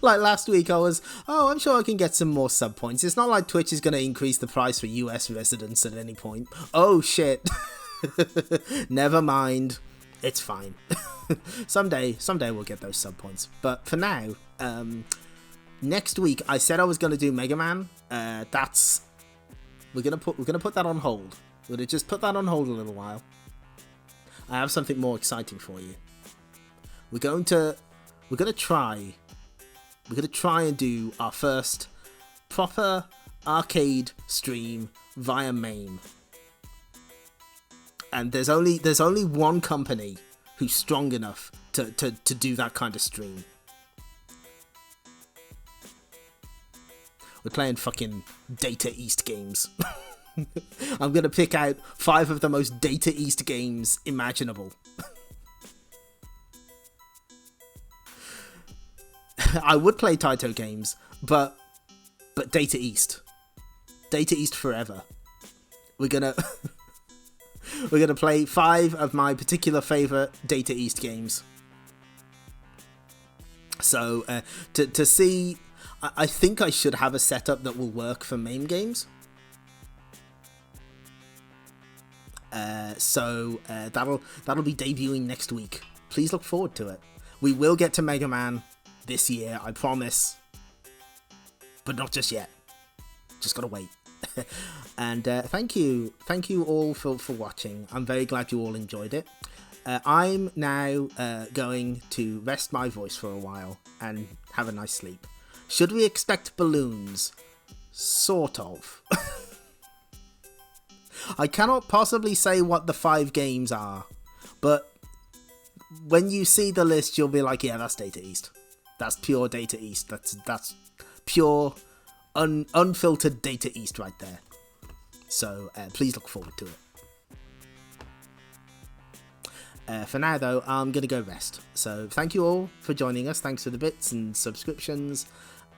Speaker 1: like last week I was, I'm sure I can get some more sub points. It's not like Twitch is going to increase the price for US residents at any point. Oh shit. Never mind. It's fine. Someday we'll get those sub points. But for now, next week I said I was going to do Mega Man. We're going to put that on hold. We're going to just put that on hold a little while. I have something more exciting for you. We're going to try and do our first proper arcade stream via MAME. And there's only one company who's strong enough to do that kind of stream. We're playing fucking Data East games. I'm gonna pick out 5 of the most Data East games imaginable. I would play Taito games, but Data East forever. We're gonna play 5 of my particular favorite Data East games. So to see, I think I should have a setup that will work for MAME games. So that'll be debuting next week. Please look forward to it. We will get to Mega Man this year, I promise, but not just yet. Just gotta wait. And thank you all for watching. I'm very glad you all enjoyed it. I'm now going to rest my voice for a while and have a nice sleep. Should we expect balloons? Sort of. I cannot possibly say what the 5 games are, but when you see the list, you'll be like, yeah, that's Data East. That's pure Data East. That's pure, unfiltered Data East right there. So please look forward to it. For now, though, I'm going to go rest. So thank you all for joining us. Thanks for the bits and subscriptions.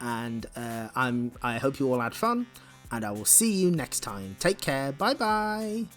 Speaker 1: And I hope you all had fun. And I will see you next time. Take care. Bye-bye.